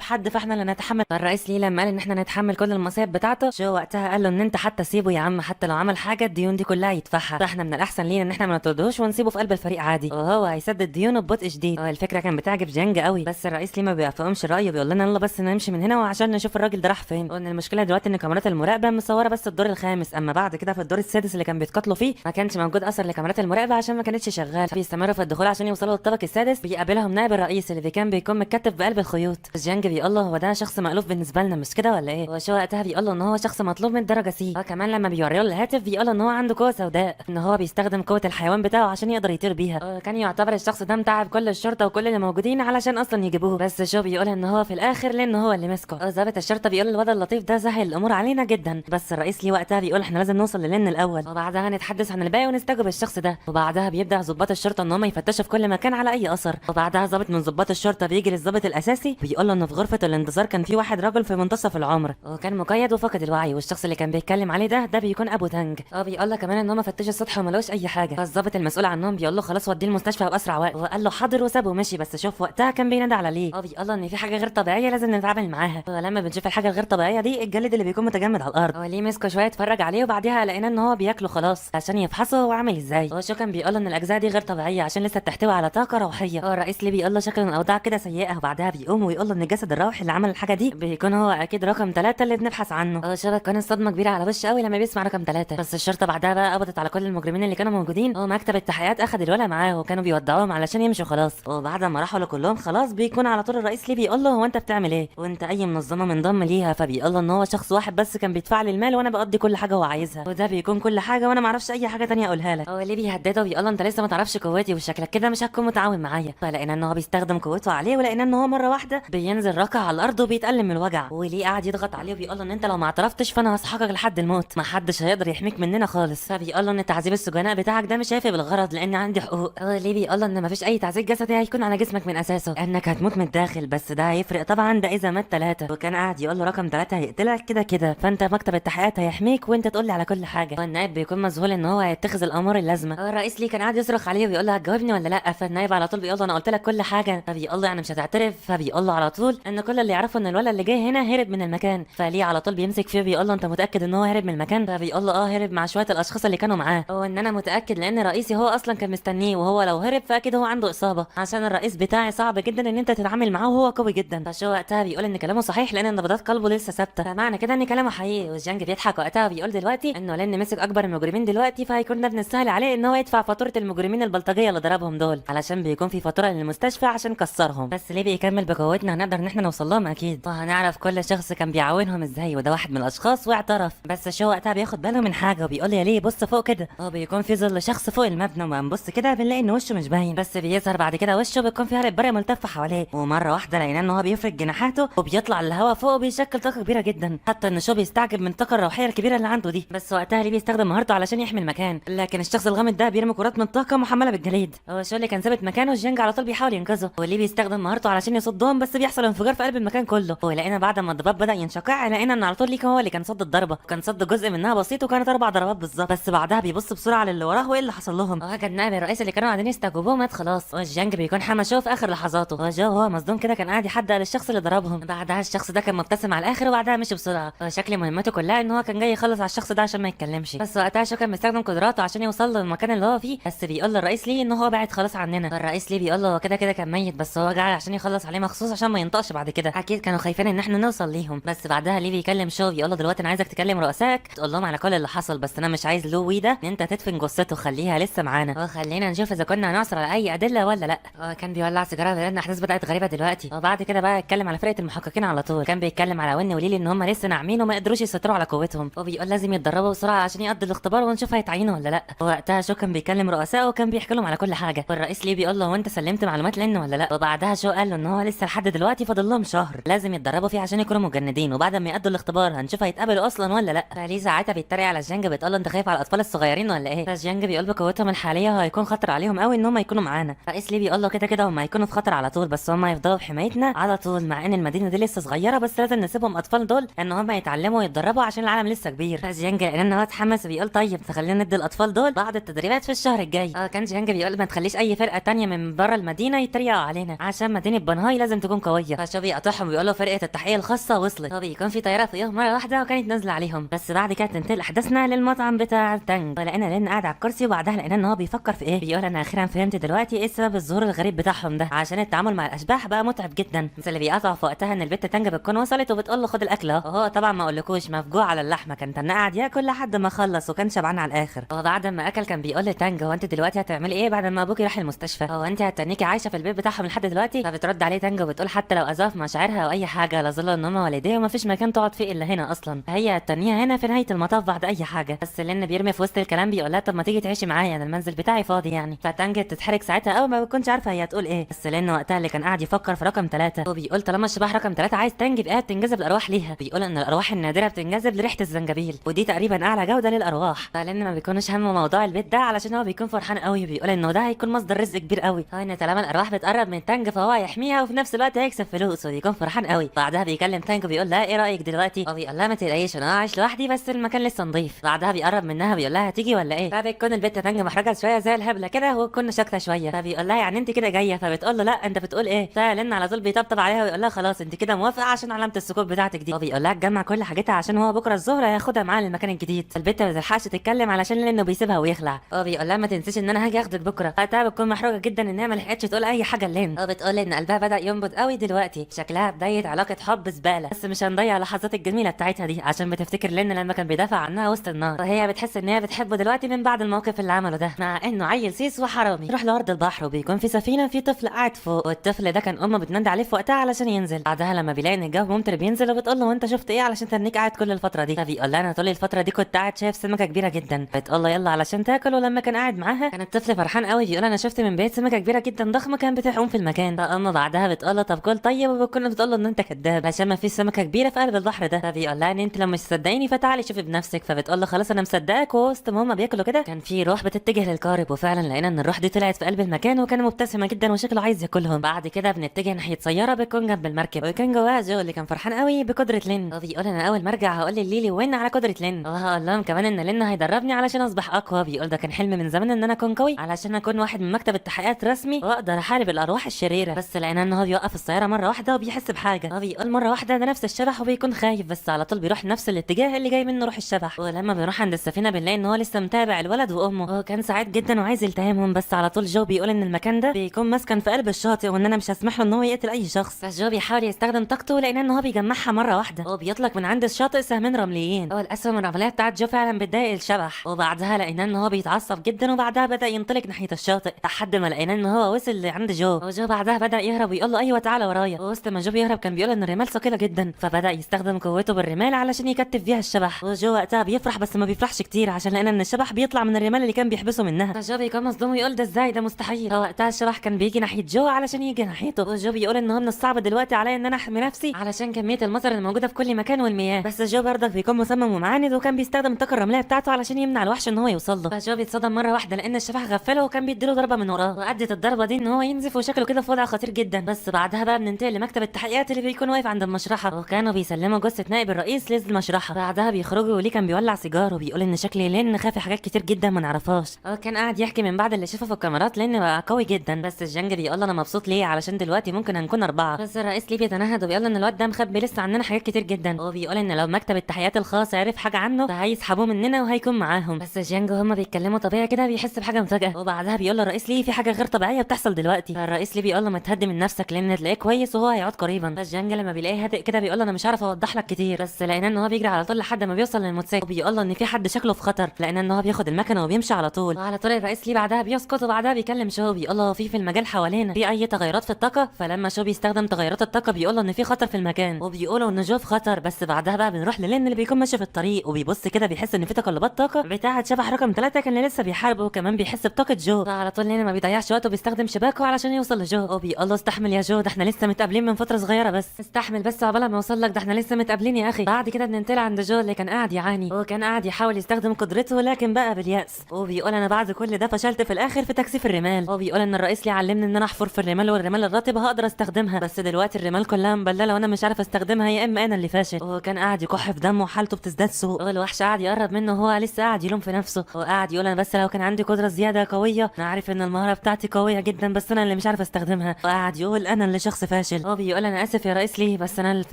حد فاحنا اللي نتحمل. فالرئيس ليه لما قال ان احنا نتحمل كل المصايب بتاعته، شو وقتها قال له ان انت حتى سيبه يا عم، حتى لو عمل حاجه الديون دي كلها يدفعها، فاحنا من الاحسن لينا ان احنا ما نطردوش ونسيبه في قلب الفريق عادي، وهو هيسدد ديونه ببطء شديد. الفكره كان بتعجب جانج قوي، بس الرئيس ليه ما بيوافقهمش رايه، بيقول لنا يلا بس نمشي من هنا وعشان نشوف الراجل ده راح فين. وان المشكله دلوقتي ان كاميرات المراقبه مصوره بس الدور الخامس، اما بعد كده في الدور السادس اللي كان بيتقاتلوا فيه ما كانش موجود اثر لكاميرات المراقبه عشان ما كانتش شغاله. بيستمروا في الدخول عشان يوصلوا للطابق السادس، بيقابلهم نائب الرئيس اللي كان بيكون متكتف بقلب الخيوط. جانج بيقول له هو ده شخص مألوف بالنسبه لنا مش كده ولا ايه، وشو وقتها بيقول له ان هو شخص مطلوب من درجه سي. كمان لما بيوريه له الهاتف بيقول له ان هو عنده قوه سوداء، ان هو بيستخدم قوه الحيوان بتاعه عشان يقدر يطير بيها. كان يعتبر الشخص ده متعب كل الشرطه وكل اللي موجودين علشان اصلا يجيبوه، بس شو بيقول ان هو في الاخر لان هو اللي مسكه. ضابط الشرطه بيقول الواد اللطيف ده سهل الامور علينا جدا، بس الرئيس ليه وقتها بيقول احنا لازم نوصل للين الاول وبعدها نتحدث عن الباقي ونستجوب الشخص ده. وبعدها بيبدا ضباط الشرطه ان هم يفتشوا في كل مكان على اي اثر، وبعدها ضابط من ضباط الشرطه بيجي للضابط الاساسي بيقول له انه في غرفه الانتظار كان في واحد راجل في منتصف العمر وكان مقيد وفقد الوعي، والشخص اللي كان بيتكلم عليه ده بيكون ابو تانج. بيقول له كمان ان هم فتشوا السطح وما لقوش اي حاجه، فالضابط المسؤول عنهم بيقول له خلاص وديه المستشفى باسرع وقت، وقال له حاضر وسابه ومشي. بس شوف وقتها كان بينادى على ليه، بيقول له ان في حاجه غير طبيعيه لازم نتعامل معاها. ولما بنشوف الحاجه الغير طبيعيه دي الجلد اللي بيكون متجمد على الارض، ليه مسكه شويه اتفرج عليه وبعدها لقينا ان هو بياكله خلاص عشان يفحصه هو عامل ازاي. شو كان بيقول ان الاجزاء دي غير طبيعيه عشان لسه بتحتوي على طاقه روحيه. الرئيس ليه بيقول له شكل الاوضاع كده سيئه، وبعدها بيقوم ويقول له ان الجسد الروحي اللي عمل الحاجه دي بيكون هو اكيد رقم 3 اللي بنبحث عنه. شبه كان الصدمه كبيره على وشه قوي لما بيسمع رقم 3. بس الشرطه بعدها بقى قبضت على كل المجرمين اللي كانوا موجودين، ومكتب التحقيقات اخذ الولد معاه وكانوا بيودعوهم علشان يمشوا وخلاص. وبعد ما راحوا لكلهم خلاص بيكون على طول الرئيس ليه بيقول له هو انت بتعمل ايه وانت اي منظمه منضم ليها، فبيقول له ان هو شخص واحد بس كان بيدفع لي المال وانا بقضي كل حاجه هو عايزها، وده بيكون كل حاجه وانا ما اعرفش اي حاجه تانية اقولها لك. هو ليه بيهدده وبيقول له انت لسه ما تعرفش قوتي وشكلك كده مش هتكون متعاون معايا. فلقينا ان هو بيستخدم قوته عليه، ولقينا ان هو مره واحده بينزل ركع على الارض وبيتألم من الوجع، وليه قاعد يضغط عليه وبيقول له ان انت لو ما اعترفتش فانا هسحقك لحد الموت، ما حدش هيقدر يحميك مننا خالص. فبيقول له ان تعذيب السجناء بتاعك ده مش هيفي بالغرض لان عندي حقوق. هو ليه بيقول له ان مفيش اي تعذيب جسدي هيكون على جسمك من اساسه لانك هتموت من الداخل، بس ده هيفرق طبعا ده اذا مات 3. وكان قاعد يقول له رقم 3 هيقتلك كده كده، فانت مكتب التحقيقات هيحميك وانت تقول لي على كل حاجه. والنائب بيكون مذهول ان هو هيتخذ الامور اللازمه. هو الرئيس ليه كان قاعد يصرخ عليه وبيقول له هتجاوبني ولا لا، فالنائب على طول بيقول له انا قلت لك كل حاجه. فبيقول له يعني مش هتعترف؟ فبيقول له على طول ان كل اللي يعرفه ان الولد اللي جاي هنا هرب من المكان. فليه على طول بيمسك فيه بيقول له انت متاكد ان هو هرب من المكان؟ فبيقول له هرب مع شويه الاشخاص اللي كانوا معاه، هو ان انا متاكد لان رئيسي هو اصلا كان مستنيه، وهو لو هرب فاكيد هو عنده اصابه عشان الرئيس بتاعي صعب جدا ان انت تتعامل معاه وهو قوي جدا. فشو وقتها بيقول ان كلامه صحيح لان نبضات قلبه لسه ثابته، فمعنى كده ان كلامه حقيقي. والجنج بيضحك وقتها بيقول دلوقتي انه لان مسك اكبر المجرمين دلوقتي فهيكون ده من السهل عليه ان هو يدفع فاتوره المجرمين البلطجيه اللي ضربهم دول، علشان بيكون في فاتوره للمستشفى عشان كسرهم. بس ليه بيكمل بقوتنا هنقدر ان احنا نوصل لهم اكيد، وهنعرف كل شخص كان بيعاونهم ازاي، وده واحد من الاشخاص واعترف. بس شو وقتها بياخد باله من حاجه وبيقول يا ليه بص فوق كده، هو بيكون في ظل شخص فوق المبنى وما نبص كده بنلاقي ان وشه مش باين، بس بيظهر بعد كده وشه بيكون فيه هرب بري ملتفه حواليه، ومره واحده لقينا ان هو بيفرد جناحاته وبيطلع للهواء فوق وبيشكل طاقه كبيره جدا، حتى ان شو بيستعجب من الطاقه الروحيه الكبيره اللي عنده دي. بس وقتها ليه بيستخدم مهارته علشان يحمي المكان، لكن الشخص الغامض ده بيرمي كرات من طاقه محمله بالجليد. هو شو اللي كان ثابت مكانه الجنج على طول بيحاول ينقذه، وليه بيستخدم مهارته علشان يصدهم، بس بيحصل انفجار في قلب المكان كله. ولقينا بعد ما الضباب بدا ينشقع لقينا ان على طول ليك هو اللي كان صد الضربه، وكان صد جزء منها بسيط وكانت 4 ضربات بالظبط. بس بعدها بيبص بسرعه للي وراه وايه اللي حصل لهم، هو كان نائب الرئيس اللي كانوا قاعدين يستجوبوه مات خلاص. والجنج بيكون حمى شو في اخر لحظاته، وهو مصدوم كده كان قاعد يحدى للشخص اللي ضربهم. بعدها الشخص ده كان مبتسم على الاخر وبعدها مشي بسرعه، وشكل مهمته كلها ان هو كان جاي يخلص على الشخص ده عشان ما يتكلمش. بس وقتها شو كان مستخدم قدراته عشان يوصل للمكان اللي هو فيه، بس بيقول للرئيس ليه ان هو بعد خلاص عننا. فالرئيس ليه بيقول له هو كده كده كان ميت، بس هو جاي عشان يخلص عليه مخصوص عشان ما ينطقش بعد كده، اكيد كانوا خايفين ان احنا نوصل ليهم. بس بعدها ليه بيكلم شو بيقول له دلوقتي انا عايزك تكلم رؤسائك تقول لهم على كل اللي حصل، بس انا مش عايز لوي ده ان انت تدفن جثته، خليها لسه معانا وخلينا نشوف اذا كنا هنعثر على اي ادله ولا لا. هو كان بيولع سيجاره لان احداث بدات غريبه دلوقتي. وبعد كده بقى اتكلم على فرقه المحققين على طول، كان بيتكلم على ون وليلي ان هم لسه ناعمين وما قدروش يسيطروا على قوتهم، وبيقول لازم يتدربوا بسرعه عشان يقضوا الاختبار ونشوف هيتعينوا ولا لا. وقتها شو كان بيكلم رؤسائه وكان بيحكي لهم على كل حاجه، والرئيس ليه بيقول له هو انت سلمت معلومات لن ولا لا. وبعدها شو قال له ان هو لسه لحد دلوقتي فاضل لهم شهر لازم يتدربوا فيه عشان يكونوا مجندين، وبعد ما يقضوا الاختبار هنشوف هيتقبلوا اصلا ولا لا. فليه ساعتها بيتريق على جانج بتقول له انت خايف على الاطفال الصغيرين ولا ايه؟ فجانج بيقول بقوتهم الحاليه هيكون خطر عليهم قوي ان هم يكونوا معانا. الرئيس ليه بيقول له كده كده هم هيكونوا في خطر على طول، بس هم هيفضلوا في حمايتنا على طول، مع ان المدينه دي لسه صغيره بس لازم نسيبهم اطفال دول ان هم يتعلموا ويتدربوا عشان العالم لسه كبير. فجانج لان هو اتحمس بيقول طيب فخلينا ندي الاطفال دول بعض التدريبات في الشهر الجاي. كان جانج بيقول ما تخليش اي فرقه تانية من بره المدينه يتريقوا علينا عشان مدينه بنهاي لازم تكون قويه. فشو بيقطعهم بيقول له فرقه التحقيق الخاصه وصلت، هو بيكون في طياره فوقيهم مره واحده وكانت نازله عليهم. بس بعد كده تنتقل احداثنا للمطعم بتاع تانج، ولقينا لين قاعد على الكرسي وبعدها لقينا ان هو بيفكر في ايه، بيقول انا اخيرا فهمت دلوقتي ايه سبب الظهور الغريب بتاعهم ده، عشان التعامل مع الاشباح بقى متعب جدا. بس اللي بيقطع في وقتها ان البت تانج بتكون وصلت وبتقول له خد الاكل اهو، وهو طبعا ما اقولكوش مفجوع على اللحمه، كان تنى قاعد ياكل لحد ما خلص وكان شبعان على الاخر. وبعد ما اكل كان بيقول لتانج هو انت دلوقتي هتعملي ايه بعد ما ابوكي راح المستشفى، هو انت هتنيكي عايشه في البيت بتاعهم لحد دلوقتي؟ فبترد عليه تانج وبتقول حتى لو اذاها في مشاعرها او اي حاجه لا ظل ان هم والديه ومفيش مكان تقعد فيه الا هنا اصلا، فهي هتنيها هنا في نهايه المطاف بعد اي حاجه. بس لان بيرمي في وسط الكلام بيقول لها طب ما تيجي تعيشي معايا انا المنزل بتاعي فاضي يعني. فتانج تتحرك ساعتها قوي ما بتكونش عارفه هي هتقول ايه، بس لان وقتها اللي كان قاعد يفكر في رقم 3 وبيقول طالما الشبح رقم 3 عايز تانج يبقى تنجذب الارواح ليها، بيقول ان الارواح النادره بتنجذب لريحه الزنجبيل ودي تقريبا اعلى جوده للارواح. فلان ما بيكونش همه موضوع البيت ده علشان هو بيكون فرحان قوي، بيقول انه ده هيكون مصدر رزق كبير قوي، هو ان طالما الارواح بتقرب من تانج فهو هيحميها وفي نفس الوقت هيكسب فلوس وبيكون فرحان قوي. بعدها بيكلم تانج بيقول لها ايه رايك دلوقتي، وبيقول لها ما تقلقيش انا عايش لوحدي بس المكان لسه نظيف. بعدها بيقرب منها بيقول لها هتيجي ولا ايه، فبتكون البت تانج محرجه شويه زي الهبله كده وتكون شاكله شويه، فبيقول لها يعني انت كده جايه، فبتقول له لا انت بتقول ايه، فلان على طول بيطبطب عليها ويقول لها خلاص انت كده موافقه عشان علامه السكوت بتاعتك دي، وبيقول لها تجمع كل حاجتها عشان هو بكره الظهر هياخدها معاه للمكان الجديد. البت ما بتلحقش تتكلم علشان لانه بيسيبها ويخلع، وبيقول لها ما تنسيش ان انا هاجي اخدك بكره. وقتها بتكون محروجه جدا ان هي ما لحقتش تقول اي حاجه لين، وبتقول ان قلبها بدا ينبض قوي دلوقتي، شكلها بدايه علاقه حب زباله، بس مش هنضيع اللحظات الجميله بتاعتها دي عشان بتفتكر لين لما كان بيدافع عنها وسط النار، وهي بتحس ان هي بتحبه دلوقتي من بعد الموقف اللي عمله ده، مع انه عيل سيس وحرامي يروح لارض البحر وبيكون في سفينه في طفل قاعد فوق، والطفل ده كان امه بتنادي عليه في وقتها علشان ينزل. بعدها لما بيلاقي ان الجو ممطر بينزل وبتقول له وانت شفت ايه علشان تنيك قاعد كل الفتره دي؟ فبيقول لها انا طول الفتره دي كنت قاعد شايف سمكه كبيره جدا. بتقول له يلا علشان تاكل. ولما كان قاعد معاها كان الطفل فرحان قوي بيقول انا شفت من بعيد سمكه كبيره جدا ضخمه كان بتعوم في المكان. فامه بعدها بتقول له طب كل طيب، وبتكون بتقول له ان انت كداب عشان ما فيش سمكه كبيره في قلب البحر ده. فبيقول لها ان انت لو مش مصدقيني فتعالي شوفي بنفسك. فبتقول له خلاص انا مصدقك. ووسط ما هما بياكلوا كده كان في روح بتتجه للقارب، وفعلا لقينا ان الروح دي طلعت في قلب المكان وكانت مبتسمه جدا وشكله عايز ياكلهم. بعد كده بنتجه ناحيه سياره بتكون جنب المركب، وكان جواها جو اللي كان فرحان قوي بقدره لين. وبيقول انا اول ما ارجع هقول لليلي وين على قدره لين، وهقول لهم كمان ان لين هيدربني علشان اصبح اقوى. بيقول ده كان حلم من زمان ان انا اكون قوي علشان اكون واحد من مكتب التحقيقات رسمي واقدر احارب الارواح الشريره. بس لقينا ان هو بيوقف السياره مره واحده وبيحس بحاجه. هو بيقول مره واحده ده نفس الشبح وبيكون خايف، بس على طول بيروح نفس الاتجاه اللي جاي منه روح الشبح. ولما بنروح عند السفينه بنلاقي ان هو لسه متابع الولد وامه، هو كان سعيد جدا وعايز يلتهمهم. بس على طول جو بيقول ان المكان ده بيكون مسكن في قلب الشاطئ وان انا مش هسمح له ان هو يقتل اي شخص. فجو بيحاول يستخدم طاقته لقينا ان هو بيجمعها مره واحده، هو بيطلق من عند الشاطئ سهمين رمليين. هو الاسهم الرمليه بتاعت جو فعلا بتضايق الشبح، وبعدها لقينا ان هو بيتعصب جدا وبعدها بدا ينطلق ناحيه الشاطئ لحد ما لقينا ان هو وصل عند جو. وجو بعدها بدا يهرب ويقول له ايوه تعالى ورايا. ووسط ما جو بيهرب كان بيقول ان الرمال ثقيله جدا، فبدا يستخدم قوته بالرمال علشان يكتف بيها الشبح. وجو وقتها بيفرح بس ما بيفرحش كتير عشان لقينا ان الشبح بيطلع من الرمال اللي كان بيحبسه منها. فجو بيكون مصدوم ويقول ده ازاي ده مستحيل. فوقتها الشبح كان بيجي ناحيه جو علشان يجي ناحيته، وجو بيقول ان هو من الصعب دلوقتي عليا ان انا احمي نفسي علشان كميه المطر الموجوده في كل مكان والمياه. بس جو برضك بيكون مصمم ومعاند وكان بيستخدم الطاقه الرمليه بتاعته علشان يمنع الوحش ان هو يوصل له. فجو بيتصدم مره واحده لان الشبح غفله وكان بيديله ضربه من وراه، وادت الضربه دي ان هو ينزف وشكله كده في وضع خطير جدا. بس بعدها بقى بننتقل لمكتب التحقيقات اللي بيكون واقف عند المشرحه، وكانوا بيسلموا جثه نائب الرئيس للمشرحه. بعدها بيخرجوا وليه كان بيولع سيجار وبيقول ان شكل لين خافي حاجات كتير جدا ما نعرفهاش. هو كان قاعد يحكي من بعد اللي شافه في الكاميرات لان بقى قوي جدا. بس الجنج بيقول انا مبسوط ليه علشان دلوقتي ممكن هنكون 4. بس الرئيس ليه بيتنهد وبيقول ان الواد ده مخبي لسه عننا حاجات كتير جدا، هو بيقول ان لو مكتب التحقيقات الخاص عرف حاجه عنه فهيسحبوه مننا وهيكون معاهم. بس الجنج وهم بيتكلموا طبيعي كده بيحس بحاجه مفاجاه، وبعدها بيقول للرئيس ليه في حاجه غير طبيعيه بتحصل دلوقتي. فالرئيس ليه بيقول له ما تهدي من نفسك لان تلاقيه كويس وهو هيقعد قريبا. فالجنج لما بيلاقيه هادئ كده بيقول له انا مش عارف اوضح لك كتير، بس لقينا ان هو بيجري على طول لحد ما بيوصل للموتوسيكل، وبيقول له ان في حد شكله في خطر. لقينا ان هو بياخد المكنه وبيمشي على طول، وعلى طول الرئيس ليه بعدها بيسكت وبعدها بيكلم شو بيقول له في المجال حوالينا في اي تغيرات في الطاقه. فلما شو بيستخدم تغيرات الطاقه بيقول له ان في خطر في المكان، وبيقولوا ان جو في خطر. بس بعدها بقى بنروح للين اللي بيكون ماشي في الطريق وبيبص كده بيحس ان في تقلبات طاقه بتاعه شبح رقم 3 كان لسه بيحاربه، وكمان بيحس بطاقه جو. فعلى طول لين ما بيضيعش وقته بيستخدم شباكه علشان يوصل لجو، وبيقول له استحمل يا جو ده احنا لسه متقابلين من فتره صغيره، بس استحمل بس عقبال ما اوصل لك، ده احنا لسه متقابلين يا اخي. بعد كده بننتقل عند جو اللي كان قاعد يعاني، هو كان قاعد يحاول يستخدم قدرته لكن بقى بالياس، وبيقول انا بعد كل ده فشلت في الاخر في تكثيف الرمال. هو بيقول ان الرئيس لي علمني ان انا احفر في الرمال والرمال الرطبه هقدر استخدمها، بس دلوقتي الرمال كلها مبلله وانا مش عارف استخدمها يا اما انا اللي فاشل. وهو كان قاعد يكح في دمه وحالته بتزداد سوء، والوحش قاعد يقرب منه وهو لسه قاعد يلوم في نفسه، وقاعد يقول انا بس لو كان عندي قدره زياده قويه انا عارف ان المهاره بتاعتي قويه جدا بس انا اللي مش عارف استخدمها، وقاعد يقول انا اللي شخص فاشل. هو بيقول انا اسف يا رئيس ليه بس انا في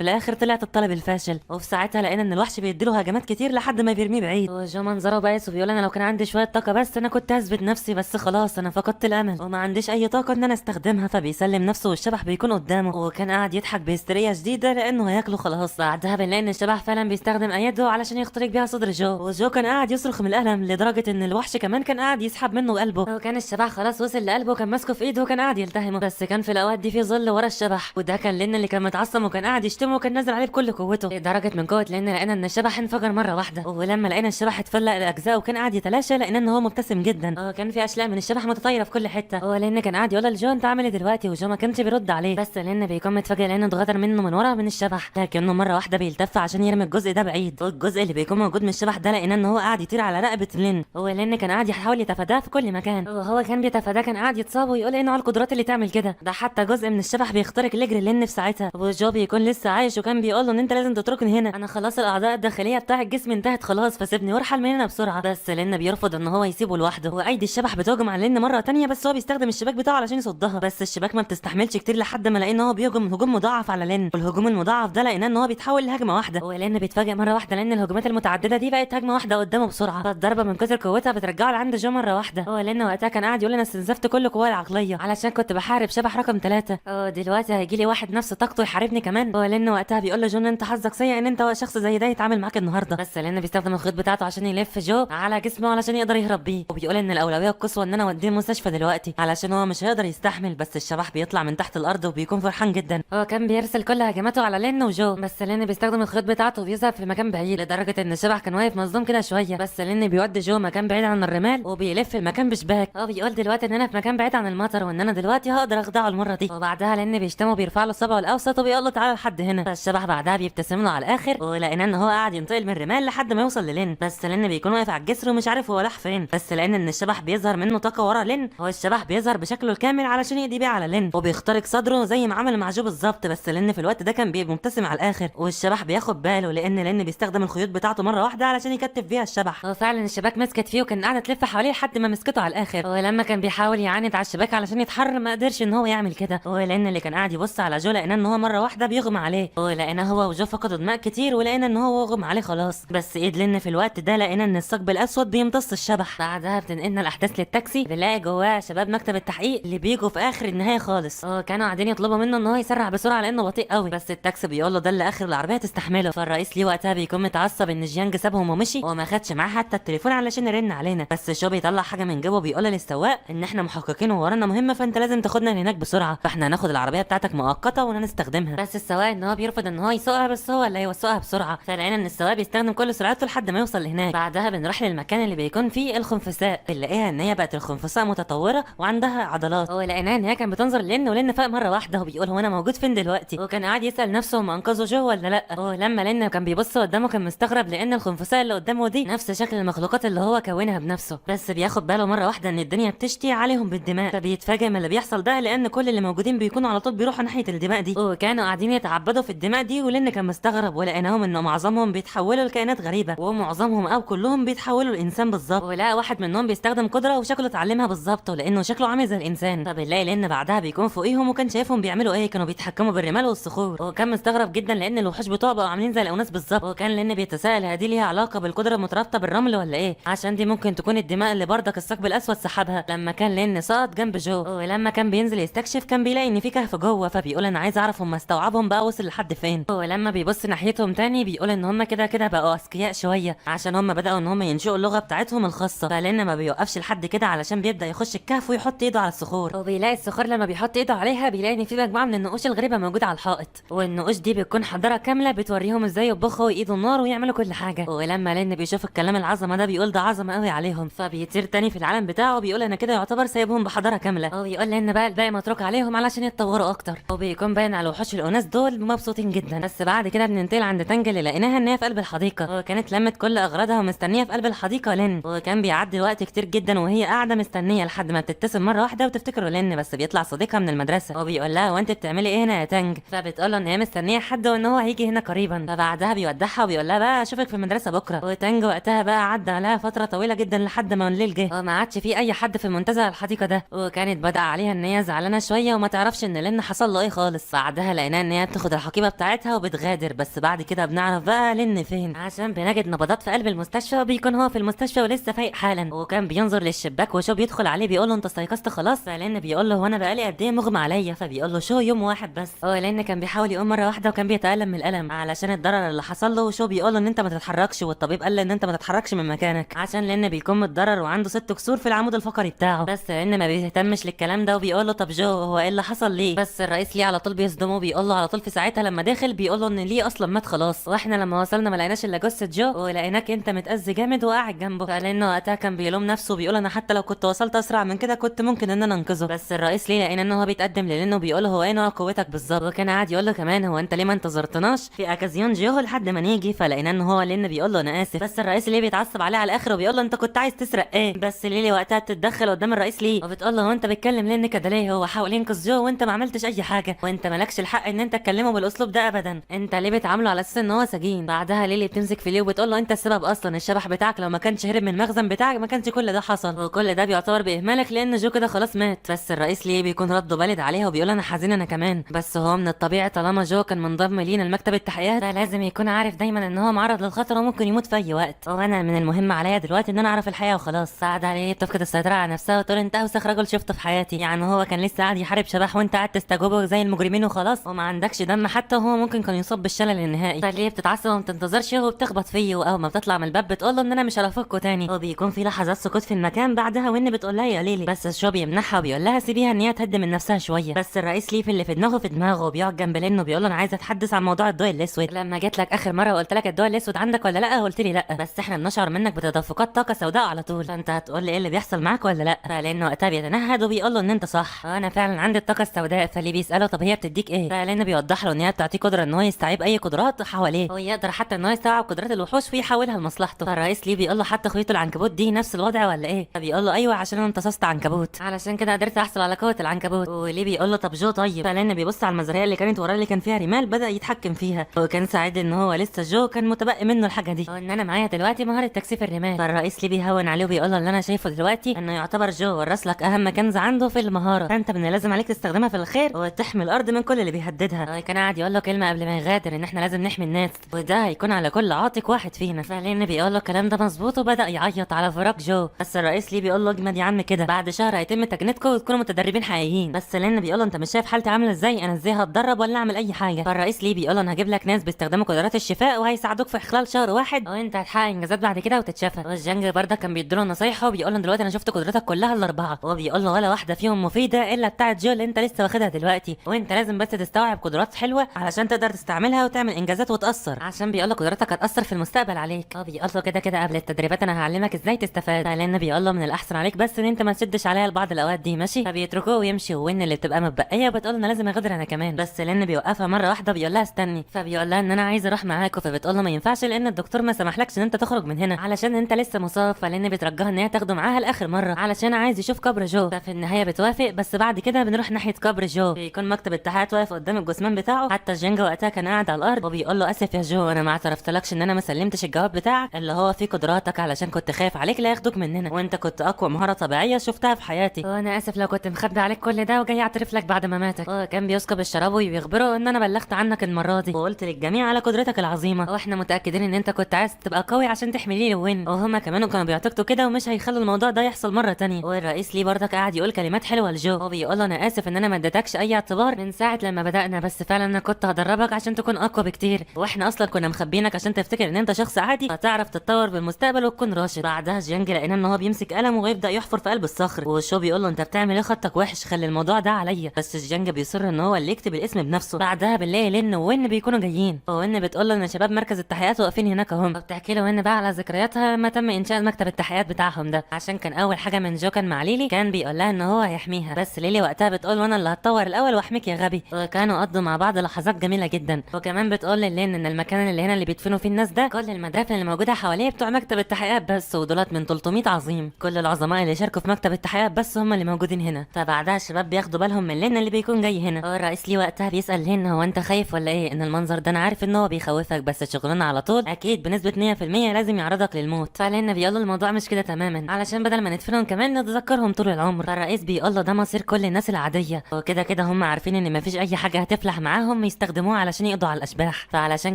الاخر طلعت الطالب الفاشل. وفي ساعتها لقينا ان الوحش بيديله هجمات كتير لحد ما بيرميه بعيد، وجو منظره بائس وبيقول انا لو كان عندي شويه طاقه بس انا كنت هثبت نفسي، بس خلاص انا فقدت الامل وما عنديش اي طاقه ان انا استخدمها. فبيسلم نفسه والشبح بيكون قدامه، وكان قاعد يضحك بهستيريا شديده لانه هياكله خلاص. بعدها بنلاقي ان الشبح فعلا بيستخدم ايده علشان يخترق بيها صدر جو، وجو كان قاعد يصرخ من الالم لدرجه ان الوحش كمان كان قاعد يسحب منه قلبه، وكان الشبح خلاص وصل لقلبه وكان ماسكه في ايده وكان قاعد يلتهمه. بس كان في الاوقات دي في ظل ورا الشبح، وده كان لين اللي كان متعصب وكان قاعد يشتمه وكان نازل عليه بكل قوته لدرجه من قوه لين لقينا ان الشبح انفجر مره واحده. ولما لقينا الشبح اتفلق لاجزاء وكان قاعد يتلاشى لقينا ان هو مبتسم جدا، وكان في اشلاء من الشبح متطايره في كل حته. هو لين كان قاعد يقول لجو انت عامل ايه دلوقتي، وجو ما كانش بيرد عليه، بس لين بيكون متفاجئ لانه اتغدر منه من ورا من الشبح، لكنه مره واحده بيلتف عشان يرمي الجزء ده بعيد، والجزء اللي بيكون موجود من الشبح ده لقينا ان هو قاعد يطير على رقبه لين. هو لين كان قاعد يحاول يتفاداه في كل مكان، وهو كان بيتفاداه كان قاعد يتصاب ويقول انه على القدرات اللي تعمل كده، ده حتى جزء من الشبح بيخترق لجر لين في ساعتها. وجو بيكون لسه عايش وكان بيقول له ان انت لازم تتركني هنا، انا خلاص الاعضاء الداخليه بتاع الجسم انتهت خلاص فسيبني وارحل من هنا بسرعه. بس لين بيرفض ان هو يسيبه لوحده، وايدي الشبح بتهجم على لين مره تانية بس هو بيستخدم الشباك بتاعه علشان يصدها، بس الشباك ما بتستحملش كتير لحد ما لقينا ان هو بيهجم هجوم مضاعف على لين، والهجوم المضاعف ده لقينا ان هو بيتحول لهجمه واحده، ولين بيتفاجئ مره واحده لان الهجمات المتعدده دي بقت هجمه واحده قدامه بسرعه، فالضربه من كتر قوتها بترجعه لعند جو مره واحده. هو لين وقتها كان قاعد يقول انا استنزفت كل قواي العقليه علشان كنت بحارب شبح رقم 3، دلوقتي هيجي لي واحد نفس طاقته يحاربني كمان. هو لين وقتها بيقول لجون انت حظك سيء ان انت شخص زي ده يتعامل معاك النهارده، بس لين بيستخدم الخيط بتاعته عشان يلف جو على جسمه علشان يقدر يهرب بيه، وبيقول ان الاولويه القصوى ان انا اوديه المستشفى دلوقتي. علشان هو مش هيقدر يستحمل. بس الشبح بيطلع من تحت الارض وبيكون فرحان جدا. هو كان بيرسل كل هجماته على لين وجو، بس لين بيستخدم الخيوط بتاعته وبيظهر في مكان بعيد، لدرجه ان الشبح كان واقف مصدوم كده شويه. بس لين بيودي جو مكان بعيد عن الرمال وبيلف المكان بشباك. هو بيقول دلوقتي ان انا في مكان بعيد عن المطر وان انا دلوقتي هقدر اخدعه المره دي. وبعدها لين بيشتمه وبيرفع له صبعه الاوسط وبيقول له تعالى لحد هنا. فالشبح بعدها بيبتسم له على الاخر، ولقينا ان هو قاعد ينتقل من الرمال لحد ما يوصل للين. بس لين بيكون واقف على الجسر ومش عارف هو راح فين. بس لان ان الشبح بيظهر منه طاقه ورا لين، هو الشبح بيظهر بشكله الكامل علشان يقضي بيه على لين وبيخترق صدره زي ما عمل مع جو بالظبط. بس لين في الوقت ده كان بيبقى مبتسم على الاخر، والشبح بياخد باله لان لين بيستخدم الخيوط بتاعته مره واحده علشان يكتف بيها الشبح. وفعلا الشباك مسكت فيه وكان قاعده تلف حواليه لحد ما مسكته على الاخر. ولما كان بيحاول يعاند على الشباك علشان يتحرر ما قدرش ان هو يعمل كده. ولان اللي كان قاعد يبص على جو لقينا ان هو مره واحده بيغمى عليه، ولقينا هو وجو فقدوا دماء كتير ولقينا ان هو غمى عليه خلاص. بس ايد لين في الوقت ده لقينا ان الثقب الاسود بيمتص الشبح. بعدها بتنقلنا الاحداث للتاكسي، بنلاقي جواه شباب مكتب التحقيق اللي بيجوا في اخر النهايه خالص. كانوا قاعدين يطلبوا منه ان هو يسرع بسرعه لانه بطيء قوي. بس التاكسي بيقول له ده اللي اخر العربيه تستحمله. فالرئيس ليه وقتها بيكون متعصب ان جيانج سابهم ومشي وما خدش معاه حتى التليفون علشان يرن علينا. بس شو بيطلع حاجه من جيبه بيقول للسواق ان احنا محققين وورانا مهمه فانت لازم تاخدنا هناك بسرعه، فاحنا هناخد العربيه بتاعتك مؤقته ونستخدمها. بس السواق ان هو بيرفض ان هو يسوقها، بس هو اللي هيوسوقها بسرعه. فلقينا ان السواق بيستخدم كل سرعته لحد ما يوصل لهناك. بعدها بنروح للمكان اللي بيكون فيه الخنفساء، بنلاقيها ان هي بقت الخنفساء متطوره وعندها عضلات. ولقيناها ان هي كانت بتنظر لين ولين فاق مره واحده وبيقول هو انا موجود فين دلوقتي، وكان قاعد يسال نفسه هم انقذوا جو ولا لا. ولما لين كان بيبص قدامه كان مستغرب لان الخنفساء اللي قدامه دي نفس شكل المخلوقات اللي هو كونها بنفسه. بس بياخد باله مره واحده ان الدنيا بتشتي عليهم بالدماء، فبيتفاجئ من اللي بيحصل ده لان كل اللي موجودين بيكونوا على طول بيروحوا ناحيه الدماء دي، وكانوا قاعدين يتعبدوا في الدماء دي. ولين كان مستغرب ولقيناهم ان معظمهم بيتحولوا لكائنات غريبه، ومعظمهم او كلهم بيتحولوا لانسان بالظبط. ولقى واحد منهم بيستخدم قدره وشكله اتعلمها بالظبط ولانه شكله عامل زي الانسان. فبنلاقي لان بعدها بيكون فوقيهم وكان شايفهم بيعملوا ايه، كانوا بيتحكموا بالرمال والصخور. وكان مستغرب جدا لان الوحوش بتوعه بقوا عاملين زي الاناس بالظبط. وكان لان بيتساءل هذه ليها علاقه بالقدره المترابطه بالرمل ولا ايه، عشان دي ممكن تكون الدماء اللي بردك الثقب الاسود سحبها لما كان لين سقط جنب جو. ولما كان بينزل يستكشف كان بيلاقي ان في كهف جوه، فبيقول انا عايز اعرف هم استوعبهم بقى وصل لحد فين. ولما بيبص ناحيتهم تاني بيقول ان هم كده كده بقوا اذكياء شويه عشان هم بداوا ان هم ينشئوا اللغه بتاعتهم الخاصه. فلان ما بيوقفش لحد كده علشان بيبدا يخش الكهف ويحط ايده على الصخور، وبيلاقي الصخور لما بيحط ايده عليها بيلاقي ان في مجموعه من النقوش الغريبه موجوده على الحائط. والنقوش دي بتكون حضاره كامله بتوريهم ازاي يطبخوا ويقيدوا النار ويعملوا كل حاجه. ولما لان بيشوف الكلام العظمه ده بيقول ده عظمه قوي عليهم، فبيطير تاني في العالم بتاعه بيقول انا كده يعتبر سايبهم بحضاره كامله. وبيقول لان بقى الباقي متروك عليهم علشان يتطوروا اكتر. وبيكون باين على وحوش الاناس دول مبسوطين جدا. بس بعد كده بننتقل عند تانج اللي لقيناها ان هي في قلب الحديقه، وكانت لمت كل اغراضها ومستنيه في قلب الحديقه لين. وكان بيعدي وقت كتير جدا وهي قاعده مستنيه لحد ما بتبتسم مره واحده وتفتكره لين، بس بيطلع صديقها من المدرسه وبيقول لها وانت بتعملي ايه هنا يا تانج؟ فبتقول له ان هي مستنيه حد وان هو هيجي هنا قريبا. فبعدها بيودعها وبيقول لها بقى اشوفك في المدرسه بكره. وتانج وقتها بقى عدى عليها فتره طويله جدا لحد ما الليل جه وما عادش في اي حد في منتزه الحديقه ده. وكانت بدأ عليها ان هي زعلانه شويه وما تعرفش ان لين حصل له ايه خالص. بعدها لقيناها ان هي بتاخد الحقيبه بتاعتها وبتغادر. بس بعد كده بنعرف بقى لين فين عشان بنجد نبضات في قلب المستشفى، وبيكون هو في المستشفى ولسه فايق حالا. وكان بينظر للشباك وشو بيدخل عليه بيقول له انت استيقظت خلاص؟ فلين بيقول له هو انا بقالي قد ايه مغمى عليا؟ فبيقول له شو يوم واحد بس. لين كان بيحاول يقوم مره واحده وكان بيتألم من الالم علشان الضرر اللي حصل له. وشو بيقول له ان انت ما تتحركش، والطبيب قال له ان انت ما تتحركش من مكانك عشان لين بيكون متضرر وعنده 6 كسور في العمود الفقري بتاعه. بس لين ما بيهتمش للكلام ده وبيقول له طب جو هو ايه اللي حصل ليه؟ بس الرئيس ليه على طول بيصدمه بيقول له على طول في ساعتها لما داخل بيقول له ان ليه اصلا مات خلاص، واحنا لما وصلنا ما لقيناش الا جثه جو ولقيناك انت متأذي جامد وقاعد جنبه. فلانه وقتها كان بيلوم نفسه بيقول انا حتى لو كنت وصلت اسرع من كده كنت ممكن ان انا انقذه. بس الرئيس ليه لقينا ان هو بيتقدم لانه بيقول له هو ايه نوع قوتك بالظبط، وكان قاعد يقول له كمان هو انت ليه ما انتظرتناش في اكازيون جو لحد ما نيجي. فلقينا ان هو لين بيقول له انا اسف. بس الرئيس ليه بيتعصب عليه على الاخر وبيقول له انت كنت عايز تسرق ايه؟ بس ليلي وقتها بتتدخل قدام الرئيس ليه وبتقول له هو انت بتكلم لين كده ليه؟ هو حاول ينقذ جو وانت ما عملتش اي حاجه، وانت مالكش الحق ان انت تكلمه بالاسلوب ده ابدا، انت ليه بتعامله على اساس ان هو سجين؟ بعدها ليلي بتمسك في ليه وبتقول له انت السبب اصلا، الشبح بتاعك لو ما كانش هرب من المخزن بتاعك ما كانش كل ده حصل، وكل ده بيعتبر باهمالك لان جو كده خلاص مات. بس الرئيس ليه بيكون رده بالد عليها وبيقول انا حزين انا كمان، بس هو من الطبيعي طالما جو كان منضم لينا المكتب التحقيقات فلازم يكون عارف دايما ان هو معرض للخطر وممكن يموت في اي وقت، وانا من المهم عليا دلوقتي ان انا اعرف الحقيقه وخلاص. ساعد عليه بتفقد السيطره على نفسها وتقول انت اوسخ رجل شفته في حياتي، يعني هو كان لسه قاعد يحارب شبح وانت قاعد تستجوبه زي المجرمين وخلاص وما عندكش دم حتى، وهو ممكن كان يصاب بالشلل النهائي. فليه بتتعصب وما بتنتظرش وبتخبط فيه، واول ما بتطلع من الباب بتقول له ان انا مش هرافقكوا تاني، وبيكون في لحظات سكوت في المكان بعدها وان بتقول لها يا ليلي. بس بس جو بيمنعها وبيقول لها سيبيها ان هي تهدي من نفسها شويه. بس الرئيس ليف اللي في دماغه وبيقعد جنب لين وبيقول له انا عايز اتحدث عن موضوع الضوء الاسود. لما جيت لك اخر مره وقلت لك الضوء الاسود عندك ولا لا قلت لي لا، بس احنا بنشعر منك بتدفقات طاقه سوداء على طول، فانت هتقول لي ايه اللي بيحصل معاك ولا لا؟ فلانه وقتها بيتنهد وبيقول له ان انت صح، انا فعلا عندي الطاقه السوداء. فاللي بيساله طب هي بتديك ايه؟ فلان بيوضح له ان هي بتعطيه قدره ان هو يستوعب اي قدرات حواليه، ويقدر حتى ان هو يستوعب قدرات الوحوش ويحولها لمصلحته. فالرئيس ليه بيقول له حتى خيوط العنكبوت دي نفس الوضع ولا ايه؟ فبيقول له ايوه عشان انا امتصصت عنكبوت، علشان كده قدرت احصل على قوه العنكبوت. وليه بيقول له طب جو طيب؟ فلان بيبص على المزرعه اللي كانت وراه اللي كان فيها رمال بدا يتحكم فيها، وكان سعيد ان هو لسه جو كان متبقي منه الحاجه دي، وان انا معايا دلوقتي مهاره تكثيف الرمال. فالرئيس ليه بيهون عليه وبيقول له اللي انا شايفه دلوقتي انه يعتبر جو ورث لك اهم كنز عنده في المهاره، فانت من لازم عليك تستخدمها في الخير وتحمي الارض من كل اللي بيهددها. كان قاعد يقول له كلمه قبل ما يغادر ان احنا لازم نحمي الناس، وده هيكون على كل عاتق واحد فينا. فلان بيقول له الكلام ده مظبوط وبدا يعيط على فراق جو. بس الرئيس ليه بيقول له اجمد يا عم كده، بعد شهر هيتم تجنيدكم وتكونوا متدربين حقيقيين. بس لان بيقول له انت مش شايف حالتي عامله ازاي، انا ازاي هتدرب ولا اعمل اي حاجه؟ فالرئيس ليه بيقول له انا هجيب لك ناس بيستخدموا قدرات الشفاء وهيساعدوك في خلال شهر واحد، وانت هتحقق انجازات بعد كده وتتشفى. والجنج برضه كان بيديله نصايحه وبيقول له دلوقتي انا شفت قدراتك كلها الاربعه، هو بيقول له ولا واحده فيهم مفيده الا بتاعه جو اللي انت لسه واخدها دلوقتي، وانت لازم بس تستوعب قدرات حلوه علشان تقدر تستعملها وتعمل انجازات وتاثر، عشان بيقول له قدراتك هتاثر في المستقبل عليك. بيقول له كده كده قبل التدريبات انا هعلمك ازاي تستفاد. لان بيقول له من الاحسن عليك بس ان انت ما تشدش عليها لبعض الاوقات دي ماشي. فبيتركوه ويمشي، وين اللي بتبقى متبقيه بتقول انا لازم اغادر انا كمان، بس لان بيوقفها مره واحده بيقول لها استني. فبيقول لها ان انا عايز اروح معاكوا، فبتقول له ما ينفعش لان الدكتور ما سمحلكش ان انت تخرج من هنا علشان انت لسه مصاب. فلان بيترجاها ان هي تاخده معاها لاخر مره علشان عايز يشوف قبر جو. ففي النهايه بتوافق، بس بعد كده بنروح ناحيه قبر جو، بيكون مكتب التحقيقات واقف قدام الجثمان بتاعه. حتى الجنجا وقتها كان قاعد على الارض وبيقول له اسف يا جو انا ما اعترفتلكش ان انا ما سلمتش الجواب بتاعك اللي هو فيه قدراتك علشان كنت خايف عليك لا ياخدوك مننا، وانت كنت اقوى مهاره طبيعيه شفتها في حياتي، وانا اسف لو كنت مخبي عليك كل ده وجاي اعترف لك بعد ما ماتك. كان بيسكب الشراب وبيخبره ان انا بلغت عنك المره دي وقلت للجميع على قدرتك العظيمه، واحنا متاكدين ان انت كنت عايز تبقى قوي عشان تحمي لي وين، وهما كمان كانوا بيعتقدوا كده ومش هيخلوا الموضوع ده يحصل مره تانية. والرئيس ليه برضك قاعد يقول كلمات حلوه لجو، وبيقول له انا اسف ان انا ما اديتكش اي اعتبار من ساعه لما بدانا، بس فعلا انا كنت هدربك عشان تكون اقوى بكتير، واحنا اصلا كنا مخبينك عشان تفتكر ان انت شخص عادي فتعرف تتطور بالمستقبل وتكون راشد. بعدها جيانج لقينا ان هو بيمسك قلم ويبدا يحفر في قلب الصخر، وشو بيقول له انت بتعمل ايه خطك وحش خلي الموضوع ده عليا، بس جيانج بيصر ان هو اللي يكتب الاسم بنفسه. بعدها بنلاقي لين وين بيكونوا جايين، وين بتقول له ان شباب مركز التحقيقات واقفين هناك اهم، وبتحكي له وين بقى على ذكرياتها لما تم انشاء مكتب التحقيقات بتاعهم ده، عشان كان اول حاجه من جو كان مع ليلي كان بيقول لها ان هو هيحميها، بس ليلي وقتها بتقول وانا اللي هتطور الاول واحميك يا غبي. وكانوا قضوا مع بعض لحظات جميله جدا. وكمان بتقول لين ان المكان اللي هنا اللي بيدفنوا فيه الناس ده كل المدافن اللي موجوده حواليه بتوع مكتب التحقيقات بس، ودولت من 300 عظيم، كل العظماء اللي شاركوا في مكتب التحقيقات بس هم اللي موجودين هنا. فبعدها الشباب بياخدوا بالهم من لين اللي بيكون جاي هنا. الرئيس ليه وقتها بيسال لين هو انت خايف ولا ايه؟ ان المنظر ده انا عارف ان هو بيخوفك بس شغلنا على طول اكيد بنسبه 100% لازم يعرضك للموت. فلين بيقول له الموضوع مش كده تماما علشان بدل ما ندفنهم كمان نتذكرهم طول العمر. فالرئيس بيقول له ده مصير كل الناس العاديه، وكده كده هم عارفين ان مفيش اي حاجه هتفلح معاهم يستخدموها علشان يقضوا على الاشباح، فعلشان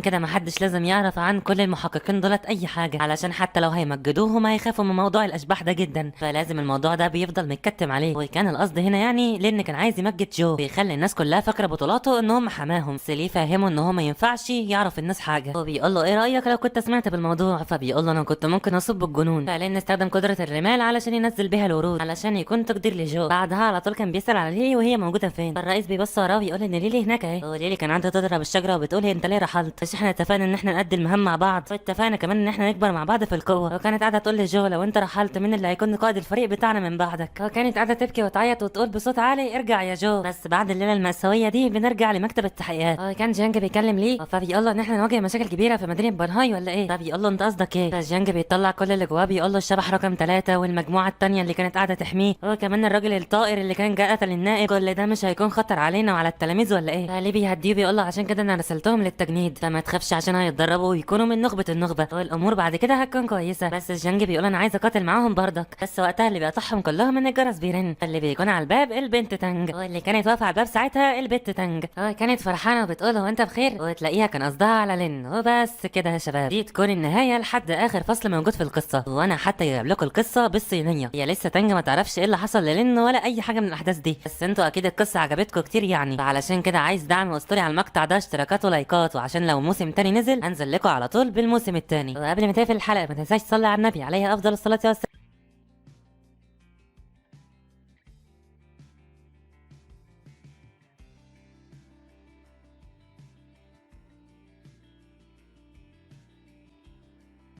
كده محدش لازم يعرف عن كل المحققين دولت اي حاجه علشان حتى لو هيمجدوهم هيخافوا من موضوع الاشباح ده جدا، فلازم الموضوع ده بيفضل متكتم عليه. وكان القصد هنا يعني لان كان عايز يمجد جو بيخلي الناس كلها فاكره بطولاته ان هم حماهم، بس ليه فاهمه ان هو ما ينفعش يعرف الناس حاجه. وبيقول له ايه رايك لو كنت سمعت بالموضوع؟ فبيقول له انا كنت ممكن اصب بالجنون، فلين استخدم قدره الرمال علشان ينزل بيها الورود علشان يكون تقدير لجو. بعدها على طول كان بيسال على ليلي وهي موجوده فين، فالرئيس بيبص وراه ويقول ان ليلي هناك اهي. وليلي كان عندها تضرب الشجره وبتقول انت ليه رحلت؟ مش احنا اتفقنا ان احنا نأدي المهام مع بعض، واتفقنا كمان ان احنا نكبر مع بعض في القوه. وكانت قاعده تقول لجو لو انت رحلت مين اللي هيكون قائد الفريق بتاعنا من بعدك؟ وكانت قاعده تبكي وتعيط وتقول بصوت عالي ارجع يا جو. بس بعد الليله المأساويه دي بنرجع لمكتب التحقيقات، كان جانج بيكلم ليه فبيقول له ان احنا نواجه مشاكل كبيره في مدينه بانهاي ولا ايه؟ فبيقول له انت قصدك ايه؟ فجانج بيطلع كل اللي جواه بيقول له الشبح رقم 3 والمجموعه الثانيه اللي كانت قاعده تحميه، وكمان الراجل الطائر اللي كان جاء قتل النائب، كل ده مش هيكون خطر علينا وعلى التلاميذ ولا ايه؟ فليه بيهديه بيقول له عشان كده انا رسلتهم للتجنيد فما تخافش عشان هيتدربوا ويكونوا من نخبه النخبه والامور بعد كده هتكون كويسه. بس جانج بيقول انا عايز اقاتل معاهم برضك، بس وقتها اللي بيقطعهم كلهم ان الجرس بيرن، اللي بيكون على الباب البنت تانج، واللي كانت واقفه على الباب ساعتها البنت تانج كانت فرحانه وبتقول هو انت بخير، وتلاقيها كان قصدها على لين. وبس كده يا شباب دي تكون النهايه لحد اخر فصل موجود في القصه، وانا حتى جايب لكم القصه بالصينيه، هي لسه تانج ما تعرفش ايه اللي حصل للين ولا اي حاجه من الاحداث دي، بس انتوا اكيد القصه عجبتكم كتير يعني، فعلشان كده عايز دعم اسطوري على المقطع ده اشتراكات ولايكات، وعشان لو موسم تاني نزل انزل لكم على طول بالموسم التاني. وقبل ما تقفل الحلقه ما تنساش تصلي على النبي عليه افضل الصلاه والسلام.